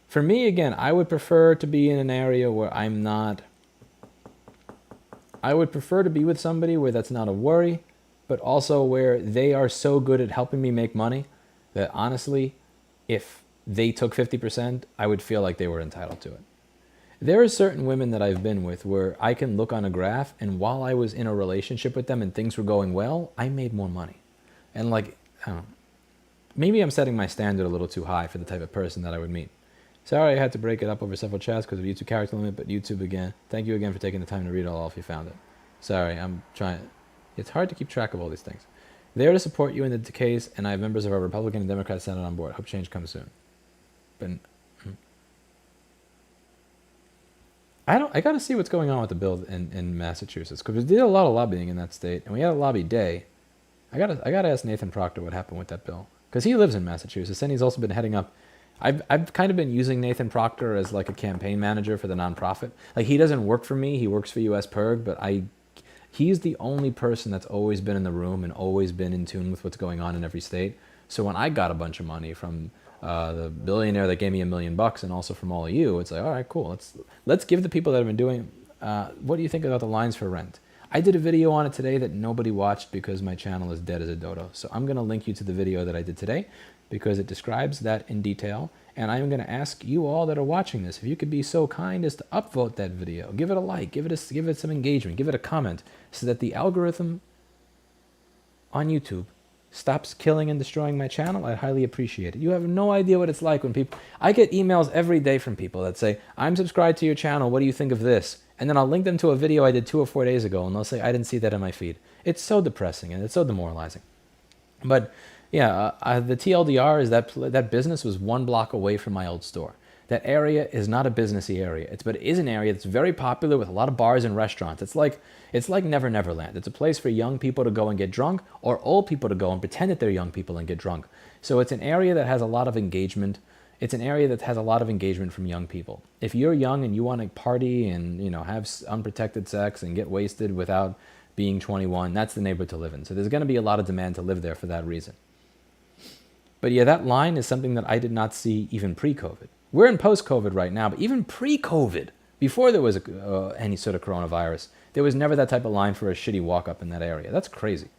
A: For me, again, I would prefer to be in an area where I'm not. I would prefer to be with somebody where that's not a worry, but also where they are so good at helping me make money that honestly, if they took 50%, I would feel like they were entitled to it. There are certain women that I've been with where I can look on a graph, and while I was in a relationship with them and things were going well, I made more money. And like, I don't know, maybe I'm setting my standard a little too high for the type of person that I would meet. Sorry I had to break it up over several chats because of YouTube character limit, but YouTube again. Thank you again for taking the time to read it all if you found it. Sorry, I'm trying. It's hard to keep track of all these things. There to support you in the case, and I have members of our Republican and Democrat Senate on board. Hope change comes soon. But I got to see what's going on with the bill in Massachusetts, because we did a lot of lobbying in that state, and we had a lobby day. I gotta ask Nathan Proctor what happened with that bill, because he lives in Massachusetts, and he's also been heading up. I've kind of been using Nathan Proctor as like a campaign manager for the nonprofit. Like, he doesn't work for me; he works for US Perg, but he's the only person that's always been in the room and always been in tune with what's going on in every state. So when I got a bunch of money from the billionaire that gave me $1 million, and also from all of you, it's like, all right, cool. Let's give the people that have been doing. What do you think about the lines for rent? I did a video on it today that nobody watched because my channel is dead as a dodo. So I'm going to link you to the video that I did today because it describes that in detail. And I'm going to ask you all that are watching this, if you could be so kind as to upvote that video, give it a like, give it some engagement, give it a comment, so that the algorithm on YouTube stops killing and destroying my channel. I'd highly appreciate it. You have no idea what it's like when people. I get emails every day from people that say, I'm subscribed to your channel, what do you think of this? And then I'll link them to a video I did 2 or 4 days ago, and they'll say, I didn't see that in my feed. It's so depressing and it's so demoralizing. But yeah, the TLDR is that business was 1 block away from my old store. That area is not a businessy area, but it is an area that's very popular with a lot of bars and restaurants. It's like Never Never Land. It's a place for young people to go and get drunk, or old people to go and pretend that they're young people and get drunk. So it's an area that has a lot of engagement. It's an area that has a lot of engagement from young people. If you're young and you want to party and have unprotected sex and get wasted without being 21, that's the neighborhood to live in. So there's going to be a lot of demand to live there for that reason. But yeah, that line is something that I did not see even pre-COVID. We're in post-COVID right now, but even pre-COVID, before there was any sort of coronavirus, there was never that type of line for a shitty walk-up in that area. That's crazy.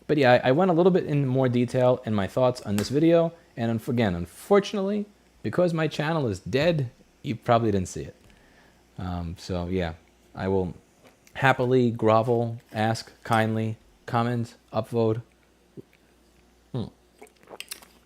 A: But yeah, I went a little bit in more detail in my thoughts on this video, and again, unfortunately, because my channel is dead, you probably didn't see it. So yeah, I will happily grovel, ask kindly, comment, upvote.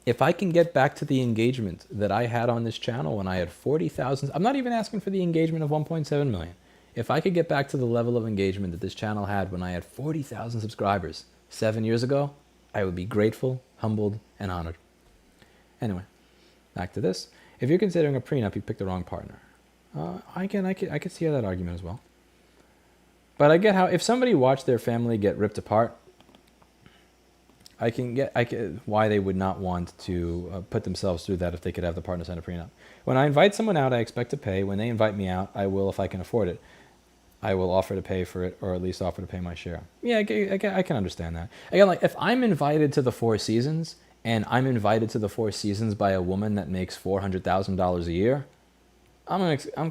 A: If I can get back to the engagement that I had on this channel when I had 40,000, I'm not even asking for the engagement of 1.7 million. If I could get back to the level of engagement that this channel had when I had 40,000 subscribers 7 years ago, I would be grateful, humbled, and honored. Anyway, back to this. If you're considering a prenup, you picked the wrong partner. I could see that argument as well. But I get how, if somebody watched their family get ripped apart, I can why they would not want to put themselves through that if they could have the partner sign a prenup. When I invite someone out, I expect to pay. When they invite me out, I will, if I can afford it, I will offer to pay for it, or at least offer to pay my share. Yeah, I can understand that. Again, like, if I'm invited to the Four Seasons, and I'm invited to the Four Seasons by a woman that makes $400,000 a year, I'm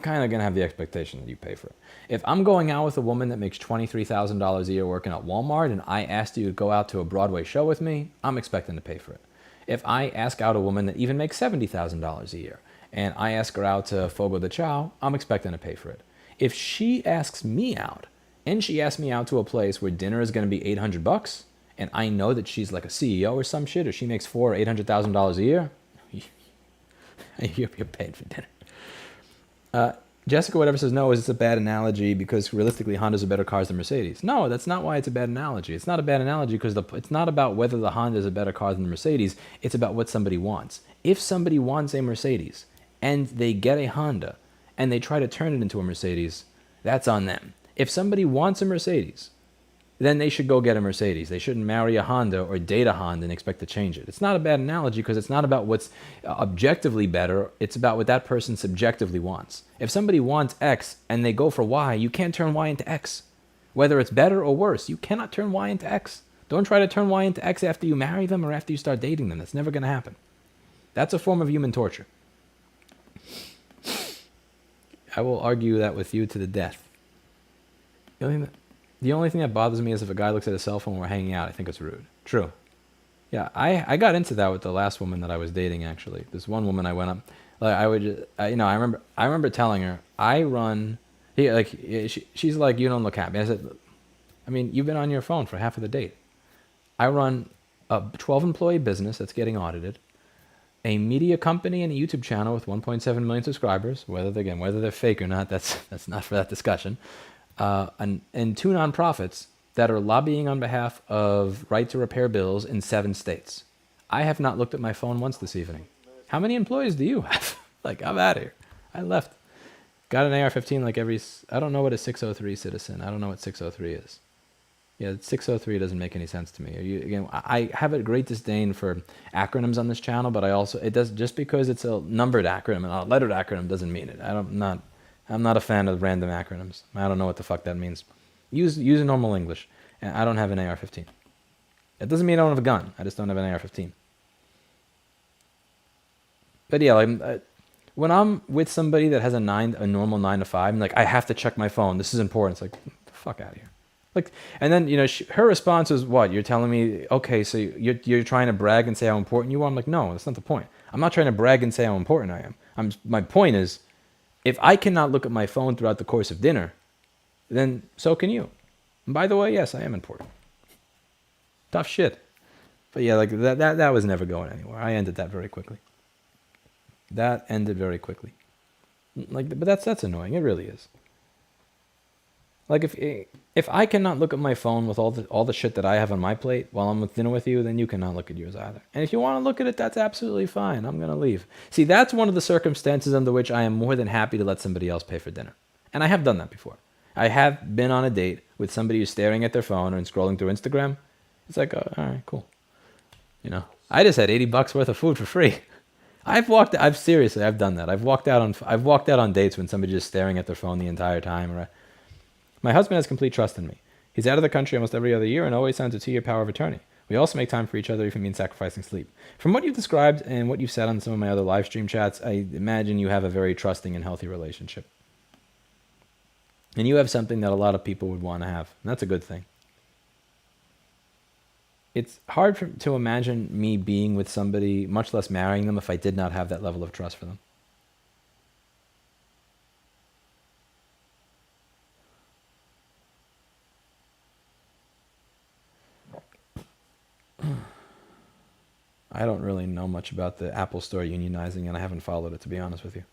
A: kind of going to have the expectation that you pay for it. If I'm going out with a woman that makes $23,000 a year working at Walmart, and I asked you to go out to a Broadway show with me, I'm expecting to pay for it. If I ask out a woman that even makes $70,000 a year, and I ask her out to Fogo de Chao, I'm expecting to pay for it. If she asks me out, and she asks me out to a place where dinner is going to be $800, and I know that she's like a CEO or some shit, or she makes $400,000 or $800,000 a year, you're paid for dinner. Jessica, whatever, says, no, it's a bad analogy because realistically Hondas are better cars than Mercedes. No, that's not why it's a bad analogy. It's not a bad analogy because it's not about whether the Honda is a better car than the Mercedes. It's about what somebody wants. If somebody wants a Mercedes and they get a Honda and they try to turn it into a Mercedes, that's on them. If somebody wants a Mercedes, then they should go get a Mercedes. They shouldn't marry a Honda or date a Honda and expect to change it. It's not a bad analogy because it's not about what's objectively better. It's about what that person subjectively wants. If somebody wants X and they go for Y, you can't turn Y into X. Whether it's better or worse, you cannot turn Y into X. Don't try to turn Y into X after you marry them or after you start dating them. That's never going to happen. That's a form of human torture. I will argue that with you to the death. The only thing that bothers me is if a guy looks at his cell phone when we're hanging out. I think it's rude. True. Yeah, I got into that with the last woman that I was dating. Actually, this one woman I went up, like I remember telling her I run. She's like, you don't look happy. I said, I mean, you've been on your phone for half of the date. I run a 12-employee business that's getting audited, a media company and a YouTube channel with 1.7 million subscribers. Whether they're fake or not, that's not for that discussion. And two nonprofits that are lobbying on behalf of right to repair bills in 7 states. I have not looked at my phone once this evening. How many employees do you have? Like, I'm out of here. I left. Got an AR-15 I don't know what a 603 citizen. I don't know what 603 is. Yeah, 603 doesn't make any sense to me. I have a great disdain for acronyms on this channel, but it does, just because it's a numbered acronym and a lettered acronym doesn't mean it. I'm not a fan of random acronyms. I don't know what the fuck that means. Use normal English. And I don't have an AR-15. It doesn't mean I don't have a gun. I just don't have an AR-15. But yeah, when I'm with somebody that has a normal 9 to 5, I'm like, I have to check my phone. This is important. It's like, get the fuck out of here. Like, and then her response was, what? You're telling me, okay, so you're trying to brag and say how important you are? I'm like, no, that's not the point. I'm not trying to brag and say how important I am. My point is, if I cannot look at my phone throughout the course of dinner, then so can you. And by the way, yes, I am important. Tough shit. But yeah, like that was never going anywhere. I ended that very quickly. That ended very quickly. Like, but that's annoying. It really is. Like, if I cannot look at my phone with all the shit that I have on my plate while I'm with dinner with you, then you cannot look at yours either. And if you want to look at it, that's absolutely fine. I'm gonna leave. See, that's one of the circumstances under which I am more than happy to let somebody else pay for dinner. And I have done that before. I have been on a date with somebody who's staring at their phone and scrolling through Instagram. It's like, all right, cool. I just had $80 worth of food for free. Seriously, I've done that. I've walked out on dates when somebody's just staring at their phone the entire time. My husband has complete trust in me. He's out of the country almost every other year and always signs a 2-year power of attorney. We also make time for each other if it means sacrificing sleep. From what you've described and what you've said on some of my other live stream chats, I imagine you have a very trusting and healthy relationship. And you have something that a lot of people would want to have. And that's a good thing. It's hard to imagine me being with somebody, much less marrying them, if I did not have that level of trust for them. I don't really know much about the Apple Store unionizing, and I haven't followed it, to be honest with you.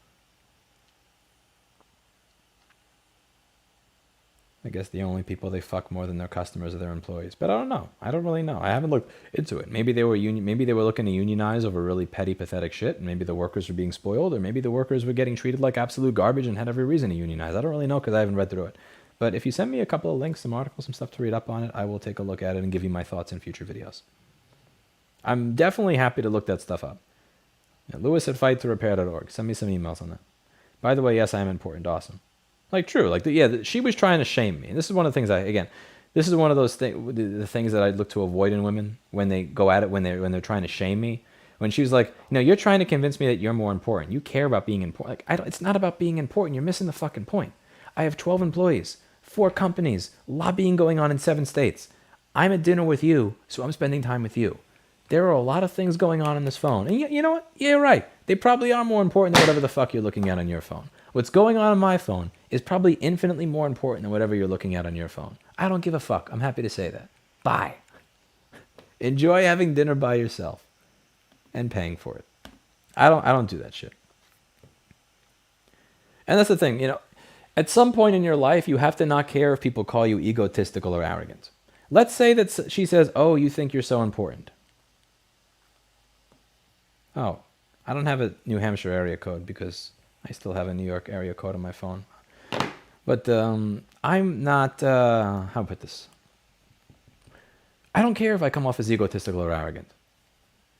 A: I guess the only people they fuck more than their customers are their employees. But I don't know. I don't really know. I haven't looked into it. Maybe they were looking to unionize over really petty, pathetic shit, and maybe the workers were being spoiled, or maybe the workers were getting treated like absolute garbage and had every reason to unionize. I don't really know because I haven't read through it. But if you send me a couple of links, some articles, some stuff to read up on it, I will take a look at it and give you my thoughts in future videos. I'm definitely happy to look that stuff up. Louis at fight2repair.org. Send me some emails on that. By the way, yes, I am important. Awesome. Like, true. Like, she was trying to shame me. And this is one of the things this is one of those the things that I look to avoid in women when they go at it, when they're trying to shame me. When she was like, you're trying to convince me that you're more important. You care about being important. Like, it's not about being important. You're missing the fucking point. I have 12 employees, 4 companies, lobbying going on in 7 states. I'm at dinner with you, so I'm spending time with you. There are a lot of things going on this phone. And you know what? Yeah, you're right. They probably are more important than whatever the fuck you're looking at on your phone. What's going on my phone is probably infinitely more important than whatever you're looking at on your phone. I don't give a fuck. I'm happy to say that. Bye. Enjoy having dinner by yourself and paying for it. I don't do that shit. And that's the thing, at some point in your life, you have to not care if people call you egotistical or arrogant. Let's say that she says, oh, you think you're so important. Oh, I don't have a New Hampshire area code because I still have a New York area code on my phone. But I'm not, how to put this? I don't care if I come off as egotistical or arrogant.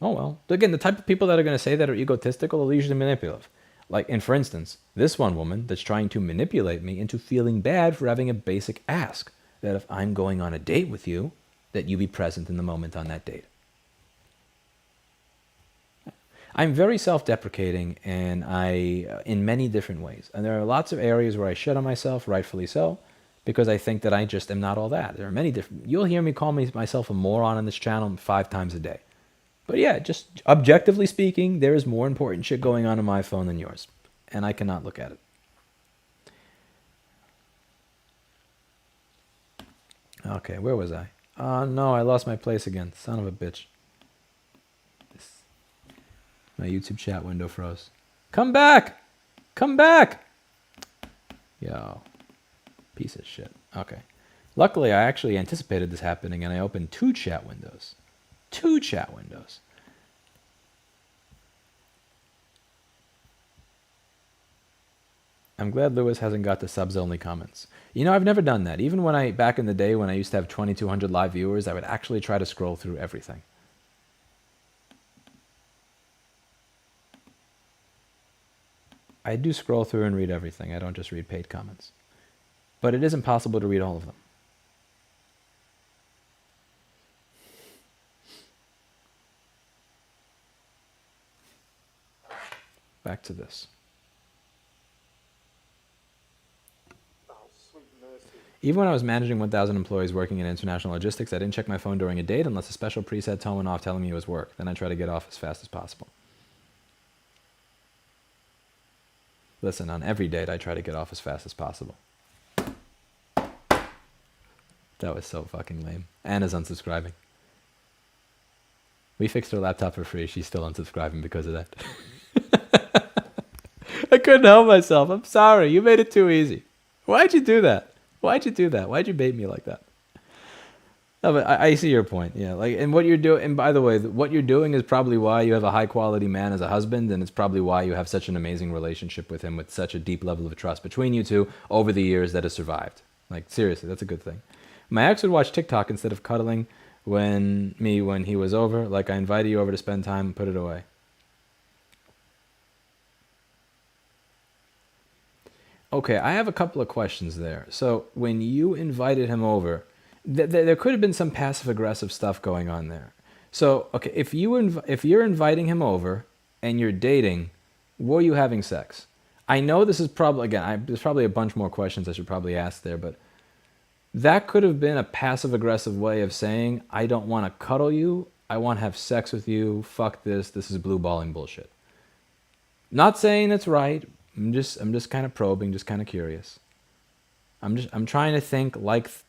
A: Oh, well. Again, the type of people that are going to say that are egotistical are usually manipulative. And for instance, this one woman that's trying to manipulate me into feeling bad for having a basic ask that if I'm going on a date with you, that you be present in the moment on that date. I'm very self-deprecating, and in many different ways. And there are lots of areas where I shit on myself, rightfully so, because I think that I just am not all that. There are many different. You'll hear me call myself a moron on this channel 5 times a day. But yeah, just objectively speaking, there is more important shit going on my phone than yours, and I cannot look at it. Okay, where was I? Oh no, I lost my place again. Son of a bitch. My YouTube chat window froze. Come back! Come back! Yo. Piece of shit. Okay. Luckily, I actually anticipated this happening, and I opened 2 chat windows. 2 chat windows. I'm glad Louis hasn't got the subs-only comments. You know, I've never done that. Even when back in the day when I used to have 2,200 live viewers, I would actually try to scroll through everything. I do scroll through and read everything. I don't just read paid comments. But it is impossible to read all of them. Back to this. Even when I was managing 1,000 employees working in international logistics, I didn't check my phone during a date unless a special preset tone went off telling me it was work. Then I try to get off as fast as possible. Listen, on every date, I try to get off as fast as possible. That was so fucking lame. Anna's unsubscribing. We fixed her laptop for free. She's still unsubscribing because of that. I couldn't help myself. I'm sorry. You made it too easy. Why'd you do that? Why'd you do that? Why'd you bait me like that? No, but I see your point. Yeah, like, and what you're doing. And by the way, what you're doing is probably why you have a high quality man as a husband, and it's probably why you have such an amazing relationship with him, with such a deep level of trust between you two over the years that has survived. Like, seriously, that's a good thing. My ex would watch TikTok instead of cuddling when he was over. Like, I invited you over to spend time, put it away. Okay, I have a couple of questions there. So when you invited him over, there could have been some passive-aggressive stuff going on there. So, okay, if you're inviting him over and you're dating, were you having sex? I know this is probably, again, there's probably a bunch more questions I should probably ask there, but that could have been a passive-aggressive way of saying, I don't want to cuddle you, I want to have sex with you, fuck this is blue-balling bullshit. Not saying that's right. I'm just kind of probing, just kind of curious. I'm trying to think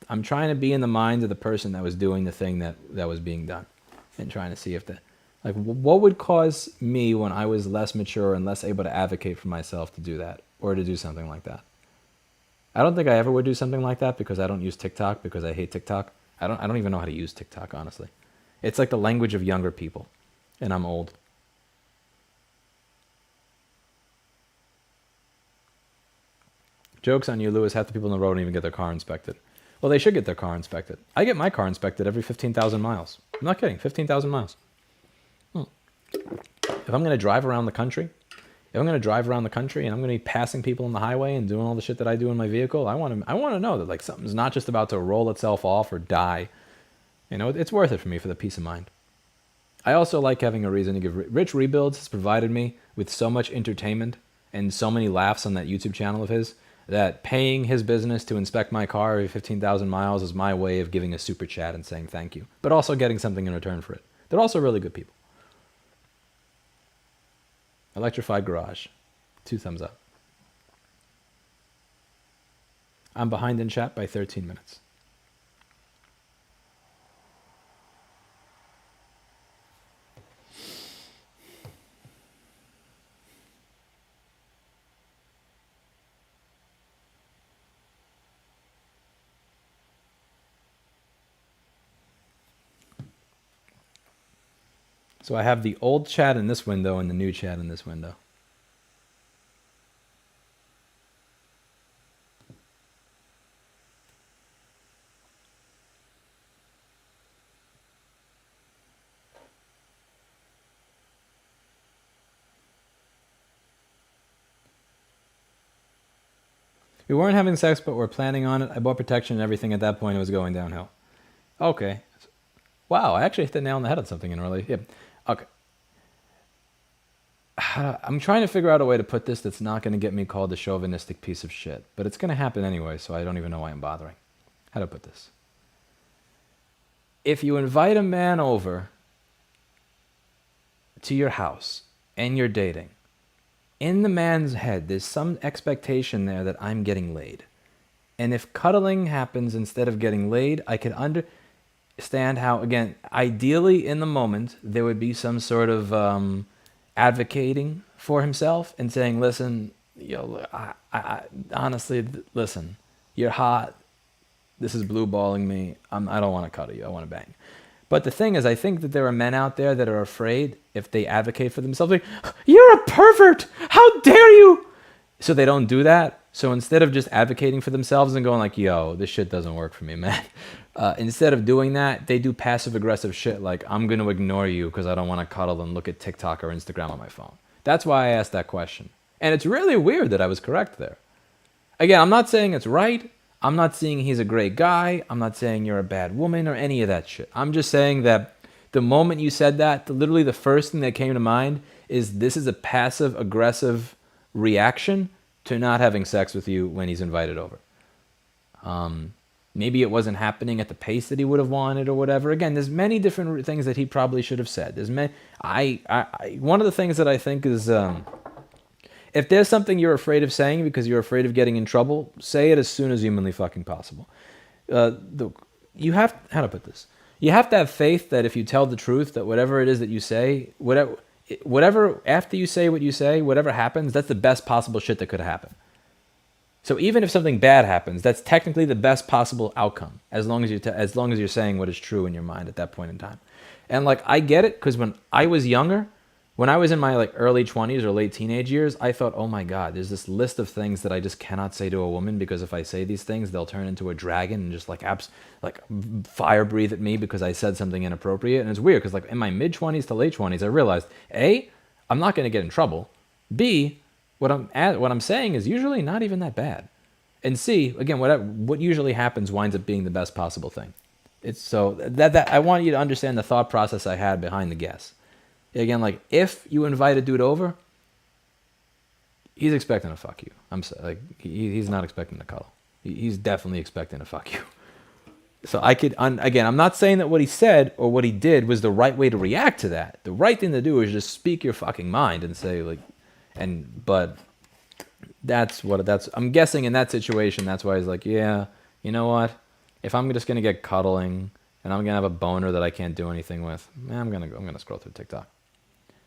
A: I'm trying to be in the mind of the person that was doing the thing that was being done, and trying to see if what would cause me when I was less mature and less able to advocate for myself to do that, or to do something like that. I don't think I ever would do something like that because I don't use TikTok, because I hate TikTok. I don't even know how to use TikTok, honestly. It's like the language of younger people, and I'm old. Joke's on you, Louis. Half the people on the road don't even get their car inspected. Well, they should get their car inspected. I get my car inspected every 15,000 miles. I'm not kidding, 15,000 miles. If I'm going to drive around the country, and I'm going to be passing people on the highway and doing all the shit that I do in my vehicle, I want to know that, like, something's not just about to roll itself off or die. You know, it's worth it for me for the peace of mind. I also like having a reason to give. Rich Rebuilds has provided me with so much entertainment and so many laughs on that YouTube channel of his, that paying his business to inspect my car every 15,000 miles is my way of giving a super chat and saying thank you, but also getting something in return for it. They're also really good people. Electrified Garage, 2 thumbs up. I'm behind in chat by 13 minutes. So I have the old chat in this window and the new chat in this window. We weren't having sex, but we're planning on it. I bought protection and everything. At that point, it was going downhill. Okay. Wow, I actually hit the nail on the head on something in early. Yeah. Okay. I'm trying to figure out a way to put this that's not going to get me called a chauvinistic piece of shit. But it's going to happen anyway, so I don't even know why I'm bothering. How do I put this? If you invite a man over to your house and you're dating, in the man's head, there's some expectation there that I'm getting laid. And if cuddling happens instead of getting laid, I can understand how, again, ideally in the moment, there would be some sort of advocating for himself and saying, listen, I honestly, listen, you're hot. This is blue balling me. I don't want to cuddle you. I want to bang. But the thing is, I think that there are men out there that are afraid if they advocate for themselves, like, you're a pervert. How dare you? So they don't do that. So instead of just advocating for themselves and going like, yo, this shit doesn't work for me, man. Instead of doing that, they do passive aggressive shit like, I'm going to ignore you because I don't want to cuddle and look at TikTok or Instagram on my phone. That's why I asked that question. And it's really weird that I was correct there. Again, I'm not saying it's right. I'm not saying he's a great guy. I'm not saying you're a bad woman or any of that shit. I'm just saying that the moment you said that, literally the first thing that came to mind is this is a passive aggressive reaction to not having sex with you when he's invited over. Maybe it wasn't happening at the pace that he would have wanted or whatever. Again, there's many different things that he probably should have said. There's many. One of the things that I think is, if there's something you're afraid of saying because you're afraid of getting in trouble, say it as soon as humanly fucking possible. You have, how to put this? You have to have faith that if you tell the truth, that whatever it is that you say, whatever after you say what you say, whatever happens, that's the best possible shit that could happen. So even if something bad happens, that's technically the best possible outcome, as long as you're saying what is true in your mind at that point in time. And like, I get it, because when I was younger, when I was in my like early 20s or late teenage years, I thought, oh my God, there's this list of things that I just cannot say to a woman, because if I say these things, they'll turn into a dragon and just like fire breathe at me because I said something inappropriate. And it's weird because like in my mid 20s to late 20s, I realized, A, I'm not going to get in trouble. B, what I'm saying is usually not even that bad. And C, again, what usually happens winds up being the best possible thing. It's so that I want you to understand the thought process I had behind the guess. Again, like if you invite a dude over, he's expecting to fuck you. He's not expecting to cuddle. He's definitely expecting to fuck you. So again, I'm not saying that what he said or what he did was the right way to react to that. The right thing to do is just speak your fucking mind and say like, but I'm guessing in that situation, that's why he's like, yeah, you know what? If I'm just gonna get cuddling and I'm gonna have a boner that I can't do anything with, I'm gonna scroll through TikTok.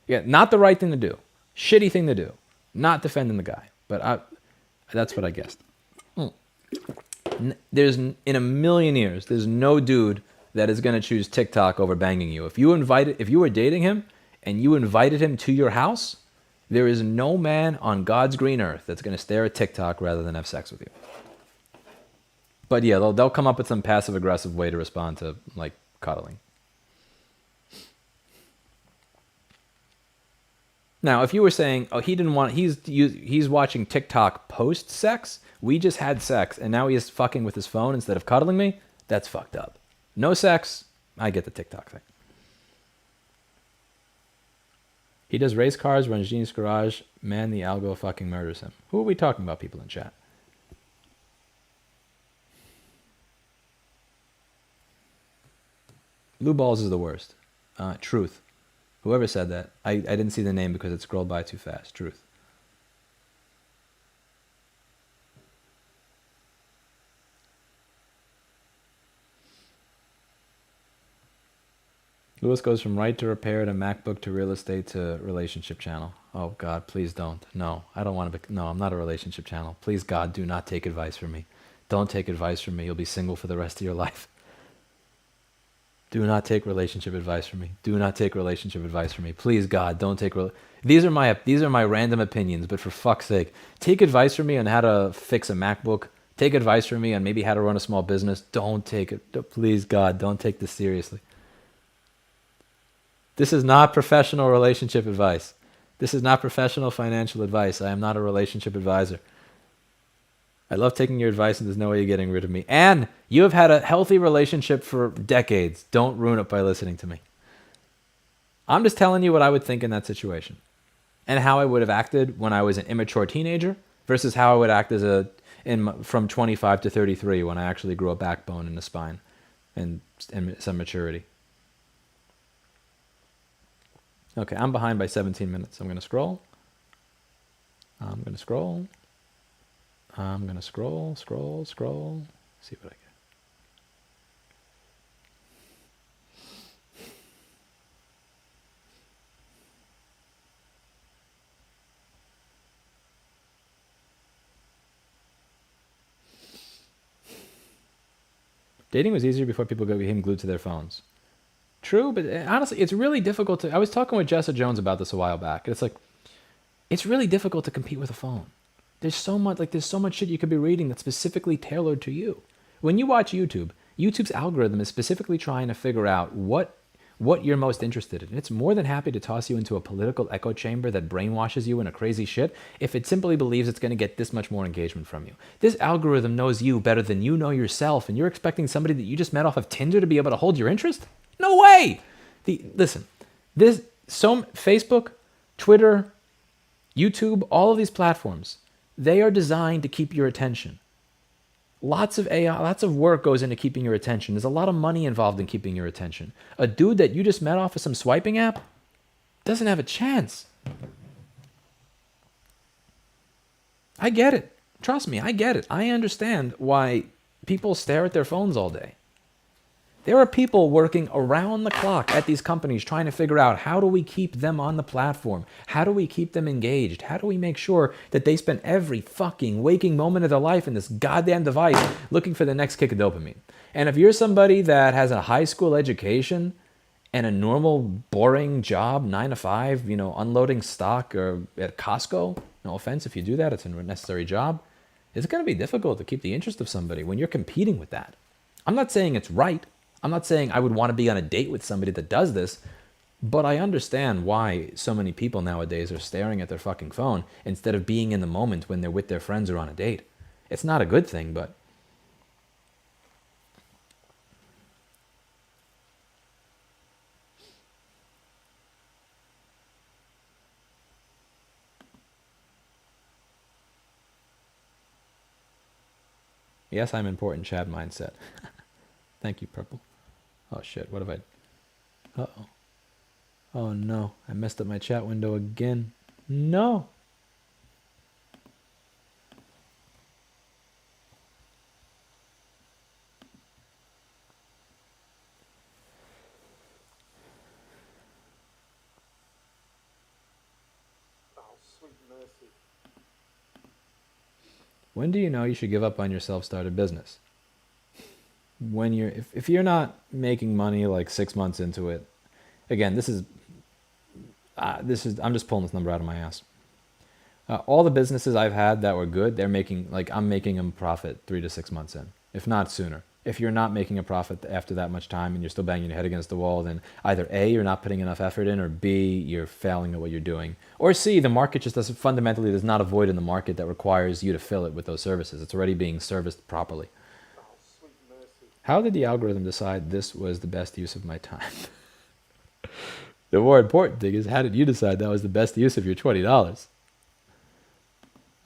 A: Yeah, not the right thing to do. Shitty thing to do. Not defending the guy. But that's what I guessed. There's in a million years, there's no dude that is going to choose TikTok over banging you. If you were dating him and you invited him to your house, there is no man on God's green earth that's going to stare at TikTok rather than have sex with you. But yeah, they'll come up with some passive aggressive way to respond to like cuddling. Now, if you were saying, oh, he's watching TikTok post-sex, we just had sex, and now he is fucking with his phone instead of cuddling me, that's fucked up. No sex, I get the TikTok thing. He does race cars, runs Genius Garage, man, the algo fucking murders him. Who are we talking about, people in chat? Blue balls is the worst. Truth. Whoever said that, I didn't see the name because it scrolled by too fast. Truth. Lewis goes from right to repair to MacBook to real estate to relationship channel. Oh God, please don't. No, I don't want to be. No, I'm not a relationship channel. Please God, do not take advice from me. Don't take advice from me. You'll be single for the rest of your life. Do not take relationship advice from me. Do not take relationship advice from me. Please, God, don't take. These are my random opinions, but for fuck's sake, take advice from me on how to fix a MacBook. Take advice from me on maybe how to run a small business. Don't take it. Please, God, don't take this seriously. This is not professional relationship advice. This is not professional financial advice. I am not a relationship advisor. I love taking your advice, and there's no way you're getting rid of me. And you have had a healthy relationship for decades. Don't ruin it by listening to me. I'm just telling you what I would think in that situation. and how I would have acted when I was an immature teenager versus how I would act from 25 to 33 when I actually grew a backbone and a spine and some maturity. Okay, I'm behind by 17 minutes. I'm going to scroll. I'm going to scroll. I'm going to scroll. See what I get. Dating was easier before people became glued to their phones. True, but honestly, it's really difficult to... I was talking with Jessa Jones about this a while back. It's like, it's really difficult to compete with a phone. There's so much shit you could be reading that's specifically tailored to you. When you watch YouTube, YouTube's algorithm is specifically trying to figure out what you're most interested in. It's more than happy to toss you into a political echo chamber that brainwashes you into crazy shit if it simply believes it's going to get this much more engagement from you. This algorithm knows you better than you know yourself, and you're expecting somebody that you just met off of Tinder to be able to hold your interest? No way! Facebook, Twitter, YouTube, all of these platforms, they are designed to keep your attention. Lots of work goes into keeping your attention. There's a lot of money involved in keeping your attention. A dude that you just met off of some swiping app doesn't have a chance. I get it. Trust me, I get it. I understand why people stare at their phones all day. There are people working around the clock at these companies trying to figure out, how do we keep them on the platform? How do we keep them engaged? How do we make sure that they spend every fucking waking moment of their life in this goddamn device looking for the next kick of dopamine? And if you're somebody that has a high school education and a normal, boring job, 9 to 5, unloading stock or at Costco, no offense if you do that, it's a necessary job, it's going to be difficult to keep the interest of somebody when you're competing with that. I'm not saying it's right. I'm not saying I would want to be on a date with somebody that does this, but I understand why so many people nowadays are staring at their fucking phone instead of being in the moment when they're with their friends or on a date. It's not a good thing, but... Yes, I'm important, Chad mindset. Thank you, Purple. Oh shit, what have I... Uh-oh. Oh no, I messed up my chat window again. No!
B: Oh, sweet mercy.
A: When do you know you should give up on your self-started business? When if you're not making money like 6 months into it, again, this is I'm just pulling this number out of my ass. All the businesses I've had that were good, I'm making them profit 3 to 6 months in, if not sooner. If you're not making a profit after that much time and you're still banging your head against the wall, then either A, you're not putting enough effort in, or B, you're failing at what you're doing. Or C, the market just fundamentally there's not a void in the market that requires you to fill it with those services. It's already being serviced properly. How did the algorithm decide this was the best use of my time? The more important thing is, how did you decide that was the best use of your $20?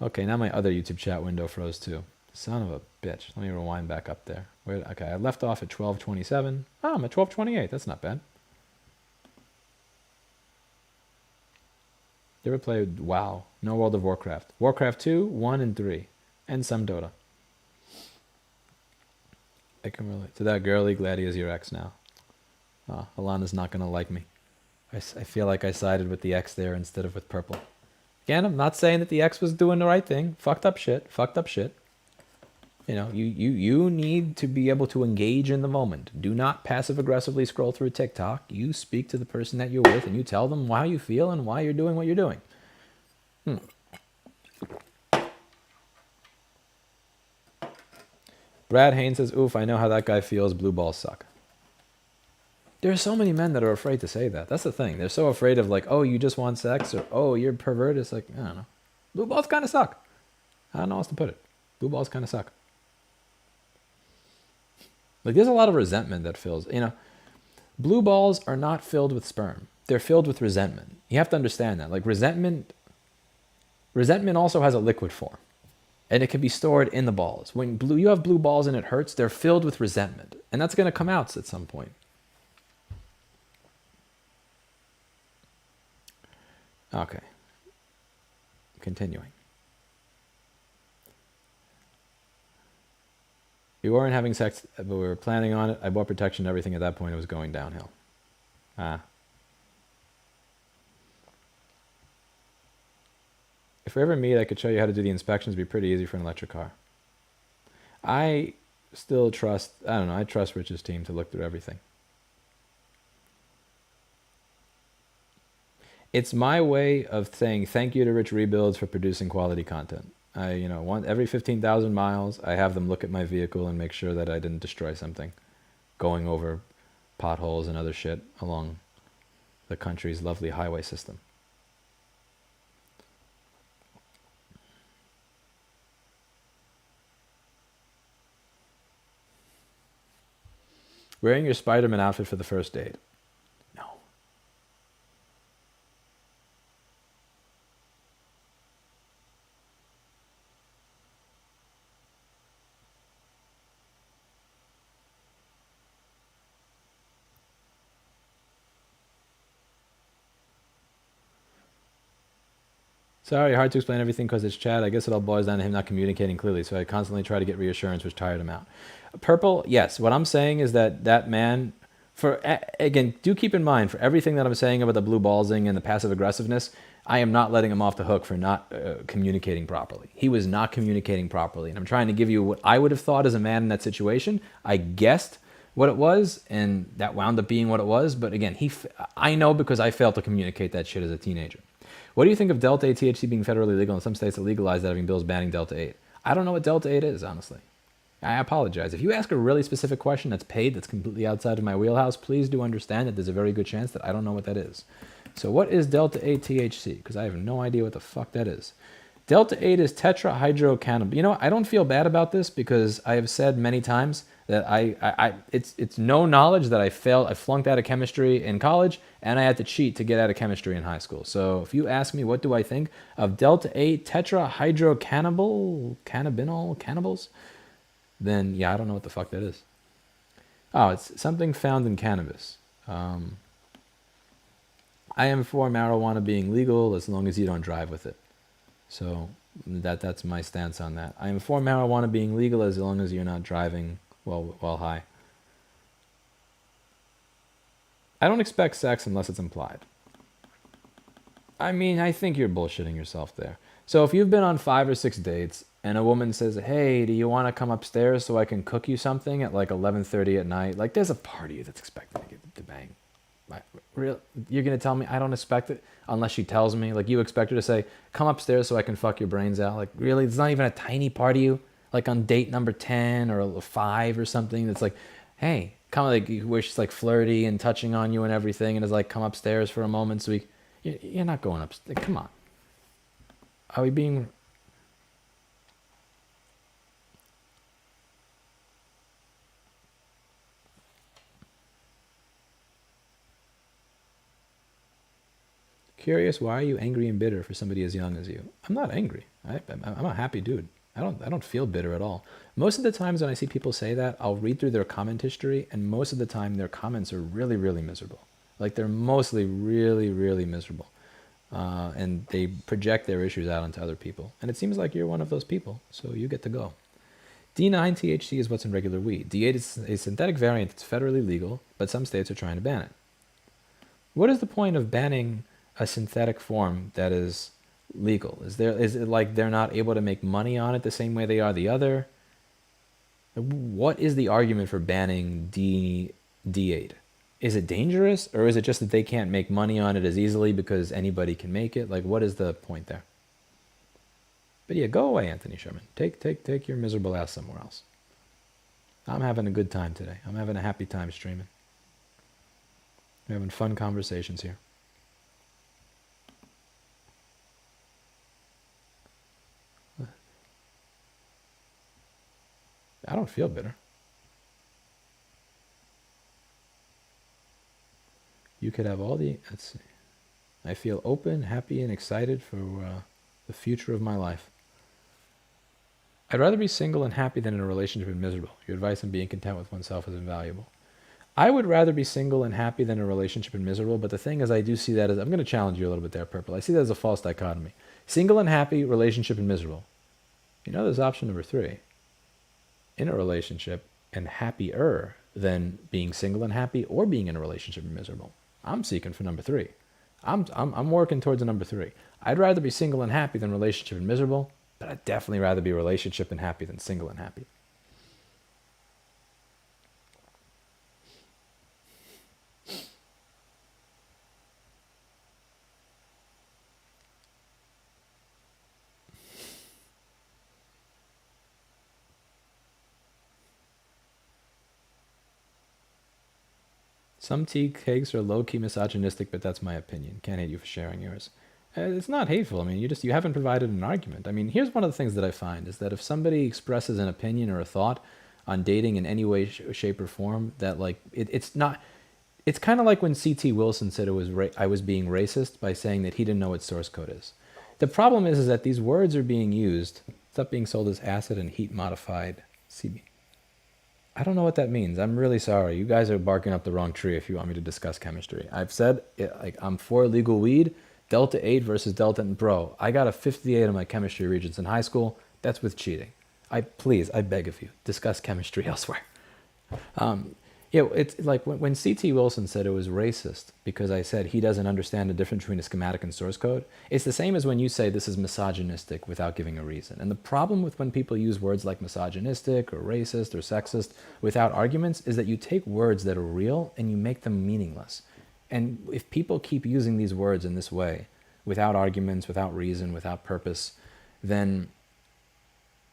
A: Okay, now my other YouTube chat window froze too. Son of a bitch. Let me rewind back up there. Okay, I left off at 12:27. Oh, I'm at 12:28. That's not bad. You ever played WoW? No, World of Warcraft. Warcraft 2, 1, and 3. And some Dota. I can relate to that girly. Glad he is your ex now. Oh, Alana's not going to like me. I feel like I sided with the ex there instead of with Purple. Again, I'm not saying that the ex was doing the right thing. Fucked up shit. You need to be able to engage in the moment. Do not passive-aggressively scroll through TikTok. You speak to the person that you're with and you tell them how you feel and why you're doing what you're doing. Brad Haynes says, oof, I know how that guy feels. Blue balls suck. There are so many men that are afraid to say that. That's the thing. They're so afraid of oh, you just want sex, or oh, you're perverted. It's I don't know. Blue balls kind of suck. I don't know how else to put it. Blue balls kind of suck. There's a lot of resentment that fills, blue balls are not filled with sperm. they're filled with resentment. You have to understand that. Like resentment also has a liquid form, and it can be stored in the balls. When you have blue balls and it hurts, they're filled with resentment, and that's going to come out at some point. Okay. Continuing. We weren't having sex, but we were planning on it. I bought protection and everything. At that point, it was going downhill. If we ever meet, I could show you how to do the inspections. It'd be pretty easy for an electric car. I still trust, I don't know, I trust Rich's team to look through everything. It's my way of saying thank you to Rich Rebuilds for producing quality content. Every 15,000 miles, I have them look at my vehicle and make sure that I didn't destroy something, going over potholes and other shit along the country's lovely highway system. Wearing your Spider-Man outfit for the first date. No. Sorry, hard to explain everything because it's Chad. I guess it all boils down to him not communicating clearly, so I constantly try to get reassurance, which tired him out. Purple, yes. What I'm saying is that man, again, do keep in mind, for everything that I'm saying about the blue ballsing and the passive aggressiveness, I am not letting him off the hook for not communicating properly. He was not communicating properly, and I'm trying to give you what I would have thought as a man in that situation. I guessed what it was, and that wound up being what it was, but again, I know because I failed to communicate that shit as a teenager. What do you think of Delta 8 THC being federally legal in some states that legalize that, having bills banning Delta 8? I don't know what Delta 8 is, honestly. I apologize. If you ask a really specific question that's paid, that's completely outside of my wheelhouse, please do understand that there's a very good chance that I don't know what that is. So what is Delta 8 THC? Because I have no idea what the fuck that is. Delta 8 is tetrahydrocannabinol. You know what? I don't feel bad about this because I have said many times that it's no knowledge that I flunked out of chemistry in college, and I had to cheat to get out of chemistry in high school. So if you ask me what do I think of Delta 8 tetrahydrocannabinol, then yeah, I don't know what the fuck that is. Oh, it's something found in cannabis. I am for marijuana being legal as long as you don't drive with it. So that's my stance on that. I am for marijuana being legal as long as you're not driving while high. I don't expect sex unless it's implied. I mean, I think you're bullshitting yourself there. So if you've been on 5 or 6 dates and a woman says, hey, do you want to come upstairs so I can cook you something at like 11:30 at night? Like there's a party that's expected to get to bang. You're going to tell me I don't expect it unless she tells me? Like you expect her to say, come upstairs so I can fuck your brains out? Like really? It's not even a tiny part of you? Like on date number 10 or 5 or something that's like, hey, come, like where she's like flirty and touching on you and everything and is like, come upstairs for a moment so you're not going upstairs. Come on. Are we being... Curious, why are you angry and bitter for somebody as young as you? I'm not angry. I'm a happy dude. I don't feel bitter at all. Most of the times when I see people say that, I'll read through their comment history, and most of the time their comments are really, really miserable. Like they're mostly really, really miserable. And they project their issues out onto other people. And it seems like you're one of those people, so you get to go. D9 THC is what's in regular weed. D8 is a synthetic variant that's federally legal, but some states are trying to ban it. What is the point of banning a synthetic form that is legal? Is it like they're not able to make money on it the same way they are the other? What is the argument for banning D8? Is it dangerous, or is it just that they can't make money on it as easily because anybody can make it? Like, what is the point there? But yeah, go away, Anthony Sherman. Take your miserable ass somewhere else. I'm having a good time today. I'm having a happy time streaming. We're having fun conversations here. I don't feel bitter. you could have all the, let's see. I feel open, happy, and excited for the future of my life. I'd rather be single and happy than in a relationship and miserable. Your advice on being content with oneself is invaluable. I would rather be single and happy than in a relationship and miserable, but the thing is I do see that as, I'm going to challenge you a little bit there, Purple. I see that as a false dichotomy. Single and happy, relationship and miserable. You know, there's option number 3. In a relationship and happier than being single and happy or being in a relationship and miserable. I'm seeking for number 3. I'm working towards a number 3. I'd rather be single and happy than relationship and miserable, but I'd definitely rather be relationship and happy than single and happy. Some tea cakes are low-key misogynistic, but that's my opinion. Can't hate you for sharing yours. It's not hateful. I mean, you haven't provided an argument. I mean, here's one of the things that I find is that if somebody expresses an opinion or a thought on dating in any way, shape, or form, that like it's not. It's kind of like when C.T. Wilson said I was being racist by saying that he didn't know what source code is. The problem is that these words are being used. Stop being sold as acid and heat modified CB. I don't know what that means. I'm really sorry. You guys are barking up the wrong tree if you want me to discuss chemistry. I've said I'm for legal weed, Delta 8 versus Delta and Pro. I got a 58 on my chemistry regents in high school. That's with cheating. I beg of you, discuss chemistry elsewhere. It's like when C.T. Wilson said it was racist because I said he doesn't understand the difference between a schematic and source code. It's the same as when you say this is misogynistic without giving a reason. And the problem with when people use words like misogynistic or racist or sexist without arguments is that you take words that are real and you make them meaningless. And if people keep using these words in this way, without arguments, without reason, without purpose, then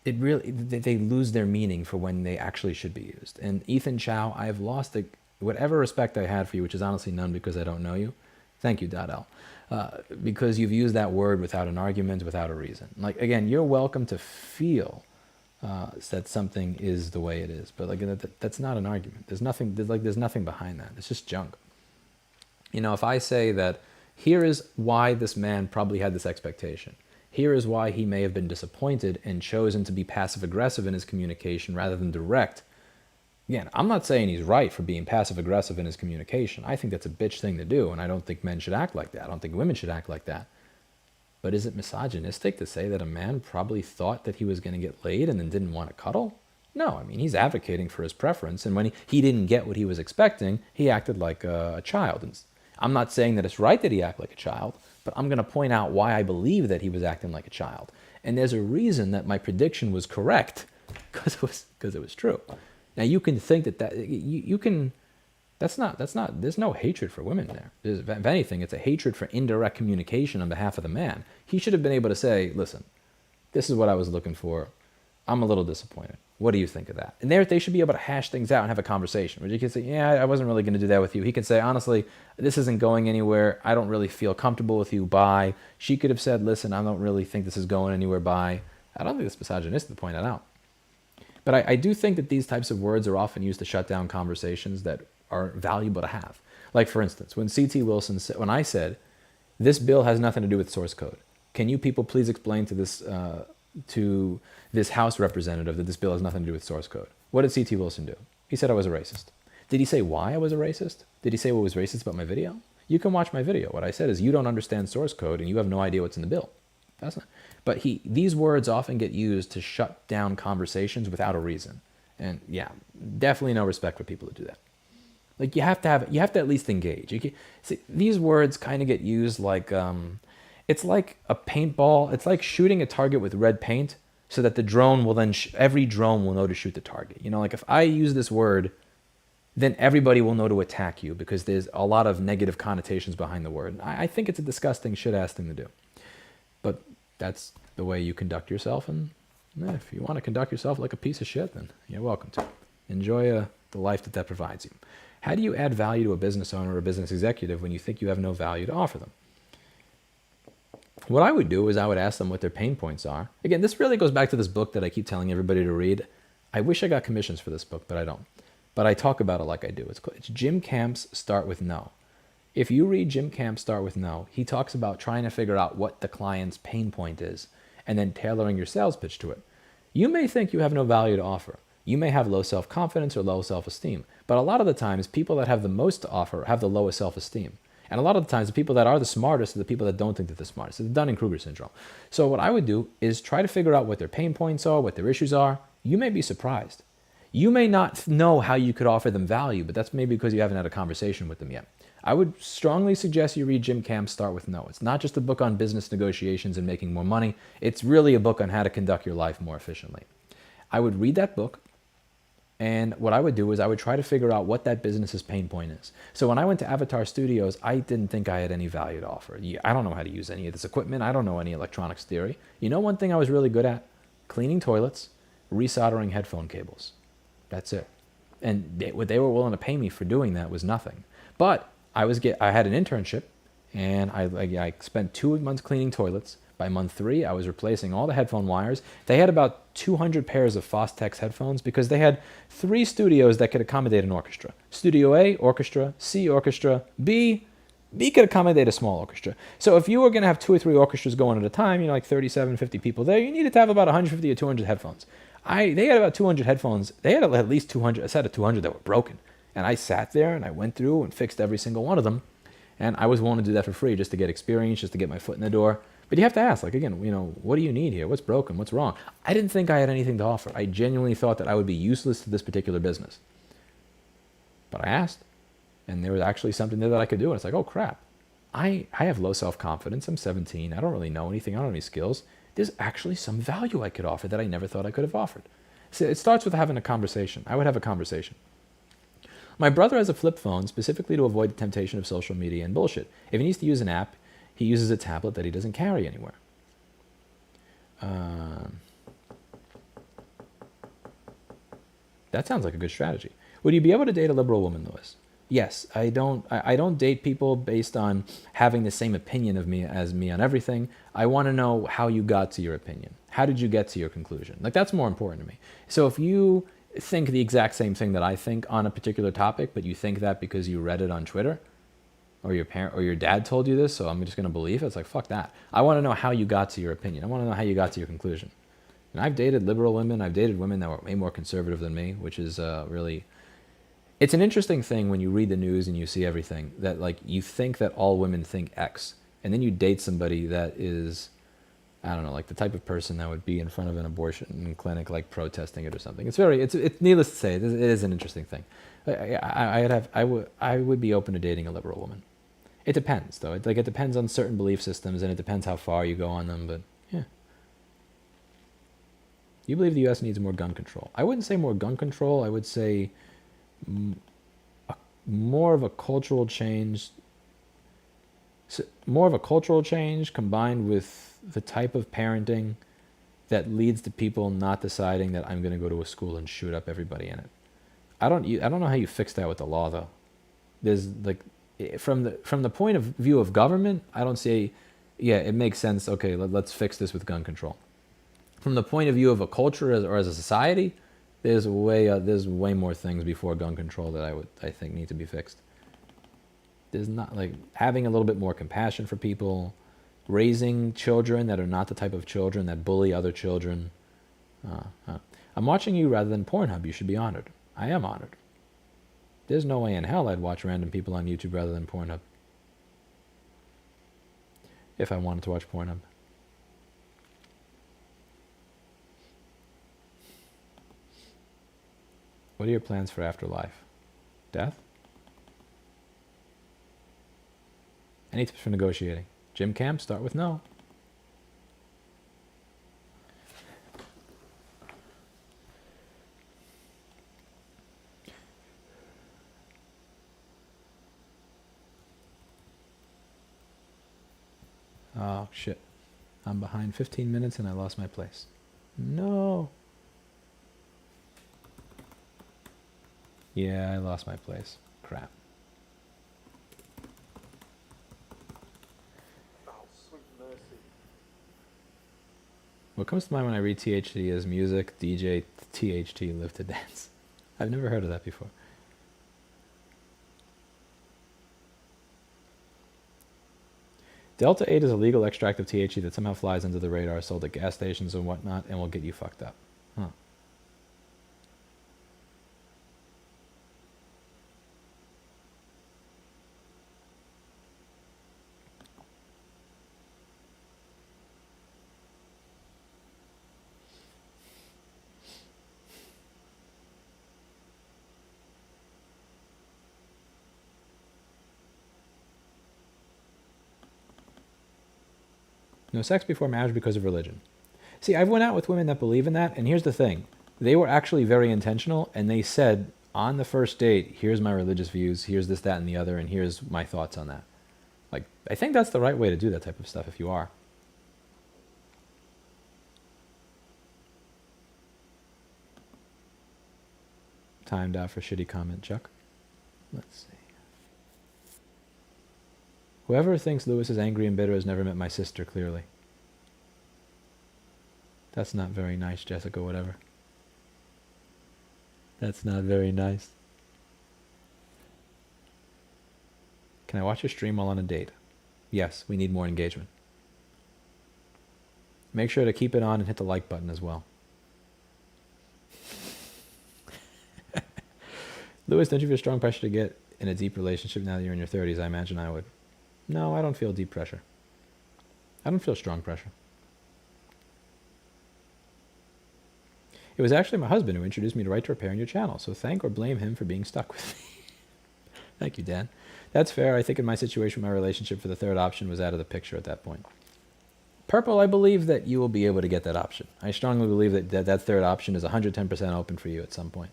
A: they lose their meaning for when they actually should be used. And Ethan Chow, I have lost whatever respect I had for you, which is honestly none because I don't know you. Thank you, Dot because you've used that word without an argument, without a reason. Like, again, you're welcome to feel that something is the way it is, but like that's not an argument. There's nothing behind that. It's just junk. You know, if I say that here is why this man probably had this expectation. Here is why he may have been disappointed and chosen to be passive-aggressive in his communication rather than direct. Again, I'm not saying he's right for being passive-aggressive in his communication. I think that's a bitch thing to do, and I don't think men should act like that. I don't think women should act like that. But is it misogynistic to say that a man probably thought that he was going to get laid and then didn't want to cuddle? No, I mean, he's advocating for his preference, and when he didn't get what he was expecting, he acted like a child. And I'm not saying that it's right that he acted like a child, but I'm going to point out why I believe that he was acting like a child. And there's a reason that my prediction was correct, because it was true. Now you can think there's no hatred for women there. If anything, it's a hatred for indirect communication on behalf of the man. He should have been able to say, listen, this is what I was looking for. I'm a little disappointed. What do you think of that? And they should be able to hash things out and have a conversation. Where you can say, yeah, I wasn't really going to do that with you. He can say, honestly, this isn't going anywhere. I don't really feel comfortable with you. Bye. She could have said, listen, I don't really think this is going anywhere. Bye. I don't think it's misogynistic to point that out. But I do think that these types of words are often used to shut down conversations that are valuable to have. Like, for instance, when C.T. Wilson said, when I said, this bill has nothing to do with source code. Can you people please explain to this House representative that this bill has nothing to do with source code? What did C.T. Wilson do? He said I was a racist. Did he say why I was a racist? Did he say what was racist about my video? You can watch my video. What I said is you don't understand source code and you have no idea what's in the bill. That's not. But these words often get used to shut down conversations without a reason. And yeah, definitely no respect for people who do that. Like you have to at least engage. See, these words kind of get used like, it's like a paintball. It's like shooting a target with red paint so that the drone will then, every drone will know to shoot the target. You know, like if I use this word, then everybody will know to attack you because there's a lot of negative connotations behind the word. I think it's a disgusting shit-ass thing to do. But that's the way you conduct yourself. And if you want to conduct yourself like a piece of shit, then you're welcome to. Enjoy the life that provides you. How do you add value to a business owner or a business executive when you think you have no value to offer them? What I would do is I would ask them what their pain points are. Again, this really goes back to this book that I keep telling everybody to read. I wish I got commissions for this book, but I don't. But I talk about it like I do. It's Jim Camp's Start With No. If you read Jim Camp's Start With No, he talks about trying to figure out what the client's pain point is and then tailoring your sales pitch to it. You may think you have no value to offer. You may have low self-confidence or low self-esteem, but a lot of the times people that have the most to offer have the lowest self-esteem. And a lot of the times the people that are the smartest are the people that don't think they're the smartest. It's the Dunning-Kruger syndrome. So what I would do is try to figure out what their pain points are, what their issues are. You may be surprised. You may not know how you could offer them value, but that's maybe because you haven't had a conversation with them yet. I would strongly suggest you read Jim Camp's Start With No. It's not just a book on business negotiations and making more money. It's really a book on how to conduct your life more efficiently. I would read that book, and what I would do is I would try to figure out what that business's pain point is. So when I went to Avatar Studios, I didn't think I had any value to offer. I don't know how to use any of this equipment. I don't know any electronics theory. You know one thing I was really good at? Cleaning toilets, resoldering headphone cables. That's it. And what they were willing to pay me for doing that was nothing. But I had an internship, and I spent 2 months cleaning toilets. By month 3, I was replacing all the headphone wires. They had about 200 pairs of Fostex headphones because they had 3 studios that could accommodate an orchestra. Studio A, orchestra. C, orchestra. B could accommodate a small orchestra. So if you were going to have 2 or 3 orchestras going at a time, like 37, 50 people there, you needed to have about 150 or 200 headphones. They had about 200 headphones. They had at least 200, a set of 200 that were broken. And I sat there and I went through and fixed every single one of them. And I was willing to do that for free just to get experience, just to get my foot in the door. But you have to ask, again, what do you need here? What's broken? What's wrong? I didn't think I had anything to offer. I genuinely thought that I would be useless to this particular business. But I asked, and there was actually something there that I could do. And it's like, oh, crap. I have low self-confidence. I'm 17. I don't really know anything. I don't have any skills. There's actually some value I could offer that I never thought I could have offered. So it starts with having a conversation. I would have a conversation. My brother has a flip phone specifically to avoid the temptation of social media and bullshit. If he needs to use an app, he uses a tablet that he doesn't carry anywhere. That sounds like a good strategy. Would you be able to date a liberal woman, Louis? Yes, I don't date people based on having the same opinion of me as me on everything. I want to know how you got to your opinion. How did you get to your conclusion? That's more important to me. So if you think the exact same thing that I think on a particular topic, but you think that because you read it on Twitter, or your parent or your dad told you this, so I'm just going to believe it. It's like, fuck that. I want to know how you got to your opinion. I want to know how you got to your conclusion. And I've dated liberal women. I've dated women that were way more conservative than me, which is really... It's an interesting thing when you read the news and you see everything, that you think that all women think X, and then you date somebody that is, I don't know, the type of person that would be in front of an abortion clinic, protesting it or something. It's needless to say, it is an interesting thing. I would be open to dating a liberal woman. It depends, though. It depends on certain belief systems, and it depends how far you go on them, but yeah. You believe the U.S. needs more gun control. I wouldn't say more gun control. I would say more of a cultural change. More of a cultural change combined with the type of parenting that leads to people not deciding that I'm going to go to a school and shoot up everybody in it. I don't know how you fix that with the law, though. There's from the point of view of government, I don't see, yeah, it makes sense. Okay, let's fix this with gun control. From the point of view of a culture or as a society, there's way more things before gun control that I think need to be fixed. There's not having a little bit more compassion for people, raising children that are not the type of children that bully other children. I'm watching you rather than Pornhub. You should be honored. I am honored. There's no way in hell I'd watch random people on YouTube rather than Pornhub. If I wanted to watch Pornhub. What are your plans for afterlife? Death? Any tips for negotiating? Jim Camp, Start With No. Oh, shit. I'm behind 15 minutes and I lost my place. No. Yeah, I lost my place. Crap.
B: Oh, sweet mercy.
A: What comes to mind when I read THT is music, DJ, THT, live to dance. I've never heard of that before. Delta 8 is a legal extract of THC that somehow flies under the radar, sold at gas stations and whatnot, and will get you fucked up. Huh. No sex before marriage because of religion. See, I've went out with women that believe in that, and here's the thing. They were actually very intentional, and they said, on the first date, here's my religious views, here's this, that, and the other, and here's my thoughts on that. Like, I think that's the right way to do that type of stuff if you are. Timed out for shitty comment, Chuck. Let's see. Whoever thinks Louis is angry and bitter has never met my sister, clearly. That's not very nice, Jessica, whatever. That's not very nice. Can I watch your stream while on a date? Yes, we need more engagement. Make sure to keep it on and hit the like button as well. Louis, don't you feel strong pressure to get in a deep relationship now that you're in your 30s? I imagine I would. No, I don't feel deep pressure. I don't feel strong pressure. It was actually my husband who introduced me to Right to Repair on your channel, so thank or blame him for being stuck with me. Thank you, Dan. That's fair. I think in my situation, my relationship for the third option was out of the picture at that point. Purple, I believe that you will be able to get that option. I strongly believe that third option is 110% open for you at some point.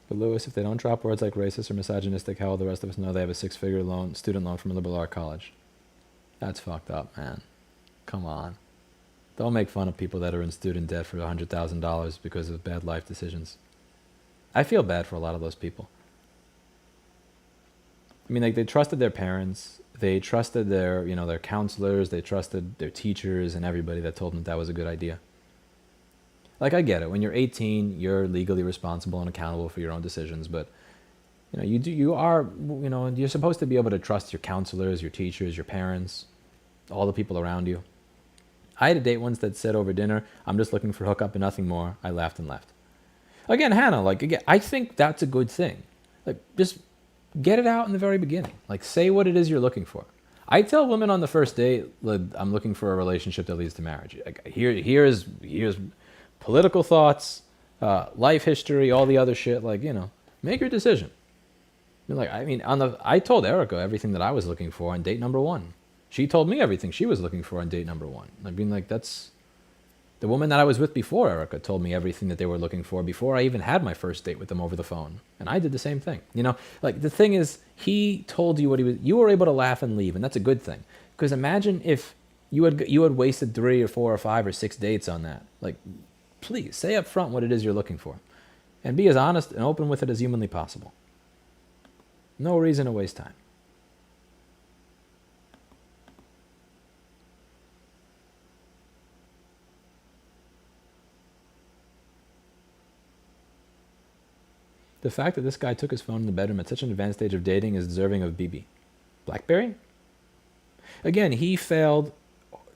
A: But Louis, if they don't drop words like racist or misogynistic, how will the rest of us know they have a six-figure student loan from a liberal art college? That's fucked up, man. Come on. Don't make fun of people that are in student debt for $100,000 because of bad life decisions. I feel bad for a lot of those people. I mean, like, they trusted their parents, they trusted their, their counselors, they trusted their teachers and everybody that told them that was a good idea. Like, I get it. When you're 18, you're legally responsible and accountable for your own decisions. But, you're supposed to be able to trust your counselors, your teachers, your parents, all the people around you. I had a date once that said over dinner, I'm just looking for hookup and nothing more. I laughed and left. Again, Hannah, I think that's a good thing. Like, just get it out in the very beginning. Like, say what it is you're looking for. I tell women on the first date, look, I'm looking for a relationship that leads to marriage. Like, here's political thoughts, life history, all the other shit. Like, make your decision. I told Erica everything that I was looking for on date number 1. She told me everything she was looking for on date number 1. That's the woman that I was with before Erica told me everything that they were looking for before I even had my first date with them over the phone. And I did the same thing. The thing is, he told you what you were able to laugh and leave, and that's a good thing. Because imagine if you had wasted 3 or 4 or 5 or 6 dates on that. Like, please say up front what it is you're looking for, and be as honest and open with it as humanly possible. No reason to waste time. The fact that this guy took his phone in the bedroom at such an advanced stage of dating is deserving of BB. BlackBerry? Again, he failed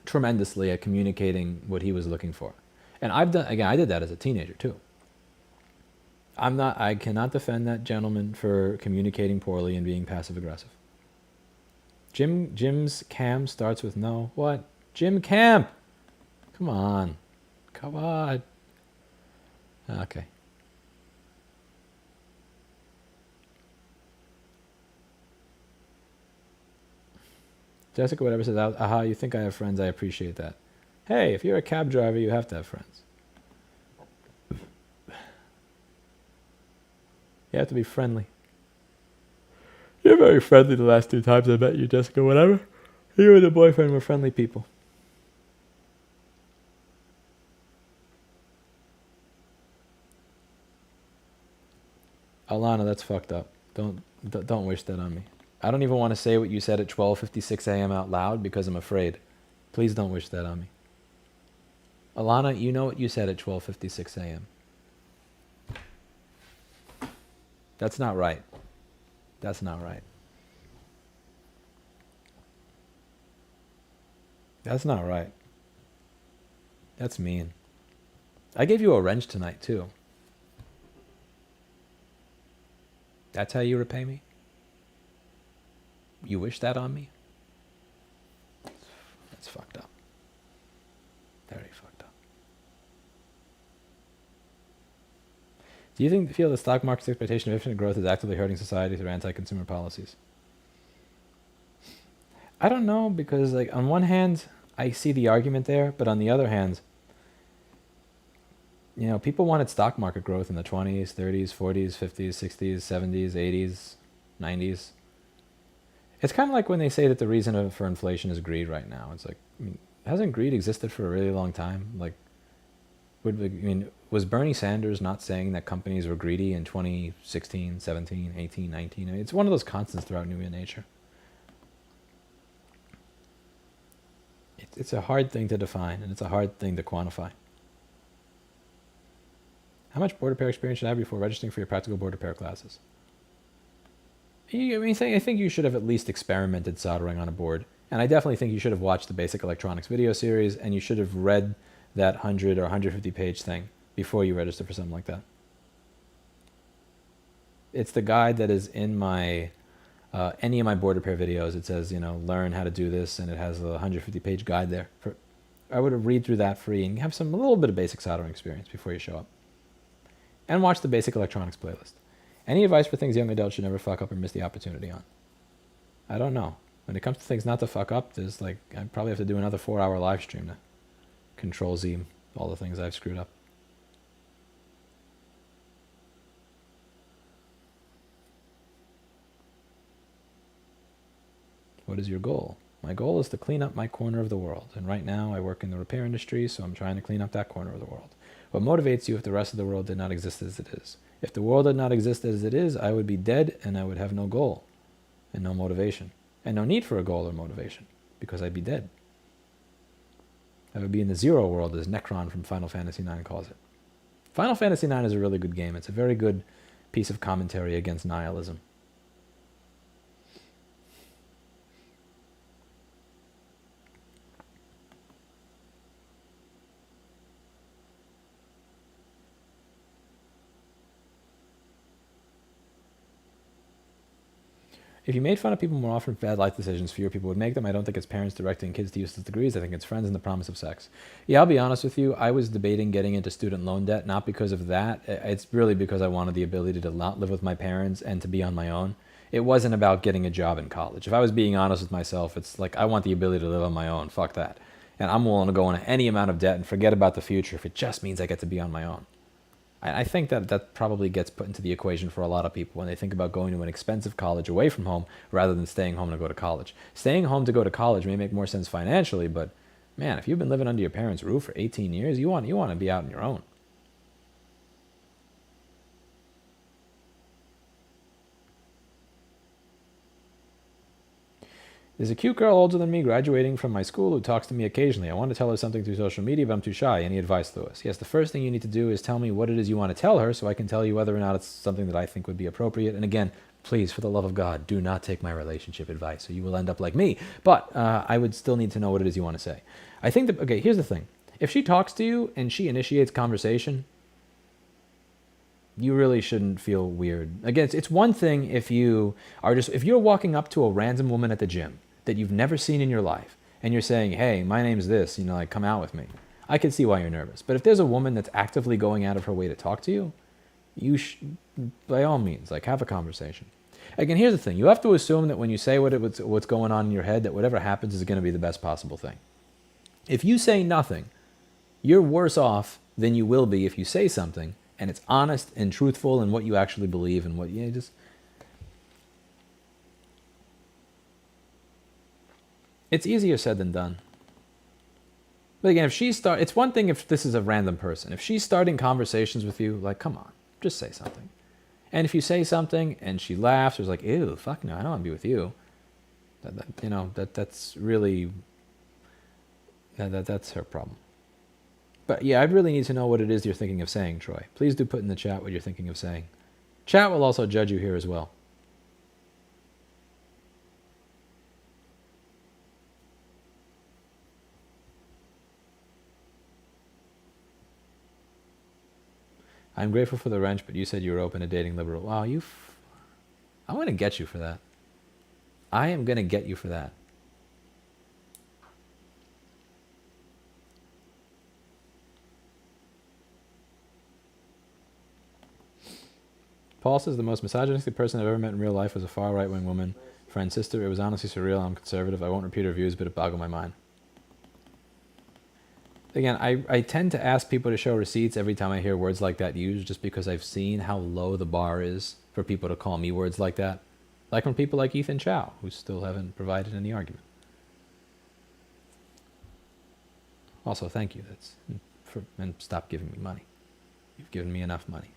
A: tremendously at communicating what he was looking for. And I did that as a teenager too. I cannot defend that gentleman for communicating poorly and being passive aggressive. Jim's Cam starts with no. What? Jim Camp! Come on. Okay. Jessica, whatever, says, aha, you think I have friends, I appreciate that. Hey, if you're a cab driver, you have to have friends. You have to be friendly. You're very friendly the last 2 times I met you, Jessica, whatever. You and the boyfriend were friendly people. Alana, that's fucked up. Don't wish that on me. I don't even want to say what you said at 12:56 a.m. out loud because I'm afraid. Please don't wish that on me. Alana, you know what you said at 12:56 a.m. That's not right. That's not right. That's not right. That's mean. I gave you a wrench tonight, too. That's how you repay me? You wish that on me? That's fucked up. Very fucked up. Do you feel the stock market's expectation of infinite growth is actively hurting society through anti-consumer policies? I don't know, because like on one hand, I see the argument there, but on the other hand, you know, people wanted stock market growth in the 20s, 30s, 40s, 50s, 60s, 70s, 80s, 90s. It's kind of like when they say that the reason for inflation is greed right now. It's like, I mean, hasn't greed existed for a really long time? Like, was Bernie Sanders not saying that companies were greedy in 2016, 17, 18, 19? I mean, it's one of those constants throughout human nature. It's a hard thing to define, and it's a hard thing to quantify. How much border pair experience should I have before registering for your practical border pair classes? I think you should have at least experimented soldering on a board. And I definitely think you should have watched the Basic Electronics video series, and you should have read that 100 or 150 page thing before you register for something like that. It's the guide that is in my any of my border pair videos. It says, you know, learn how to do this, and it has a 150 page guide there. I would have read through that free and have a little bit of basic soldering experience before you show up. And watch the Basic Electronics playlist. Any advice for things young adults should never fuck up or miss the opportunity on? I don't know. When it comes to things not to fuck up, there's like, I probably have to do another 4-hour live stream to control Z all the things I've screwed up. What is your goal? My goal is to clean up my corner of the world. And right now I work in the repair industry, so I'm trying to clean up that corner of the world. What motivates you if the rest of the world did not exist as it is? If the world did not exist as it is, I would be dead, and I would have no goal and no motivation and no need for a goal or motivation because I'd be dead. I would be in the zero world, as Necron from Final Fantasy IX calls it. Final Fantasy IX is a really good game. It's a very good piece of commentary against nihilism. If you made fun of people more often for bad life decisions, fewer people would make them. I don't think it's parents directing kids to useless degrees. I think it's friends and the promise of sex. Yeah, I'll be honest with you. I was debating getting into student loan debt, not because of that. It's really because I wanted the ability to not live with my parents and to be on my own. It wasn't about getting a job in college. If I was being honest with myself, it's like I want the ability to live on my own. Fuck that. And I'm willing to go into any amount of debt and forget about the future if it just means I get to be on my own. I think that probably gets put into the equation for a lot of people when they think about going to an expensive college away from home rather than staying home to go to college. Staying home to go to college may make more sense financially, but man, if you've been living under your parents' roof for 18 years, you want to be out on your own. There's a cute girl older than me graduating from my school who talks to me occasionally. I want to tell her something through social media, but I'm too shy. Any advice, Louis? Yes, the first thing you need to do is tell me what it is you want to tell her so I can tell you whether or not it's something that I think would be appropriate. And again, please, for the love of God, do not take my relationship advice, or you will end up like me. But I would still need to know what it is you want to say. I think that, okay, here's the thing. If she talks to you and she initiates conversation, you really shouldn't feel weird. Again, it's one thing if you're walking up to a random woman at the gym that you've never seen in your life, and you're saying, hey, my name's this, like, come out with me. I can see why you're nervous. But if there's a woman that's actively going out of her way to talk to you, by all means, like, have a conversation. Again, here's the thing. You have to assume that when you say what's going on in your head, that whatever happens is going to be the best possible thing. If you say nothing, you're worse off than you will be if you say something, and it's honest and truthful in what you actually believe and what you just... It's easier said than done. But again, it's one thing if this is a random person. If she's starting conversations with you, like, come on, just say something. And if you say something and she laughs or is like, ew, fuck no, I don't want to be with you, that's really, that's her problem. But yeah, I'd really need to know what it is you're thinking of saying, Troy. Please do put in the chat what you're thinking of saying. Chat will also judge you here as well. I'm grateful for the wrench, but you said you were open to dating liberal. Wow, I'm going to get you for that. I am going to get you for that. Paul says the most misogynistic person I've ever met in real life was a far right-wing woman, friend, sister. It was honestly surreal. I'm conservative. I won't repeat her views, but it boggled my mind. Again, I tend to ask people to show receipts every time I hear words like that used, just because I've seen how low the bar is for people to call me words like that. Like from people like Ethan Chow, who still haven't provided any argument. Also, thank you. And stop giving me money. You've given me enough money.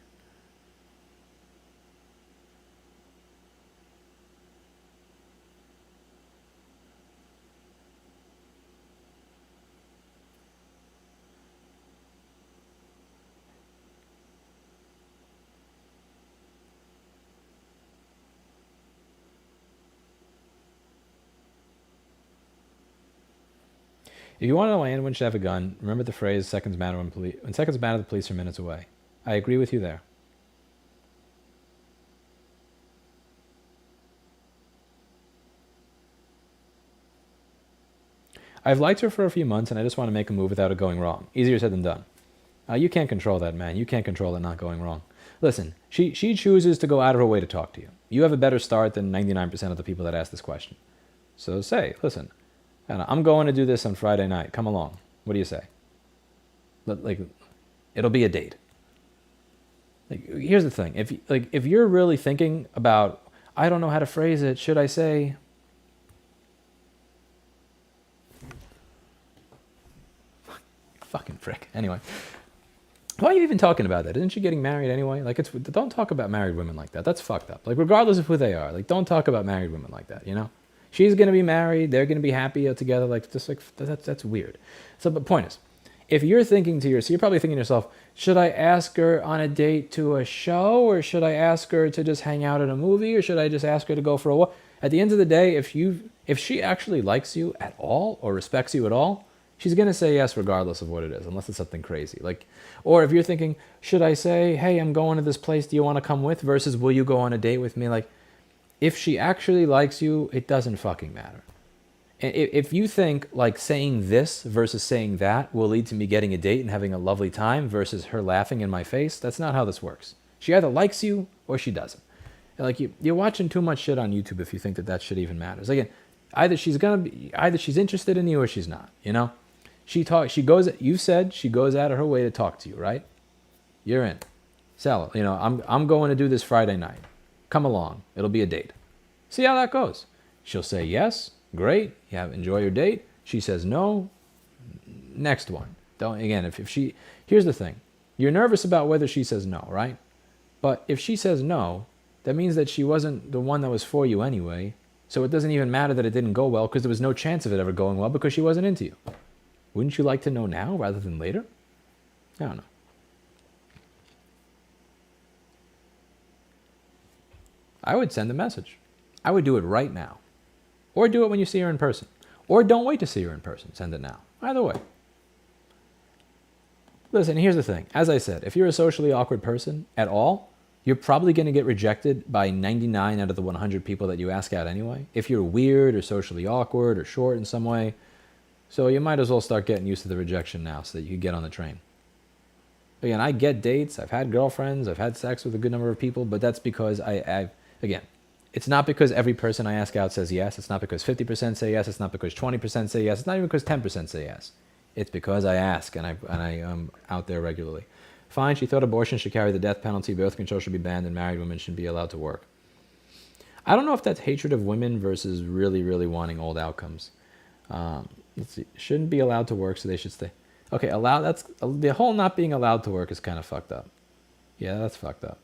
A: If you want to know why anyone should have a gun, remember the phrase, seconds matter when seconds matter, the police are minutes away. I agree with you there. I've liked her for a few months, and I just want to make a move without it going wrong. Easier said than done. You can't control that, man. You can't control it not going wrong. Listen, she chooses to go out of her way to talk to you. You have a better start than 99% of the people that ask this question. So say, listen, I'm going to do this on Friday night. Come along. What do you say? Like, it'll be a date. Like, here's the thing. If you're really thinking about, I don't know how to phrase it. Should I say? Fucking frick. Anyway, why are you even talking about that? Isn't she getting married anyway? Like, don't talk about married women like that. That's fucked up. Like, regardless of who they are, like, don't talk about married women like that. You know? She's going to be married. They're going to be happy together. Like, just like, that's weird. So, but point is, if you're thinking to yourself, you're probably thinking to yourself, should I ask her on a date to a show, or should I ask her to just hang out at a movie, or should I just ask her to go for a walk? At the end of the day, if she actually likes you at all or respects you at all, she's going to say yes regardless of what it is, unless it's something crazy. Like, or if you're thinking, should I say, hey, I'm going to this place, do you want to come with, versus will you go on a date with me? Like, if she actually likes you, it doesn't fucking matter. And if you think like saying this versus saying that will lead to me getting a date and having a lovely time versus her laughing in my face, that's not how this works. She either likes you or she doesn't. And like, you're watching too much shit on YouTube if you think that shit even matters. Again, either she's interested in you or she's not. You know, you said she goes out of her way to talk to you, right? You're in. Sell it. You know, I'm going to do this Friday night. Come along. It'll be a date. See how that goes. She'll say yes. Great. Enjoy your date. She says no. Next one. Here's the thing. You're nervous about whether she says no, right? But if she says no, that means that she wasn't the one that was for you anyway. So it doesn't even matter that it didn't go well, because there was no chance of it ever going well because she wasn't into you. Wouldn't you like to know now rather than later? I don't know. I would send a message. I would do it right now. Or do it when you see her in person. Or don't wait to see her in person. Send it now. Either way. Listen, here's the thing. As I said, if you're a socially awkward person at all, you're probably going to get rejected by 99 out of the 100 people that you ask out anyway. If you're weird or socially awkward or short in some way. So you might as well start getting used to the rejection now so that you can get on the train. Again, I get dates. I've had girlfriends. I've had sex with a good number of people. But that's because Again, it's not because every person I ask out says yes. It's not because 50% say yes. It's not because 20% say yes. It's not even because 10% say yes. It's because I ask and I am out there regularly. Fine, she thought abortion should carry the death penalty, birth control should be banned, and married women shouldn't be allowed to work. I don't know if that's hatred of women versus really, really wanting old outcomes. Let's see. Shouldn't be allowed to work, so they should stay. Okay, the whole not being allowed to work is kind of fucked up. Yeah, that's fucked up.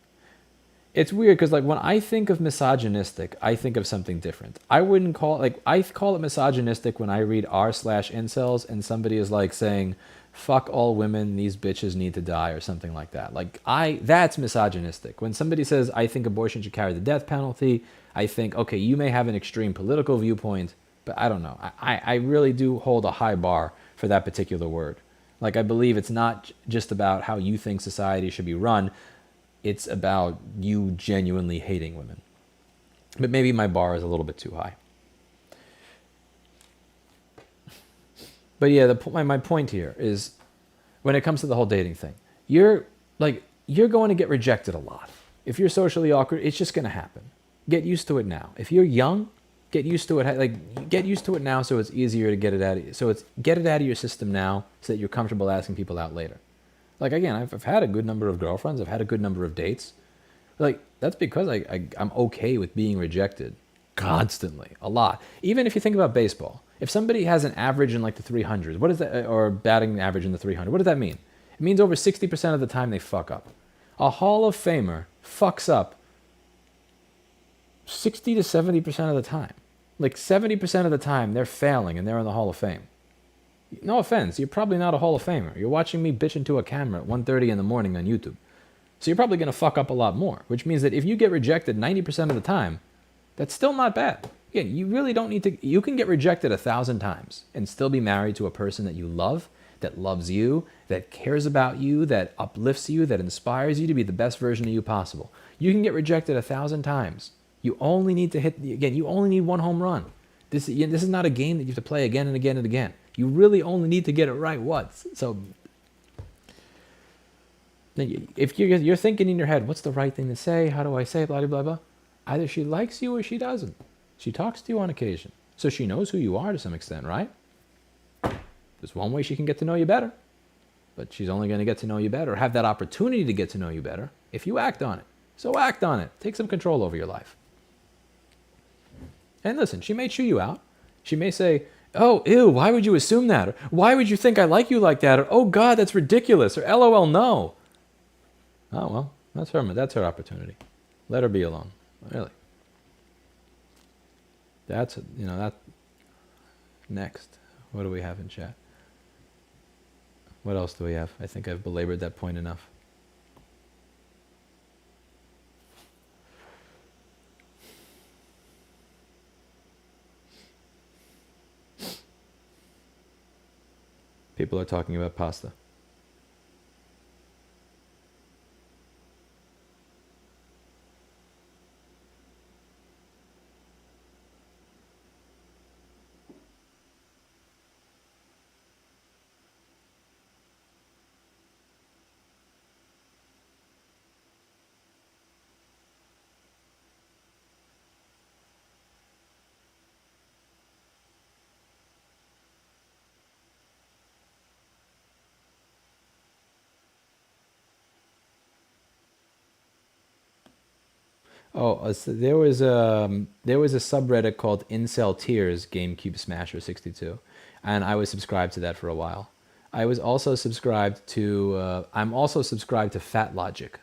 A: It's weird because like when I think of misogynistic, I think of something different. I wouldn't call like I call it misogynistic when I read r/incels and somebody is like saying, "Fuck all women, these bitches need to die" or something like that. Like that's misogynistic. When somebody says, "I think abortion should carry the death penalty," I think, okay, you may have an extreme political viewpoint, but I don't know. I really do hold a high bar for that particular word. Like I believe it's not just about how you think society should be run. It's about you genuinely hating women. But maybe my bar is a little bit too high. But yeah, my point here is when it comes to the whole dating thing, you're going to get rejected a lot. If you're socially awkward, it's just going to happen. Get used to it now. If you're young, get used to it. Like get used to it now, so it's easier to get it out. Get it out of your system now, so that you're comfortable asking people out later. Like again, I've had a good number of girlfriends. I've had a good number of dates. Like that's because I'm okay with being rejected constantly, a lot. Even if you think about baseball, if somebody has an average in like the 300s, what is that, or batting average in the 300? What does that mean? It means over 60% of the time they fuck up. A Hall of Famer fucks up 60 to 70% of the time. Like 70% of the time they're failing and they're in the Hall of Fame. No offense, you're probably not a Hall of Famer. You're watching me bitch into a camera at 1:30 in the morning on YouTube. So you're probably going to fuck up a lot more, which means that if you get rejected 90% of the time, that's still not bad. Again, you really don't need to, you can get rejected 1,000 times and still be married to a person that you love, that loves you, that cares about you, that uplifts you, that inspires you to be the best version of you possible. You can get rejected 1,000 times. You only need to you only need one home run. This is not a game that you have to play again and again and again. You really only need to get it right once. So if you're thinking in your head, what's the right thing to say? How do I say it? Blah, blah, blah, blah. Either she likes you or she doesn't. She talks to you on occasion. So she knows who you are to some extent, right? There's one way she can get to know you better. But she's only going to get to know you better, have that opportunity to get to know you better, if you act on it. So act on it. Take some control over your life. And listen, she may chew you out. She may say, "Oh, ew, why would you assume that?" Or, "Why would you think I like you like that?" Or, "Oh, God, that's ridiculous." Or, "LOL, no." Oh, well, that's her opportunity. Let her be alone. Really. That next. What do we have in chat? What else do we have? I think I've belabored that point enough. People are talking about pasta. Oh, so there was a subreddit called Incel Tears GameCube Smasher 62, and I was subscribed to that for a while. I was also subscribed to. I'm also subscribed to Fat Logic.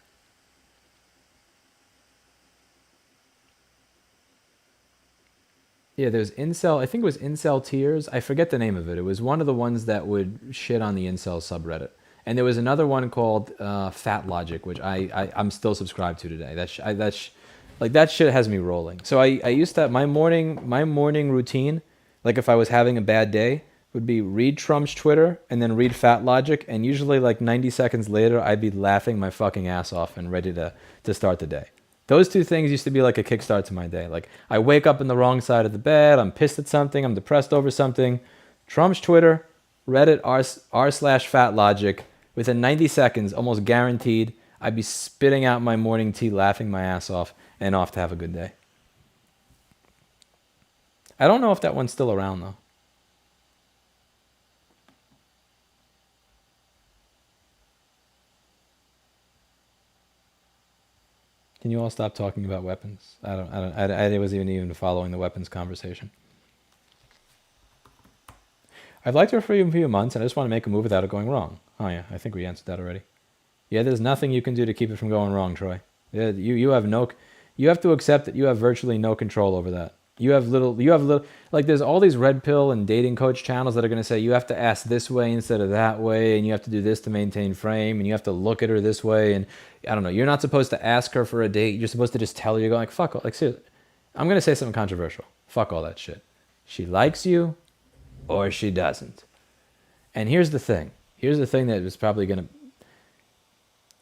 A: Yeah, there's Incel. I think it was Incel Tears. I forget the name of it. It was one of the ones that would shit on the Incel subreddit. And there was another one called Fat Logic, which I'm still subscribed to today. That shit has me rolling. So I used to have my morning routine, like if I was having a bad day, would be read Trump's Twitter and then read Fat Logic, and usually like 90 seconds later I'd be laughing my fucking ass off and ready to start the day. Those two things used to be like a kickstart to my day. Like I wake up in the wrong side of the bed, I'm pissed at something, I'm depressed over something. Trump's Twitter, Reddit r/Fat Logic. Within 90 seconds, almost guaranteed, I'd be spitting out my morning tea, laughing my ass off, and off to have a good day. I don't know if that one's still around, though. Can you all stop talking about weapons? I wasn't even following the weapons conversation. I've liked her for a few months, and I just want to make a move without it going wrong. Oh yeah, I think we answered that already. Yeah, there's nothing you can do to keep it from going wrong, Troy. Yeah, you have no, you have to accept that you have virtually no control over that. Like there's all these red pill and dating coach channels that are going to say you have to ask this way instead of that way, and you have to do this to maintain frame, and you have to look at her this way, and I don't know, you're not supposed to ask her for a date, you're supposed to just tell her, you're going like, fuck, like seriously, I'm going to say something controversial. Fuck all that shit. She likes you or she doesn't. And here's the thing that is probably going to,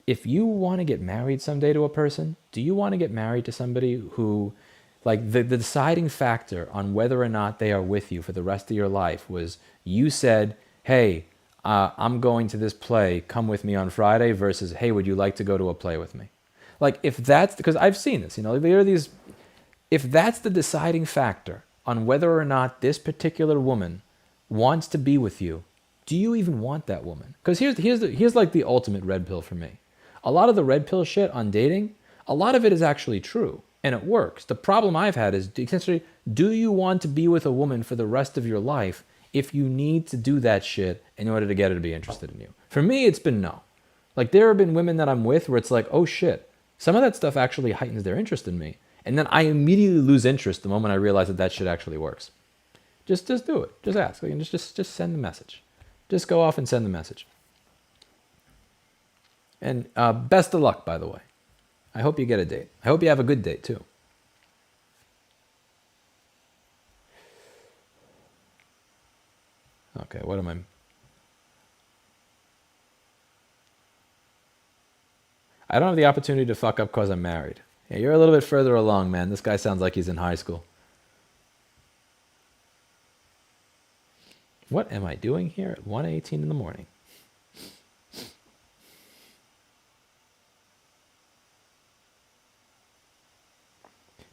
A: if you want to get married someday to a person, do you want to get married to somebody who, like the deciding factor on whether or not they are with you for the rest of your life was you said, hey, I'm going to this play, come with me on Friday, versus, hey, would you like to go to a play with me? Like if that's, because I've seen this, there are these, if that's the deciding factor on whether or not this particular woman wants to be with you, do you even want that woman? Because here's like the ultimate red pill for me. A lot of the red pill shit on dating, a lot of it is actually true and it works. The problem I've had is essentially, do you want to be with a woman for the rest of your life if you need to do that shit in order to get her to be interested in you? For me, it's been no. Like there have been women that I'm with where it's like, oh shit, some of that stuff actually heightens their interest in me. And then I immediately lose interest the moment I realize that shit actually works. Just do it. Just ask. Like, just send the message. Just go off and send the message. And best of luck, by the way. I hope you get a date. I hope you have a good date, too. Okay, what am I... I don't have the opportunity to fuck up because I'm married. Yeah, you're a little bit further along, man. This guy sounds like he's in high school. What am I doing here at 1:18 in the morning?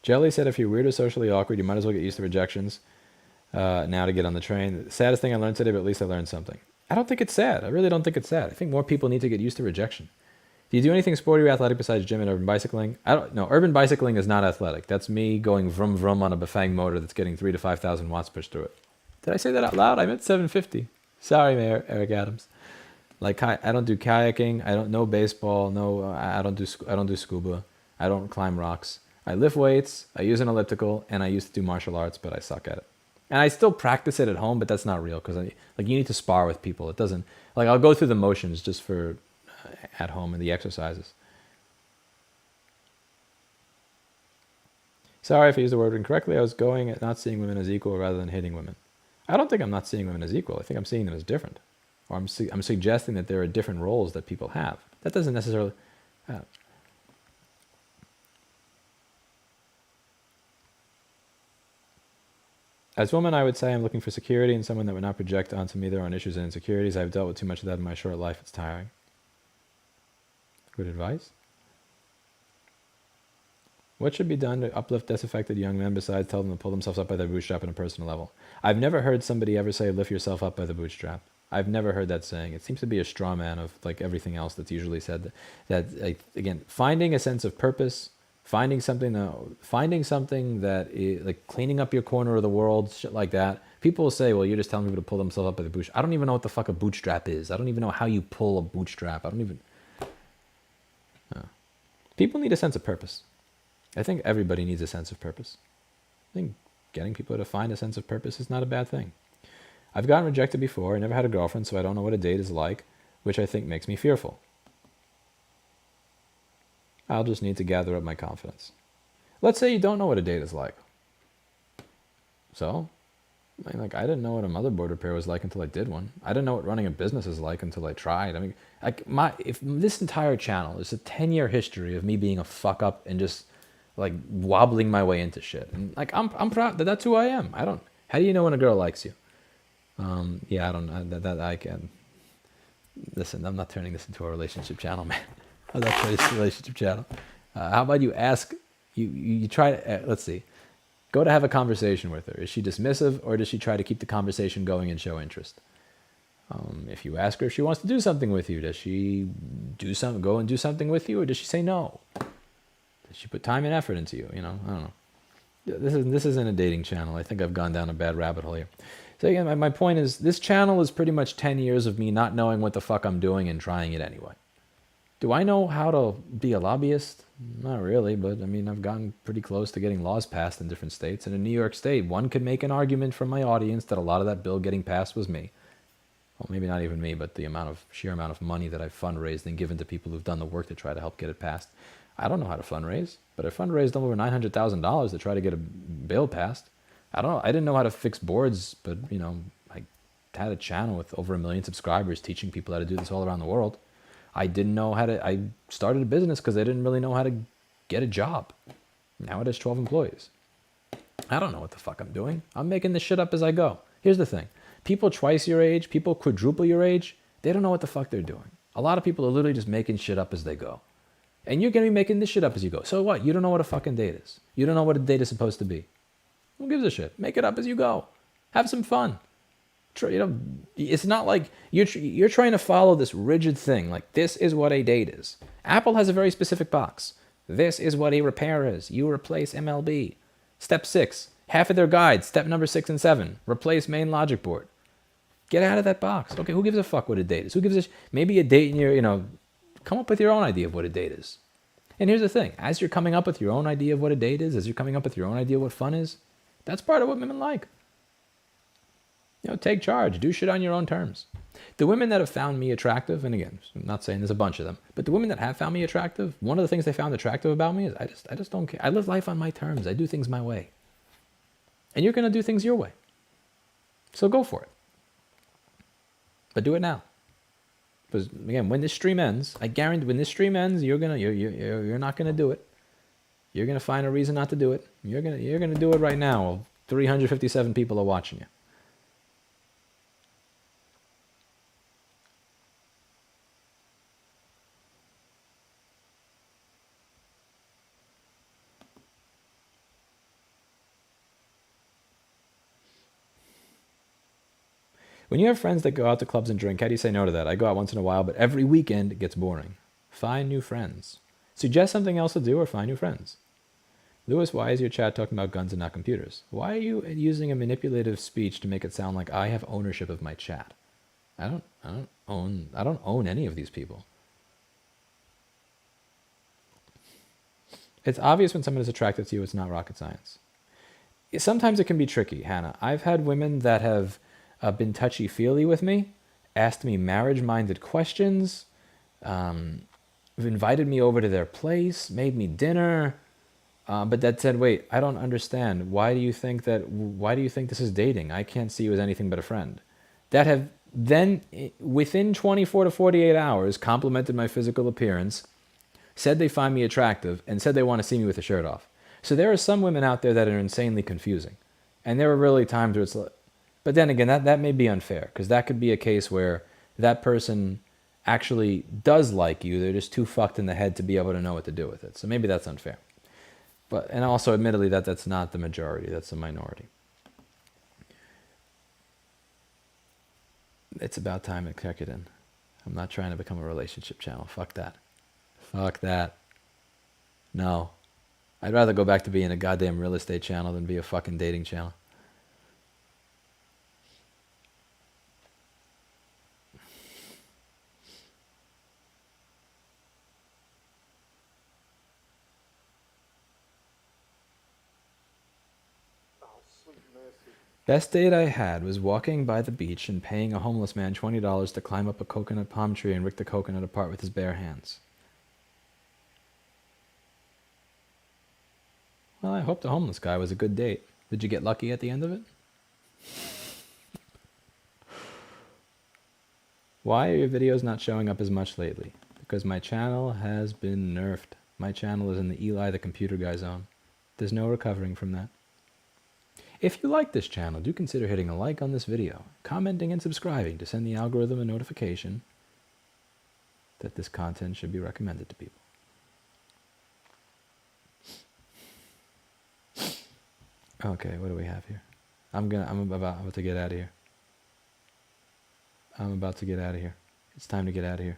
A: Jelly said if you're weird or socially awkward, you might as well get used to rejections now to get on the train. The saddest thing I learned today, but at least I learned something. I don't think it's sad. I really don't think it's sad. I think more people need to get used to rejection. Do you do anything sporty or athletic besides gym and urban bicycling? I don't know. Urban bicycling is not athletic. That's me going vroom vroom on a Bafang motor that's getting 3,000 to 5,000 watts pushed through it. Did I say that out loud? I meant 750. Sorry, Mayor Eric Adams. Like I don't do kayaking. I don't know baseball. No, I don't do scuba. I don't climb rocks. I lift weights. I use an elliptical, and I used to do martial arts, but I suck at it. And I still practice it at home, but that's not real because you need to spar with people. It doesn't like I'll go through the motions just for at home and the exercises. Sorry if I used the word incorrectly. I was going at not seeing women as equal rather than hating women. I don't think I'm not seeing women as equal. I think I'm seeing them as different. Or I'm suggesting that there are different roles that people have. That doesn't necessarily... As a woman, I would say I'm looking for security and someone that would not project onto me their own issues and insecurities. I've dealt with too much of that in my short life. It's tiring. Good advice. What should be done to uplift disaffected young men besides tell them to pull themselves up by their bootstrap on a personal level? I've never heard somebody ever say lift yourself up by the bootstrap. I've never heard that saying. It seems to be a straw man of like everything else that's usually said. That again, finding a sense of purpose, finding something that is, like cleaning up your corner of the world, shit like that. People will say, well, you're just telling people to pull themselves up by the bootstrap. I don't even know what the fuck a bootstrap is. I don't even know how you pull a bootstrap. I don't even... People need a sense of purpose. I think everybody needs a sense of purpose. I think getting people to find a sense of purpose is not a bad thing. I've gotten rejected before. I never had a girlfriend, so I don't know what a date is like, which I think makes me fearful. I'll just need to gather up my confidence. Let's say you don't know what a date is like. So, I didn't know what a motherboard repair was like until I did one. I didn't know what running a business is like until I tried. I mean, if this entire channel is a 10-year history of me being a fuck up and just like wobbling my way into shit. And like I'm proud that that's who I am. How do you know when a girl likes you? Yeah, I don't that I can. Listen, I'm not turning this into a relationship channel, man. I'm not turning this into a relationship channel. How about you ask? You try to let's see. Go to have a conversation with her. Is she dismissive, or does she try to keep the conversation going and show interest? If you ask her if she wants to do something with you, does she go and do something with you, or does she say no? Does she put time and effort into you? I don't know. This isn't a dating channel. I think I've gone down a bad rabbit hole here. So again, my point is, this channel is pretty much 10 years of me not knowing what the fuck I'm doing and trying it anyway. Do I know how to be a lobbyist? Not really, but I mean, I've gotten pretty close to getting laws passed in different states. And in New York State, one could make an argument from my audience that a lot of that bill getting passed was me. Well, maybe not even me, but the sheer amount of money that I've fundraised and given to people who've done the work to try to help get it passed. I don't know how to fundraise, but I fundraised over $900,000 to try to get a bill passed. I don't know. I didn't know how to fix boards, but I had a channel with over 1 million subscribers teaching people how to do this all around the world. I didn't know how to. I started a business because I didn't really know how to get a job. Now it has 12 employees. I don't know what the fuck I'm doing. I'm making this shit up as I go. Here's the thing. People twice your age, people quadruple your age, they don't know what the fuck they're doing. A lot of people are literally just making shit up as they go. And you're going to be making this shit up as you go. So what? You don't know what a fucking date is. You don't know what a date is supposed to be. Who gives a shit? Make it up as you go. Have some fun. It's not like you're trying to follow this rigid thing. Like, this is what a date is. Apple has a very specific box. This is what a repair is. You replace MLB. Step 6. Half of their guides. Step number 6 and 7. Replace main logic board. Get out of that box. Okay, who gives a fuck what a date is? Who gives a maybe a date in your, come up with your own idea of what a date is. And here's the thing. As you're coming up with your own idea of what a date is, as you're coming up with your own idea of what fun is, that's part of what women like. Take charge. Do shit on your own terms. The women that have found me attractive, and again, I'm not saying there's a bunch of them, but the women that have found me attractive, one of the things they found attractive about me is I just don't care. I live life on my terms. I do things my way. And you're going to do things your way. So go for it. But do it now. Because again, when this stream ends, I guarantee when this stream ends, you're not gonna do it. You're gonna find a reason not to do it. You're gonna do it right now. While 357 people are watching you. When you have friends that go out to clubs and drink, how do you say no to that? I go out once in a while, but every weekend it gets boring. Find new friends. Suggest something else to do or find new friends. Louis, why is your chat talking about guns and not computers? Why are you using a manipulative speech to make it sound like I have ownership of my chat? I don't own any of these people. It's obvious when someone is attracted to you, it's not rocket science. Sometimes it can be tricky, Hannah. I've had women that have been touchy-feely with me, asked me marriage-minded questions, invited me over to their place, made me dinner, but that said, wait, I don't understand. Why do you think this is dating? I can't see you as anything but a friend. That have then, within 24 to 48 hours, complimented my physical appearance, said they find me attractive, and said they want to see me with a shirt off. So there are some women out there that are insanely confusing. And there are really times where it's like, but then again, that may be unfair, because that could be a case where that person actually does like you. They're just too fucked in the head to be able to know what to do with it. So maybe that's unfair. And also, admittedly, that's not the majority. That's the minority. It's about time to check it in. I'm not trying to become a relationship channel. Fuck that. Fuck that. No. I'd rather go back to being a goddamn real estate channel than be a fucking dating channel. Best date I had was walking by the beach and paying a homeless man $20 to climb up a coconut palm tree and rip the coconut apart with his bare hands. Well, I hope the homeless guy was a good date. Did you get lucky at the end of it? Why are your videos not showing up as much lately? Because my channel has been nerfed. My channel is in the Eli the computer guy zone. There's no recovering from that. If you like this channel, do consider hitting a like on this video, commenting and subscribing to send the algorithm a notification that this content should be recommended to people. Okay, what do we have here? I'm about to get out of here. I'm about to get out of here. It's time to get out of here.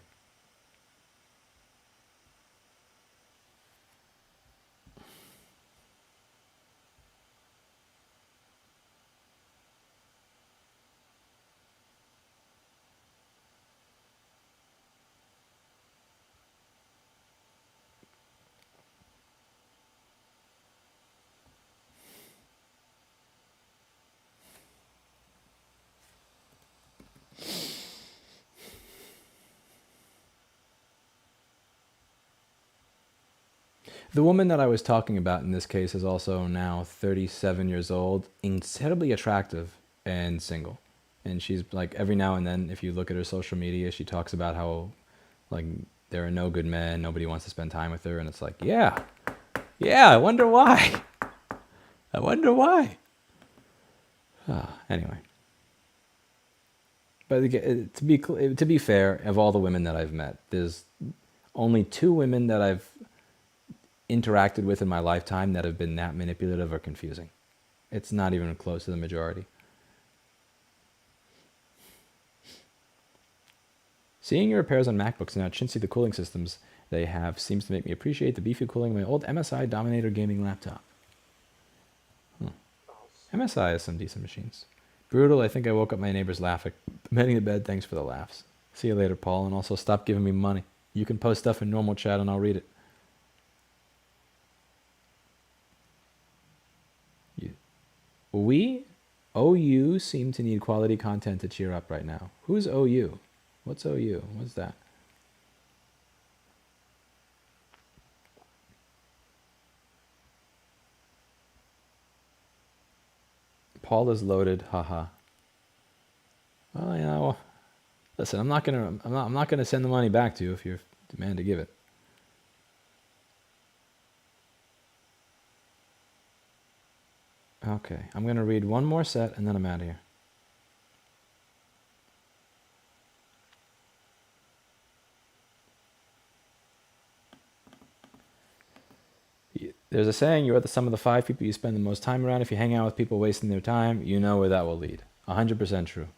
A: The woman that I was talking about in this case is also now 37 years old, incredibly attractive and single. And she's like, every now and then, if you look at her social media, she talks about how, like, there are no good men, nobody wants to spend time with her. And it's like, yeah, I wonder why. I wonder why. Anyway. But to be fair, of all the women that I've met, there's only 2 women that I've interacted with in my lifetime that have been that manipulative or confusing. It's not even close to the majority. Seeing your repairs on MacBooks and how chintzy the cooling systems they have seems to make me appreciate the beefy cooling of my old MSI Dominator gaming laptop. MSI has some decent machines. Brutal, I think I woke up my neighbors laughing. I'm heading to bed, thanks for the laughs. See you later, Paul, and also stop giving me money. You can post stuff in normal chat and I'll read it. We, OU, seem to need quality content to cheer up right now. Who's OU? What's OU? What's that? Paul is loaded, haha. Well, you know, listen, I'm not gonna send the money back to you if you demand to give it. Okay, I'm gonna read one more set and then I'm out of here. There's a saying, you're at the sum of the 5 people you spend the most time around. If you hang out with people wasting their time, you know where that will lead. 100% true.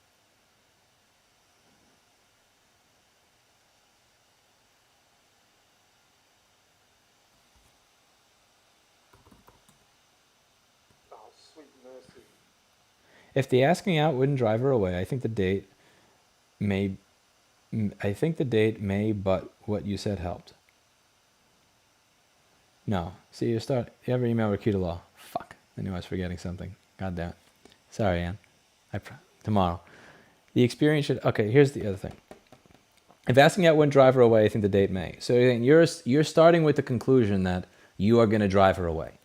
B: Oh, sweet mercy.
A: If the asking out wouldn't drive her away, I think the date may, but what you said helped. No. See, you ever email Rakita Law? Fuck. I knew I was forgetting something. God damn it. Sorry, Ann. Tomorrow. The experience should... Okay, here's the other thing. If asking out wouldn't drive her away, I think the date may. So you're starting with the conclusion that you are going to drive her away.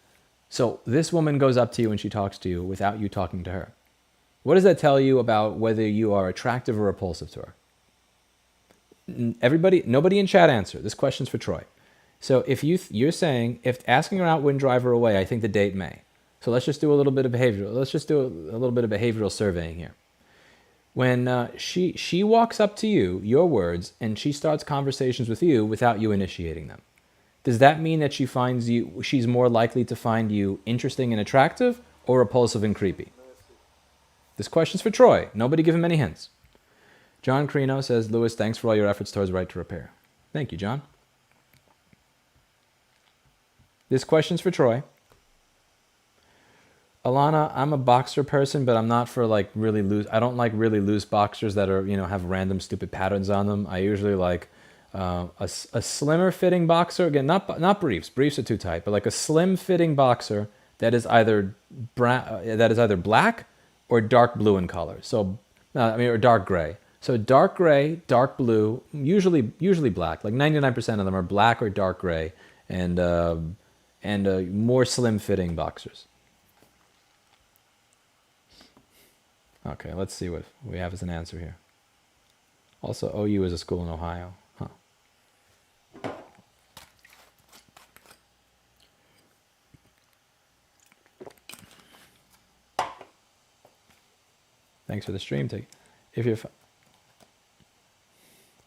A: So this woman goes up to you and she talks to you without you talking to her. What does that tell you about whether you are attractive or repulsive to her? Nobody in chat answer. This question's for Troy. So if you're saying, if asking her out wouldn't drive her away, I think the date may. So let's just do a little bit of behavioral surveying here. When she walks up to you, your words, and she starts conversations with you without you initiating them, does that mean that she's more likely to find you interesting and attractive or repulsive and creepy? This question's for Troy. Nobody give him any hints. John Carino says, Louis, thanks for all your efforts towards right to repair. Thank you, John. This question's for Troy. Alana, I'm a boxer person, but I'm not for like really loose. I don't like really loose boxers that are, have random stupid patterns on them. I usually like a slimmer fitting boxer. Again, not briefs. Briefs are too tight, but like a slim fitting boxer that is either black or dark blue in color. So, or dark gray. So dark gray, dark blue, usually black. Like 99% of them are black or dark gray, and more slim-fitting boxers. Okay, let's see what we have as an answer here. Also, OU is a school in Ohio. Huh. Thanks for the stream.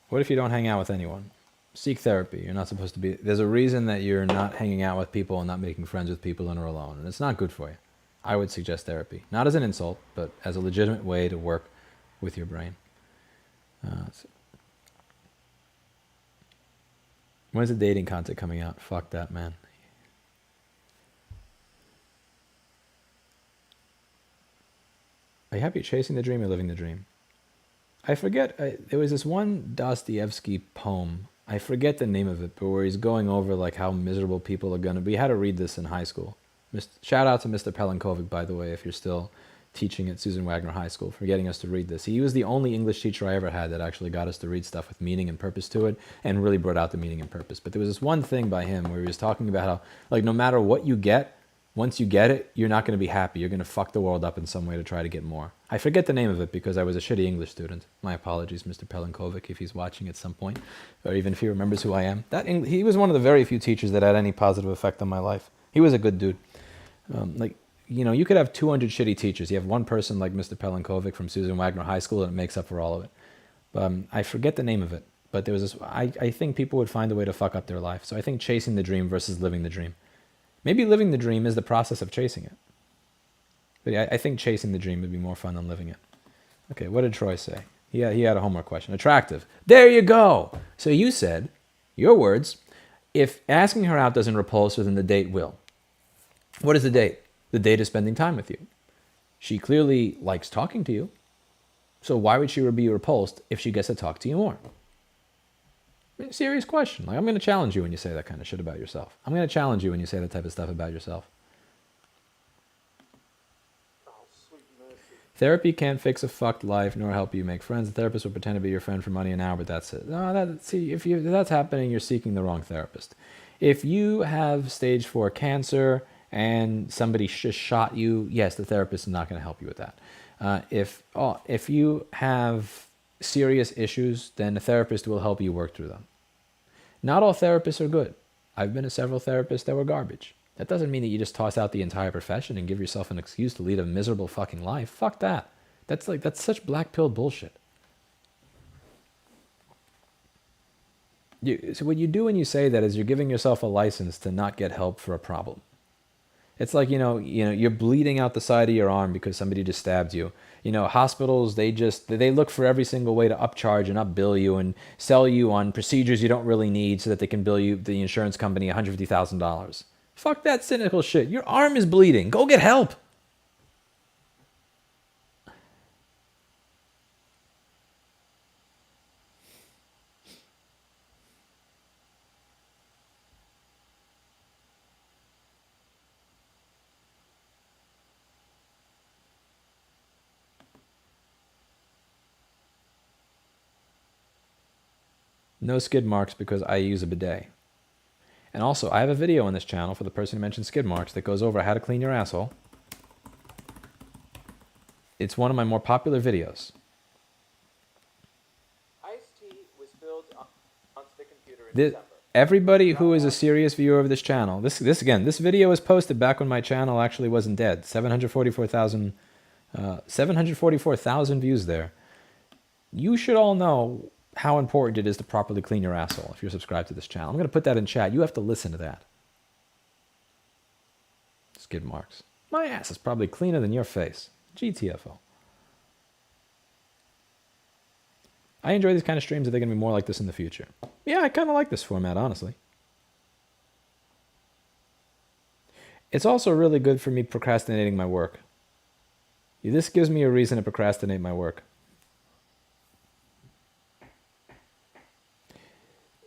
A: What if you don't hang out with anyone? Seek therapy. You're not supposed to be... There's a reason that you're not hanging out with people and not making friends with people and are alone. And it's not good for you. I would suggest therapy. Not as an insult, but as a legitimate way to work with your brain. When's the dating content coming out? Fuck that, man. Are you happy chasing the dream or living the dream? I forget. There was this one Dostoevsky poem. I forget the name of it, but where he's going over like how miserable people are going to be. We had to read this in high school. Shout out to Mr. Pelenkovic, by the way, if you're still teaching at Susan Wagner High School, for getting us to read this. He was the only English teacher I ever had that actually got us to read stuff with meaning and purpose to it, and really brought out the meaning and purpose. But there was this one thing by him where he was talking about how, like, no matter what you get, once you get it, you're not going to be happy. You're going to fuck the world up in some way to try to get more. I forget the name of it because I was a shitty English student. My apologies, Mr. Pelenkovic, if he's watching at some point, or even if he remembers who I am. He was one of the very few teachers that had any positive effect on my life. He was a good dude. You could have 200 shitty teachers. You have one person like Mr. Pelenkovic from Susan Wagner High School, and it makes up for all of it. I forget the name of it, but there was this. I think people would find a way to fuck up their life. So I think chasing the dream versus living the dream. Maybe living the dream is the process of chasing it. But I think chasing the dream would be more fun than living it. Okay, what did Troy say? He had a homework question. Attractive. There you go. So you said, your words, if asking her out doesn't repulse her, then the date will. What is the date? The date is spending time with you. She clearly likes talking to you. So why would she be repulsed if she gets to talk to you more? Serious question. Like, I'm going to challenge you when you say that kind of shit about yourself. I'm going to challenge you when you say that type of stuff about yourself.
B: Oh, sweet mercy.
A: Therapy can't fix a fucked life nor help you make friends. The therapist will pretend to be your friend for money an hour, but that's it. No, if that's happening, you're seeking the wrong therapist. If you have stage 4 cancer and somebody just shot you, yes, the therapist is not going to help you with that. If you have serious issues, then a therapist will help you work through them. Not all therapists are good. I've been to several therapists that were garbage. That doesn't mean that you just toss out the entire profession and give yourself an excuse to lead a miserable fucking life. Fuck that. That's such black pill bullshit. So what you do when you say that is you're giving yourself a license to not get help for a problem. It's like, you're bleeding out the side of your arm because somebody just stabbed you. Hospitals, they look for every single way to upcharge and upbill you and sell you on procedures you don't really need so that they can bill you, the insurance company, $150,000. Fuck that cynical shit. Your arm is bleeding. Go get help. No skid marks because I use a bidet. And also, I have a video on this channel for the person who mentioned skid marks that goes over how to clean your asshole. It's one of my more popular videos.
B: Iced tea was spilled onto the computer in December.
A: Everybody who is a serious viewer of this channel, this video was posted back when my channel actually wasn't dead. 744,000 views there. You should all know how important it is to properly clean your asshole if you're subscribed to this channel. I'm going to put that in chat. You have to listen to that. Skid marks. My ass is probably cleaner than your face. GTFO. I enjoy these kind of streams. Are they going to be more like this in the future? Yeah, I kind of like this format, honestly. It's also really good for me procrastinating my work. This gives me a reason to procrastinate my work.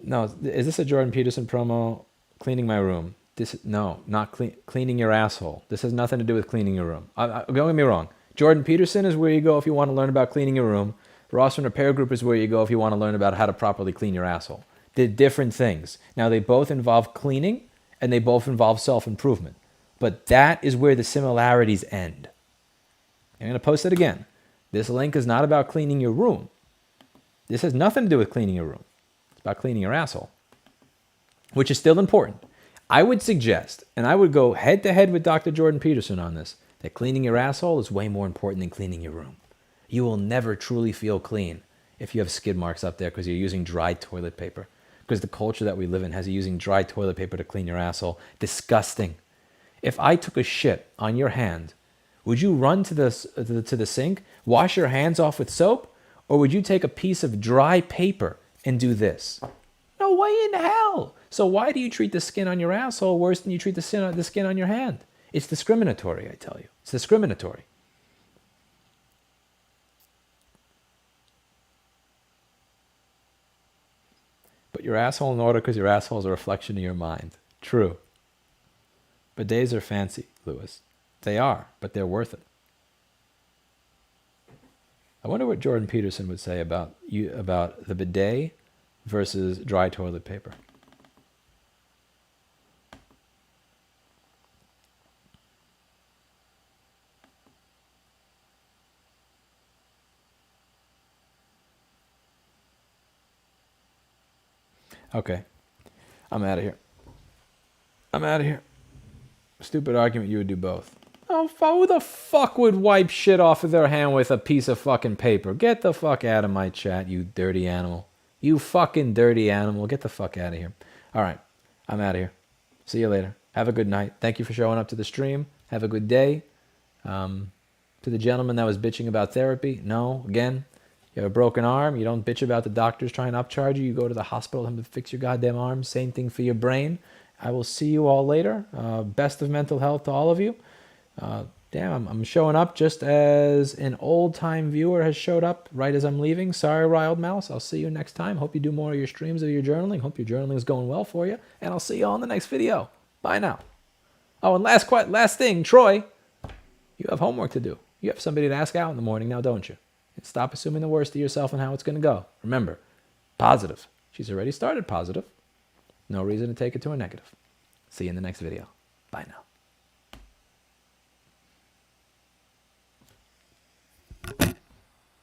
A: No, is this a Jordan Peterson promo? Cleaning my room. No, not cleaning your asshole. This has nothing to do with cleaning your room. Don't get me wrong. Jordan Peterson is where you go if you want to learn about cleaning your room. Rossmann Repair Group is where you go if you want to learn about how to properly clean your asshole. They're different things. Now, they both involve cleaning, and they both involve self-improvement. But that is where the similarities end. I'm going to post it again. This link is not about cleaning your room. This has nothing to do with cleaning your room. It's about cleaning your asshole, which is still important. I would suggest, and I would go head to head with Dr. Jordan Peterson on this, that cleaning your asshole is way more important than cleaning your room. You will never truly feel clean if you have skid marks up there because you're using dry toilet paper. Because the culture that we live in has you using dry toilet paper to clean your asshole. Disgusting. If I took a shit on your hand, would you run to the sink, wash your hands off with soap, or would you take a piece of dry paper and do this? No way in hell. So why do you treat the skin on your asshole worse than you treat the skin on your hand? It's discriminatory, I tell you. It's discriminatory. Put your asshole in order because your asshole is a reflection of your mind. True. Bidets are fancy, Louis. They are, but they're worth it. I wonder what Jordan Peterson would say about the bidet versus dry toilet paper. Okay, I'm out of here. I'm out of here. Stupid argument, you would do both. Oh, who the fuck would wipe shit off of their hand with a piece of fucking paper? Get the fuck out of my chat, you dirty animal. You fucking dirty animal. Get the fuck out of here. All right, I'm out of here. See you later. Have a good night. Thank you for showing up to the stream. Have a good day. To the gentleman that was bitching about therapy, no, again, you have a broken arm. You don't bitch about the doctors trying to upcharge you. You go to the hospital and to fix your goddamn arm. Same thing for your brain. I will see you all later. Best of mental health to all of you. Damn, I'm showing up just as an old-time viewer has showed up right as I'm leaving. Sorry, Riled Mouse. I'll see you next time. Hope you do more of your streams of your journaling. Hope your journaling is going well for you. And I'll see you all in the next video. Bye now. Oh, and last thing, Troy, you have homework to do. You have somebody to ask out in the morning now, don't you? And stop assuming the worst of yourself and how it's going to go. Remember, positive. She's already started positive. No reason to take it to a negative. See you in the next video. Bye now.